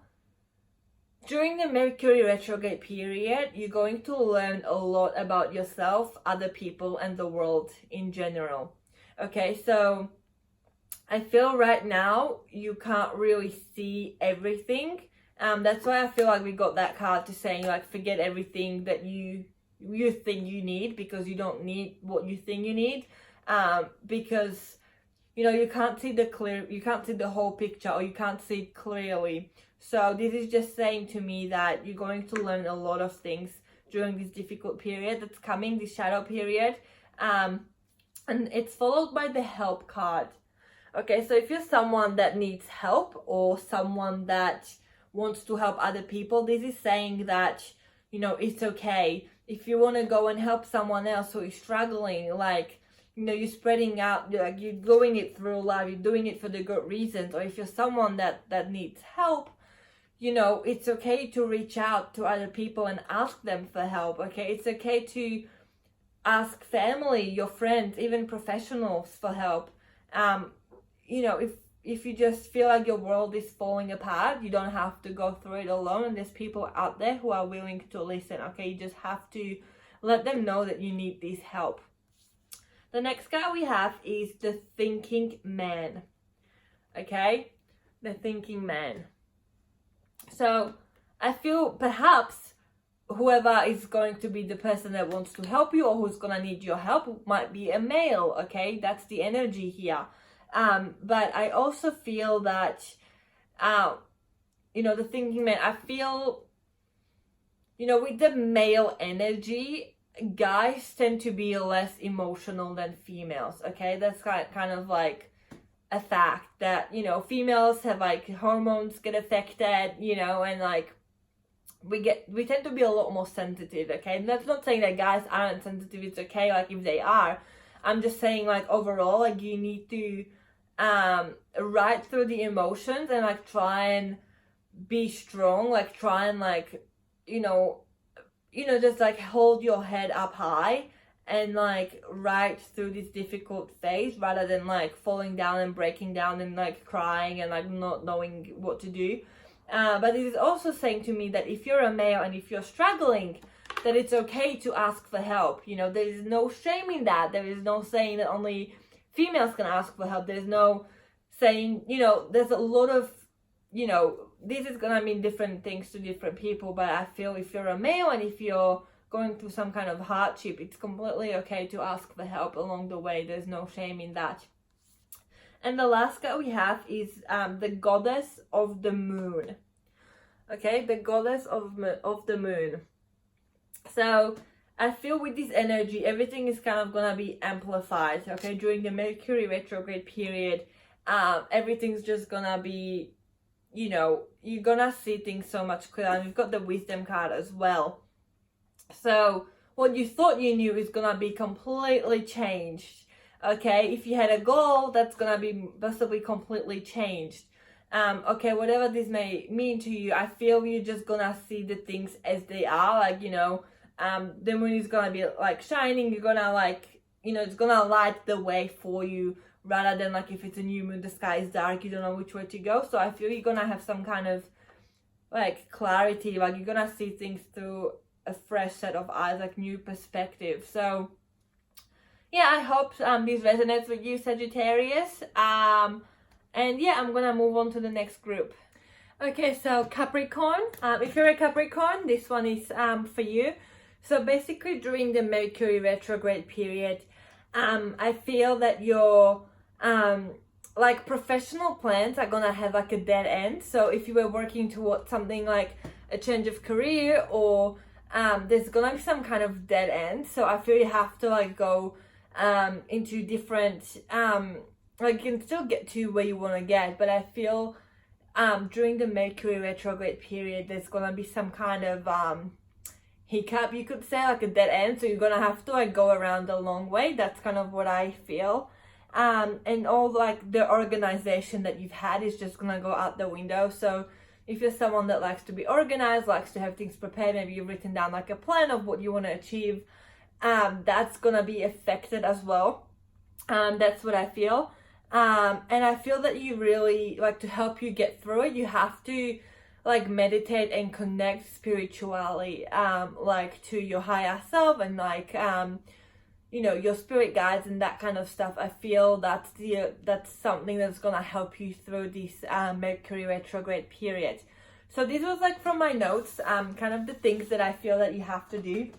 during the Mercury retrograde period, you're going to learn a lot about yourself, other people, and the world in general. Okay, so I feel right now you can't really see everything. That's why I feel like we got that card to saying like forget everything that you think you need, because you don't need what you think you need. Because you know, you can't see the whole picture, or you can't see it clearly. So this is just saying to me that you're going to learn a lot of things during this difficult period that's coming, this shadow period. And it's followed by the help card. Okay, so if you're someone that needs help or someone that wants to help other people, this is saying that, you know, it's okay. If you want to go and help someone else who is struggling, like, you know, you're spreading out, like you're doing it through love, you're doing it for the good reasons. Or if you're someone that needs help, you know, it's okay to reach out to other people and ask them for help. Okay, it's okay to ask family, your friends, even professionals for help. You know, if you just feel like your world is falling apart, you don't have to go through it alone, and there's people out there who are willing to listen. Okay, you just have to let them know that you need this help. The next card we have is the thinking man. Okay, the thinking man. So I feel perhaps whoever is going to be the person that wants to help you or who's gonna need your help might be a male. Okay, that's the energy here. But I also feel that, you know, the thinking man, I feel, you know, with the male energy, guys tend to be less emotional than females. Okay, that's kind of like a fact that, you know, females have like hormones get affected, you know, and like we tend to be a lot more sensitive. Okay, and that's not saying that guys aren't sensitive. It's okay, like if they are. I'm just saying like overall, like you need to ride through the emotions and like try and be strong, like try and like, you know, just like hold your head up high and like ride through this difficult phase rather than like falling down and breaking down and like crying and like not knowing what to do. But it is also saying to me that if you're a male and if you're struggling, that it's okay to ask for help. You know, there is no shame in that. There is no saying that only females can ask for help. There's no saying, you know, there's a lot of, you know, this is gonna mean different things to different people, but I feel if you're a male and if you're going through some kind of hardship, it's completely okay to ask for help along the way. There's no shame in that. And the last card we have is the goddess of the moon. Okay, the goddess of the moon. So I feel with this energy, everything is kind of gonna be amplified. Okay, during the Mercury retrograde period, everything's just gonna be, you know, you're gonna see things so much clearer. And we've got the wisdom card as well. So what you thought you knew is gonna be completely changed. Okay, if you had a goal, that's gonna be possibly completely changed. Okay, whatever this may mean to you, I feel you're just gonna see the things as they are. Like, you know, the moon is gonna be like shining. You're gonna like, you know, it's gonna light the way for you, rather than like if it's a new moon, the sky is dark, you don't know which way to go. So I feel you're gonna have some kind of like clarity, like you're gonna see things through a fresh set of eyes, like new perspective. So yeah, I hope this resonates with you, Sagittarius. And yeah, I'm gonna move on to the next group. Okay, so Capricorn. If you're a Capricorn, this one is for you. So basically during the Mercury retrograde period, I feel that your like professional plans are gonna have like a dead end. So if you were working towards something like a change of career, or there's gonna be some kind of dead end. So I feel you have to like go into different, like you can still get to where you want to get, but I feel during the Mercury retrograde period, there's gonna be some kind of hiccup, you could say, like a dead end. So you're gonna have to like go around a long way. That's kind of what I feel. And all like the organization that you've had is just gonna go out the window. So if you're someone that likes to be organized, likes to have things prepared, maybe you've written down like a plan of what you want to achieve, that's gonna be affected as well. That's what I feel. And I feel that you really, like, to help you get through it, you have to like meditate and connect spiritually, like to your higher self, and like you know, your spirit guides and that kind of stuff. I feel that's something that's gonna help you through this Mercury retrograde period. So this was like from my notes, kind of the things that I feel that you have to do.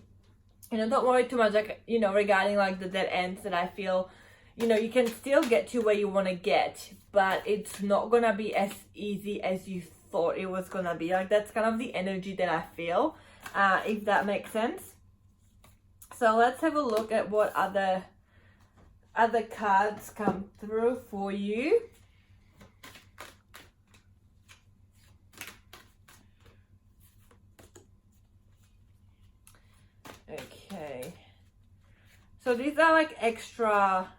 You know, don't worry too much, like, you know, regarding like the dead ends, that I feel, you know, you can still get to where you want to get, but it's not gonna be as easy as you thought it was gonna be. Like, that's kind of the energy that I feel, if that makes sense. So let's have a look at what other cards come through for you. Okay, so these are like extra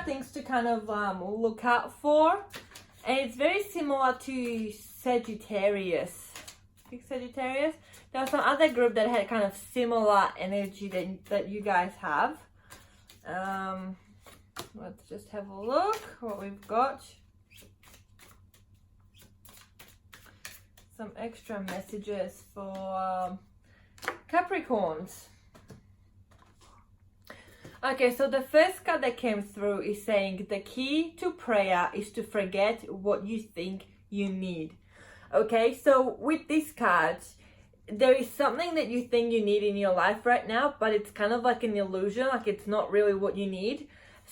things to kind of look out for, and it's very similar to Sagittarius. I think Sagittarius. There was some other group that had kind of similar energy that you guys have. Let's just have a look what we've got. Some extra messages for Capricorns. Okay, so the first card that came through is saying the key to prayer is to forget what you think you need. Okay, so with these cards, there is something that you think you need in your life right now, but it's kind of like an illusion, like it's not really what you need.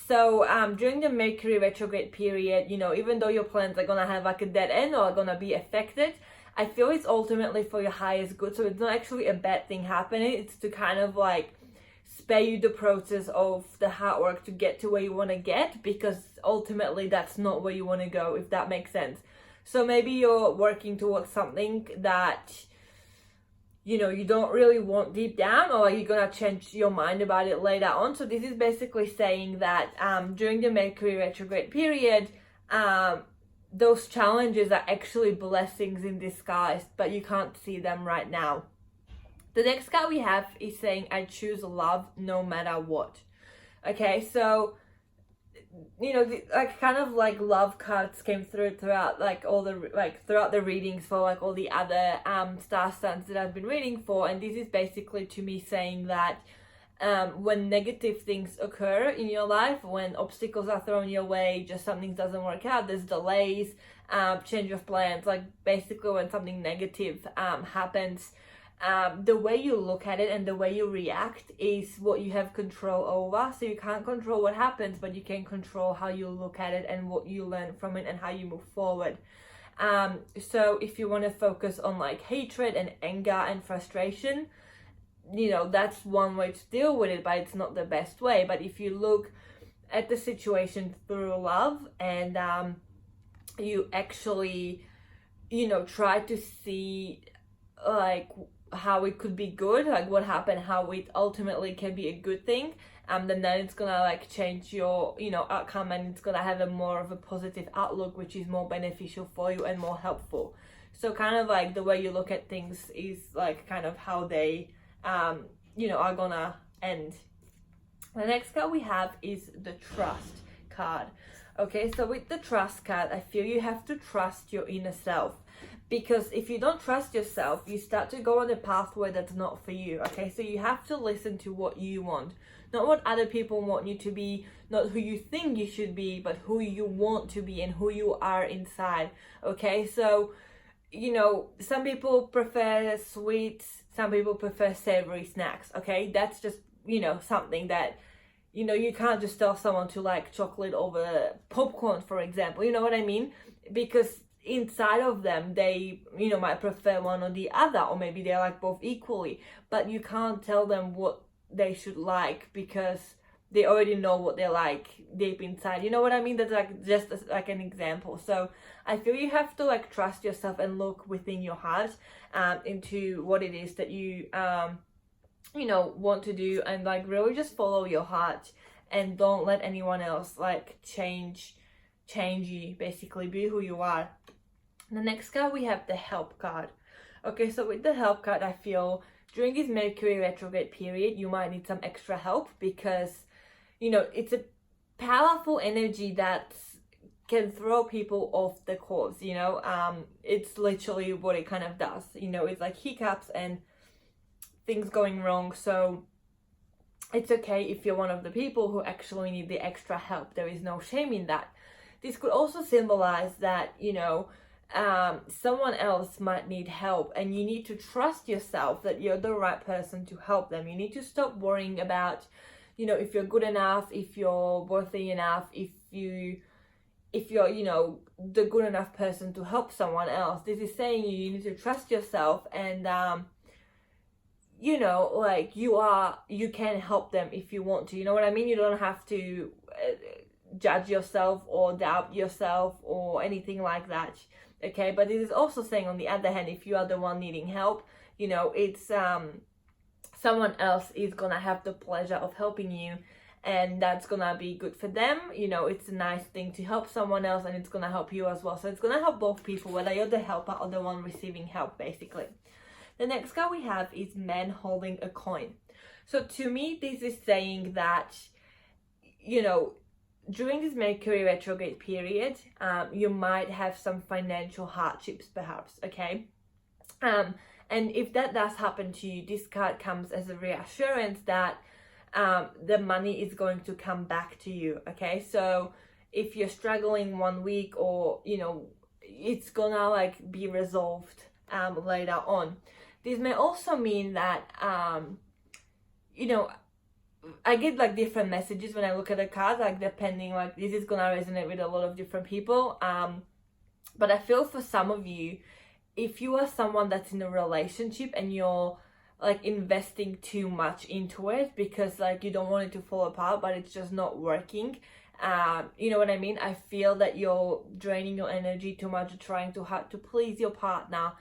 So during the Mercury retrograde period, you know, even though your plans are gonna have like a dead end or are gonna be affected, I feel it's ultimately for your highest good. So it's not actually a bad thing happening, it's to kind of like spare you the process of the hard work to get to where you want to get, because ultimately that's not where you want to go, if that makes sense. So maybe you're working towards something that, you know, you don't really want deep down, or you're gonna change your mind about it later on. So this is basically saying that during the Mercury retrograde period, those challenges are actually blessings in disguise, but you can't see them right now. The next card we have is saying, I choose love no matter what. Okay, so, you know, like kind of like love cards came throughout like all the, like throughout the readings for like all the other star signs that I've been reading for. And this is basically to me saying that when negative things occur in your life, when obstacles are thrown your way, just something doesn't work out, there's delays, change of plans, like basically when something negative happens, the way you look at it and the way you react is what you have control over. So you can't control what happens, but you can control how you look at it and what you learn from it and how you move forward. So if you want to focus on like hatred and anger and frustration, you know, that's one way to deal with it, but it's not the best way. But if you look at the situation through love and you actually, you know, try to see like how it could be good, like what happened, how it ultimately can be a good thing, then it's gonna like change your, you know, outcome, and it's gonna have a more of a positive outlook, which is more beneficial for you and more helpful. So kind of like the way you look at things is like kind of how they you know, are gonna end. The next card we have is the trust card. Okay, so with the trust card, I feel you have to trust your inner self. Because if you don't trust yourself, you start to go on a pathway that's not for you, okay? So you have to listen to what you want. Not what other people want you to be, not who you think you should be, but who you want to be and who you are inside, okay? So, you know, some people prefer sweets, some people prefer savory snacks, okay? That's just, you know, something that, you know, you can't just tell someone to like chocolate over popcorn, for example, you know what I mean? Because inside of them, they, you know, might prefer one or the other, or maybe they're like both equally, but you can't tell them what they should like, because they already know what they're like deep inside. You know what I mean? That's like just like an example. So I feel you have to like trust yourself and look within your heart into what it is that you you know, want to do, and like really just follow your heart and don't let anyone else like change you. Basically, be who you are. The next card, we have the Help card. Okay, so with the Help card, I feel during this Mercury retrograde period, you might need some extra help, because, you know, it's a powerful energy that can throw people off the course, you know. It's literally what it kind of does, you know. It's like hiccups and things going wrong. So it's okay if you're one of the people who actually need the extra help. There is no shame in that. This could also symbolize that, you know, someone else might need help, and you need to trust yourself that you're the right person to help them. You need to stop worrying about, you know, if you're good enough, if you're worthy enough, if you're, you know, the good enough person to help someone else. This is saying you need to trust yourself, and you know, like you can help them if you want to. You know what I mean? You don't have to judge yourself or doubt yourself or anything like that. Okay, but it is also saying, on the other hand, if you are the one needing help, you know, it's someone else is gonna have the pleasure of helping you, and that's gonna be good for them. You know, it's a nice thing to help someone else, and it's gonna help you as well. So it's gonna help both people, whether you're the helper or the one receiving help, basically. The next card we have is Man Holding a Coin. So to me, this is saying that, you know, during this Mercury retrograde period, you might have some financial hardships, perhaps, okay? And if that does happen to you, this card comes as a reassurance that the money is going to come back to you, okay? So if you're struggling one week, or, you know, it's gonna like be resolved later on. This may also mean that, you know, I get like different messages when I look at the cards, like depending, like this is gonna resonate with a lot of different people. But I feel for some of you, if you are someone that's in a relationship and you're like investing too much into it because like you don't want it to fall apart, but it's just not working. You know what I mean? I feel that you're draining your energy too much, trying too hard to please your partner.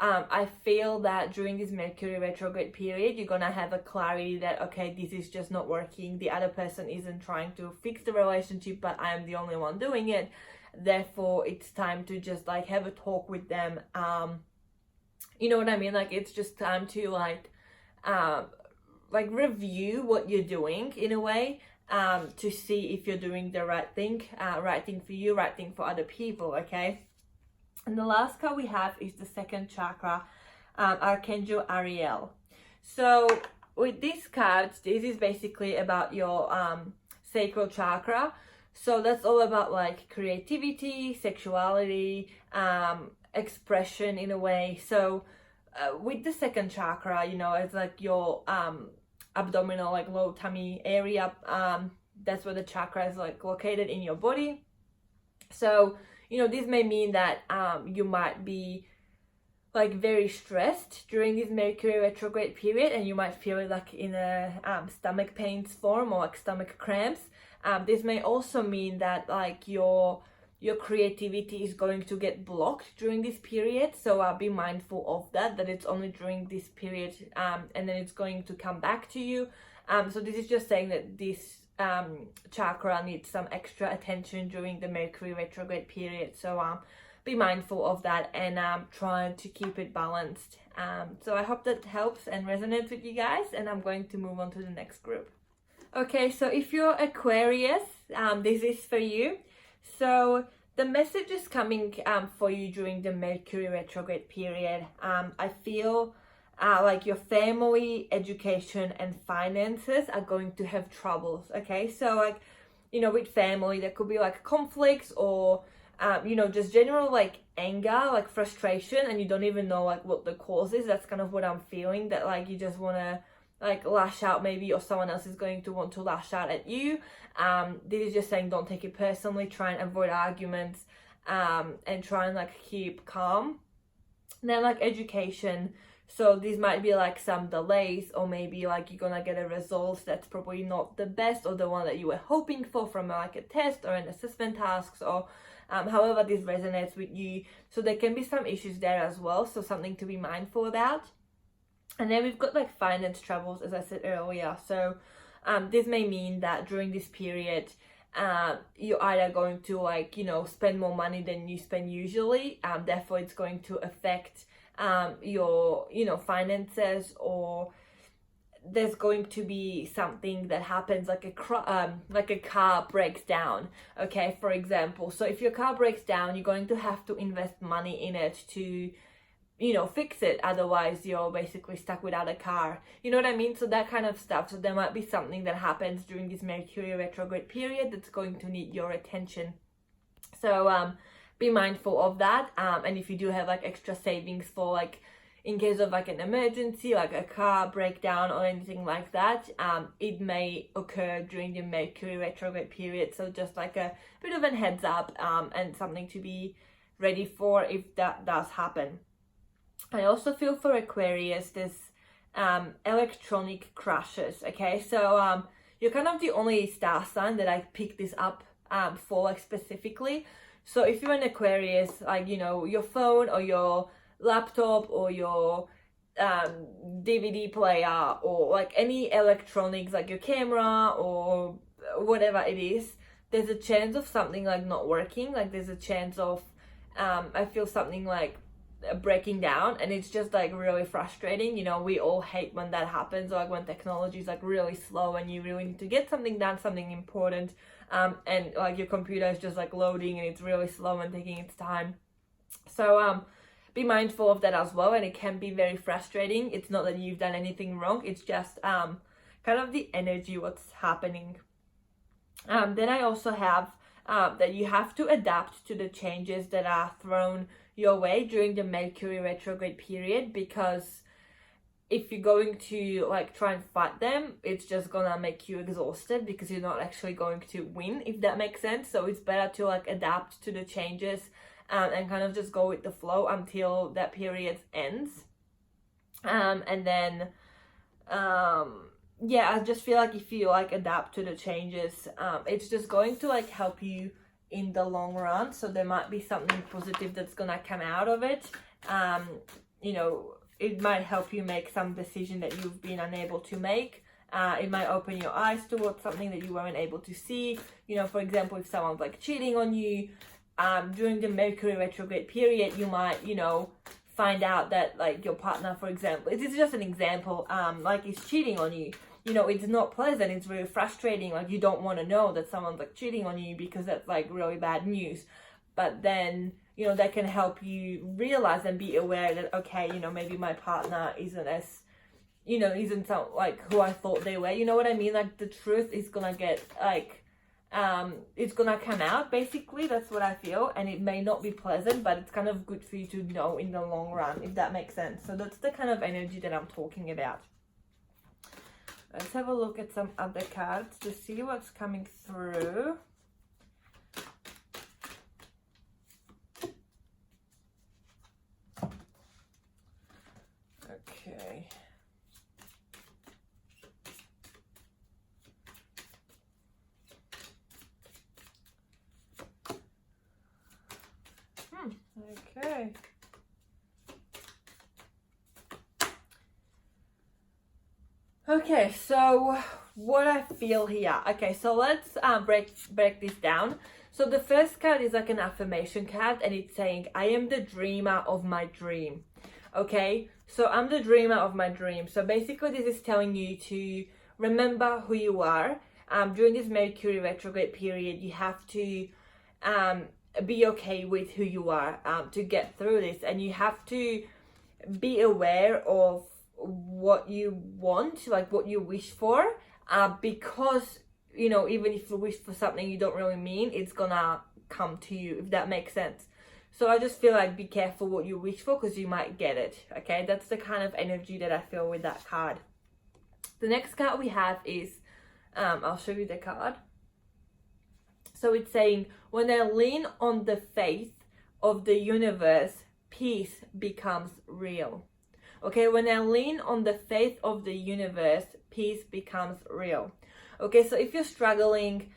I feel that during this Mercury retrograde period, you're gonna have a clarity that, okay, this is just not working. The other person isn't trying to fix the relationship, but I am the only one doing it. Therefore, it's time to just like have a talk with them. You know what I mean? Like, it's just time to like review what you're doing in a way, to see if you're doing the right thing for you, right thing for other people, okay? And the last card we have is the second chakra, Archangel Ariel. So with this card, this is basically about your sacral chakra. So that's all about like creativity, sexuality, expression in a way. So with the second chakra, you know, it's like your abdominal, like low tummy area. That's where the chakra is like located in your body. So, you know, this may mean that you might be like very stressed during this Mercury retrograde period, and you might feel it like in a stomach pains form, or like stomach cramps. This may also mean that like your creativity is going to get blocked during this period. So be mindful of that it's only during this period, and then it's going to come back to you. So this is just saying that this chakra needs some extra attention during the Mercury retrograde period. So be mindful of that, and trying to keep it balanced. So I hope that helps and resonates with you guys, and I'm going to move on to the next group. Okay, so if you're Aquarius, this is for you. So the message is coming for you during the Mercury retrograde period. I feel like your family, education, and finances are going to have troubles, okay? So like, you know, with family, there could be like conflicts, or you know, just general like anger, like frustration, and you don't even know like what the cause is. That's kind of what I'm feeling, that like you just want to like lash out maybe, or someone else is going to want to lash out at you. This is just saying don't take it personally, try and avoid arguments, and try and like keep calm. And then like education So this might be like some delays, or maybe like you're gonna get a result that's probably not the best or the one that you were hoping for from like a test or an assessment tasks, or however this resonates with you. So there can be some issues there as well, so something to be mindful about. And then we've got like finance troubles, as I said earlier. So this may mean that during this period you're either going to like, you know, spend more money than you spend usually, therefore it's going to affect your, you know, finances, or there's going to be something that happens, like a car breaks down, okay, for example. So if your car breaks down, you're going to have to invest money in it to, you know, fix it, otherwise you're basically stuck without a car, you know what I mean? So that kind of stuff. So there might be something that happens during this Mercury retrograde period that's going to need your attention. So be mindful of that, and if you do have like extra savings for like in case of like an emergency, like a car breakdown or anything like that, it may occur during the Mercury retrograde period. So just like a bit of a heads up, and something to be ready for if that does happen. I also feel for Aquarius, there's electronic crashes, okay? So you're kind of the only star sign that I picked this up for, like, specifically. So if you're an Aquarius, like, you know, your phone or your laptop or your DVD player or like any electronics, like your camera or whatever it is, there's a chance of something like not working. Like there's a chance of I feel something like breaking down, and it's just like really frustrating. You know, we all hate when that happens, or like when technology is like really slow and you really need to get something done, something important, and like your computer is just like loading and it's really slow and taking its time. So be mindful of that as well, and it can be very frustrating. It's not that you've done anything wrong, it's just kind of the energy, what's happening. Then I also have that you have to adapt to the changes that are thrown your way during the Mercury retrograde period, because if you're going to like try and fight them, it's just gonna make you exhausted because you're not actually going to win, if that makes sense. So it's better to like adapt to the changes and kind of just go with the flow until that period ends. And then yeah, I just feel like if you like adapt to the changes, it's just going to like help you in the long run. So there might be something positive that's gonna come out of it. You know, it might help you make some decision that you've been unable to make. It might open your eyes towards something that you weren't able to see. You know, for example, if someone's like cheating on you during the Mercury retrograde period, you might, you know, find out that like your partner, for example, this is just an example, like is cheating on you. You know, it's not pleasant, it's really frustrating. Like you don't want to know that someone's like cheating on you because that's like really bad news. But then, you know, that can help you realize and be aware that, okay, you know, maybe my partner isn't as, you know, isn't so like who I thought they were. You know what I mean? Like the truth is gonna get like, it's gonna come out, basically. That's what I feel, and it may not be pleasant, but it's kind of good for you to know in the long run, if that makes sense. So that's the kind of energy that I'm talking about. Let's have a look at some other cards to see what's coming through. Okay. Okay. Okay, so what I feel here. Okay, so let's break this down. So the first card is like an affirmation card, and it's saying, I am the dreamer of my dream. Okay, so I'm the dreamer of my dream. So basically this is telling you to remember who you are. During this Mercury retrograde period, you have to be okay with who you are to get through this, and you have to be aware of what you want, like what you wish for, because, you know, even if you wish for something you don't really mean, it's gonna come to you, if that makes sense. So I just feel like be careful what you wish for, because you might get it. Okay, that's the kind of energy that I feel with that card. The next card we have is I'll show you the card. So it's saying, when I lean on the faith of the universe, peace becomes real. Okay, when I lean on the faith of the universe, peace becomes real. Okay, so if you're struggling,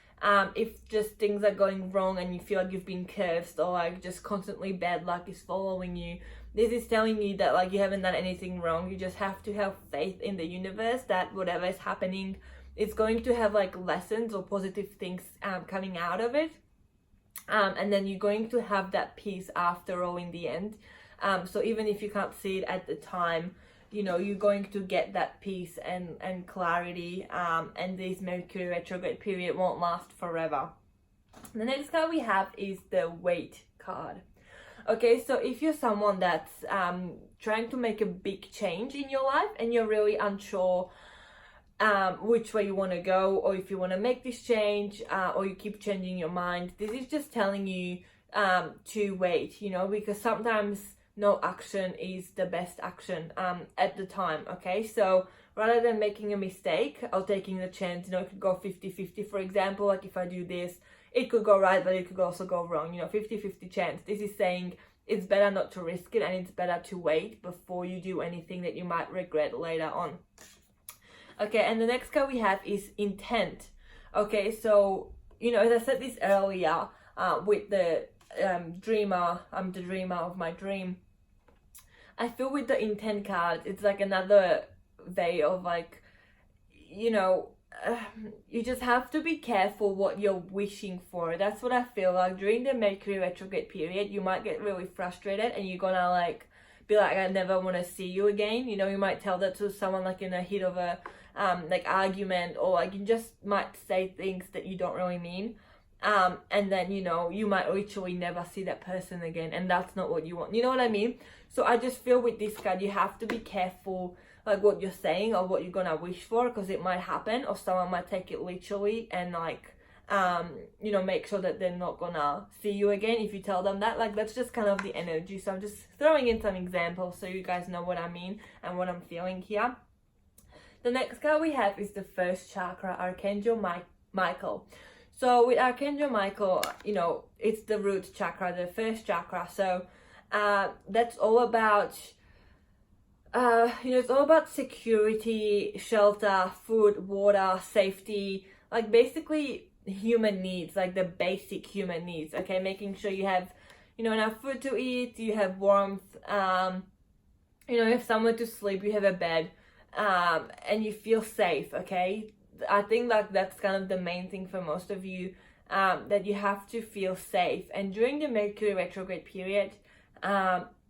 if just things are going wrong and you feel like you've been cursed, or like just constantly bad luck is following you, this is telling you that like you haven't done anything wrong. You just have to have faith in the universe that whatever is happening, it's going to have like lessons or positive things coming out of it. And then you're going to have that peace after all in the end. So even if you can't see it at the time, you know, you're going to get that peace and clarity, and this Mercury retrograde period won't last forever. The next card we have is the Wait card. Okay, so if you're someone that's trying to make a big change in your life and you're really unsure which way you want to go, or if you want to make this change, or you keep changing your mind, this is just telling you to wait, you know, because sometimes no action is the best action at the time. Okay, so rather than making a mistake or taking the chance, you know, it could go 50-50, for example, like if I do this, it could go right, but it could also go wrong, you know, 50-50 chance. This is saying it's better not to risk it, and it's better to wait before you do anything that you might regret later on. Okay, and the next card we have is Intent. Okay, so, you know, as I said this earlier, with the dreamer, I'm the dreamer of my dream. I feel with the Intent card, it's like another way of like, you know, you just have to be careful what you're wishing for. That's what I feel like. During the Mercury retrograde period, you might get really frustrated and you're gonna like be like, I never want to see you again. You know, you might tell that to someone like in a heat of a like argument, or like you just might say things that you don't really mean. And then, you know, you might literally never see that person again, and that's not what you want. You know what I mean? So I just feel with this card, you have to be careful like what you're saying or what you're gonna wish for, because it might happen, or someone might take it literally and like you know, make sure that they're not gonna see you again if you tell them that. Like, that's just kind of the energy. So I'm just throwing in some examples so you guys know what I mean and what I'm feeling here. The next card we have is the first chakra, Archangel Michael. So with Archangel Michael, you know, it's the root chakra, the first chakra. So that's all about, you know, it's all about security, shelter, food, water, safety, like basically human needs, like the basic human needs. Okay, making sure you have, you know, enough food to eat, you have warmth, you know, you have somewhere to sleep, you have a bed, and you feel safe. Okay, I think like that's kind of the main thing for most of you, that you have to feel safe. And during the Mercury retrograde period,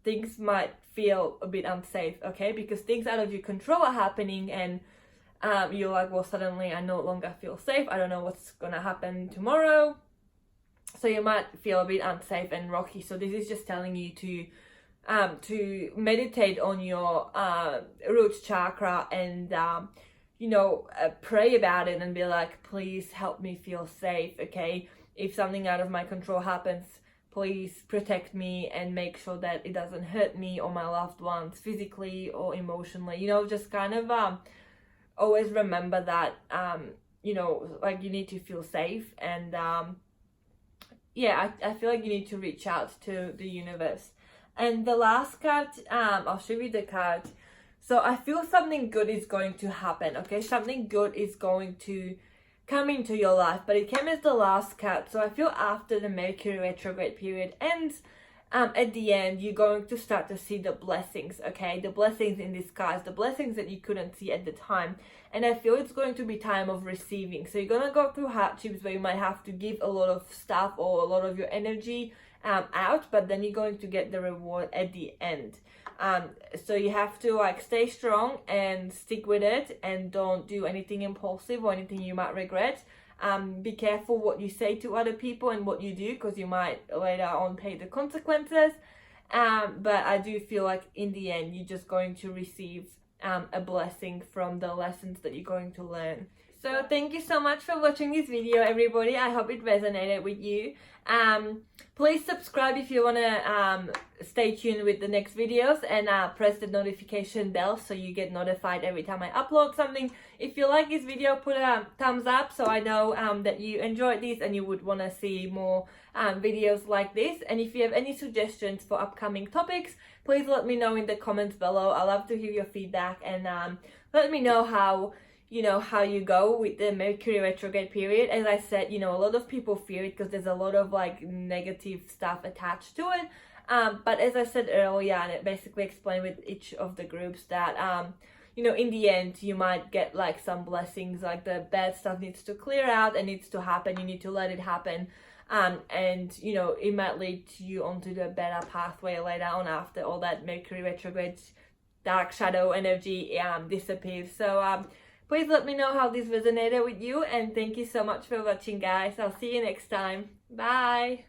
things might feel a bit unsafe, okay, because things out of your control are happening, and you're like, well, suddenly I no longer feel safe, I don't know what's gonna happen tomorrow. So you might feel a bit unsafe and rocky. So this is just telling you to meditate on your root chakra and you know, pray about it and be like, please help me feel safe. Okay, if something out of my control happens, please protect me and make sure that it doesn't hurt me or my loved ones physically or emotionally. You know, just kind of always remember that, you know, like you need to feel safe. And yeah, I feel like you need to reach out to the universe. And the last card, I'll show you the card. So I feel something good is going to happen, okay? Something good is going to come into your life, but it came as the last card. So I feel after the Mercury retrograde period ends, at the end, you're going to start to see the blessings, okay? The blessings in disguise, the blessings that you couldn't see at the time. And I feel it's going to be time of receiving. So you're going to go through hardships where you might have to give a lot of stuff or a lot of your energy out, but then you're going to get the reward at the end. So you have to like stay strong and stick with it, and don't do anything impulsive or anything you might regret. Be careful what you say to other people and what you do, because you might later on pay the consequences. But I do feel like in the end, you're just going to receive a blessing from the lessons that you're going to learn. So thank you so much for watching this video, everybody. I hope it resonated with you. Please subscribe if you want to stay tuned with the next videos, and press the notification bell so you get notified every time I upload something. If you like this video, put a thumbs up so I know that you enjoyed this and you would want to see more videos like this. And if you have any suggestions for upcoming topics, please let me know in the comments below. I love to hear your feedback, and let me know how you go with the Mercury retrograde period. As I said, a lot of people fear it because there's a lot of like negative stuff attached to it. But as I said earlier, and it basically explained with each of the groups that, in the end, you might get like some blessings, like the bad stuff needs to clear out and needs to happen. You need to let it happen. And it might lead you onto the better pathway later on after all that Mercury retrograde dark shadow energy disappears. So, please let me know how this resonated with you, and thank you so much for watching, guys. I'll see you next time. Bye!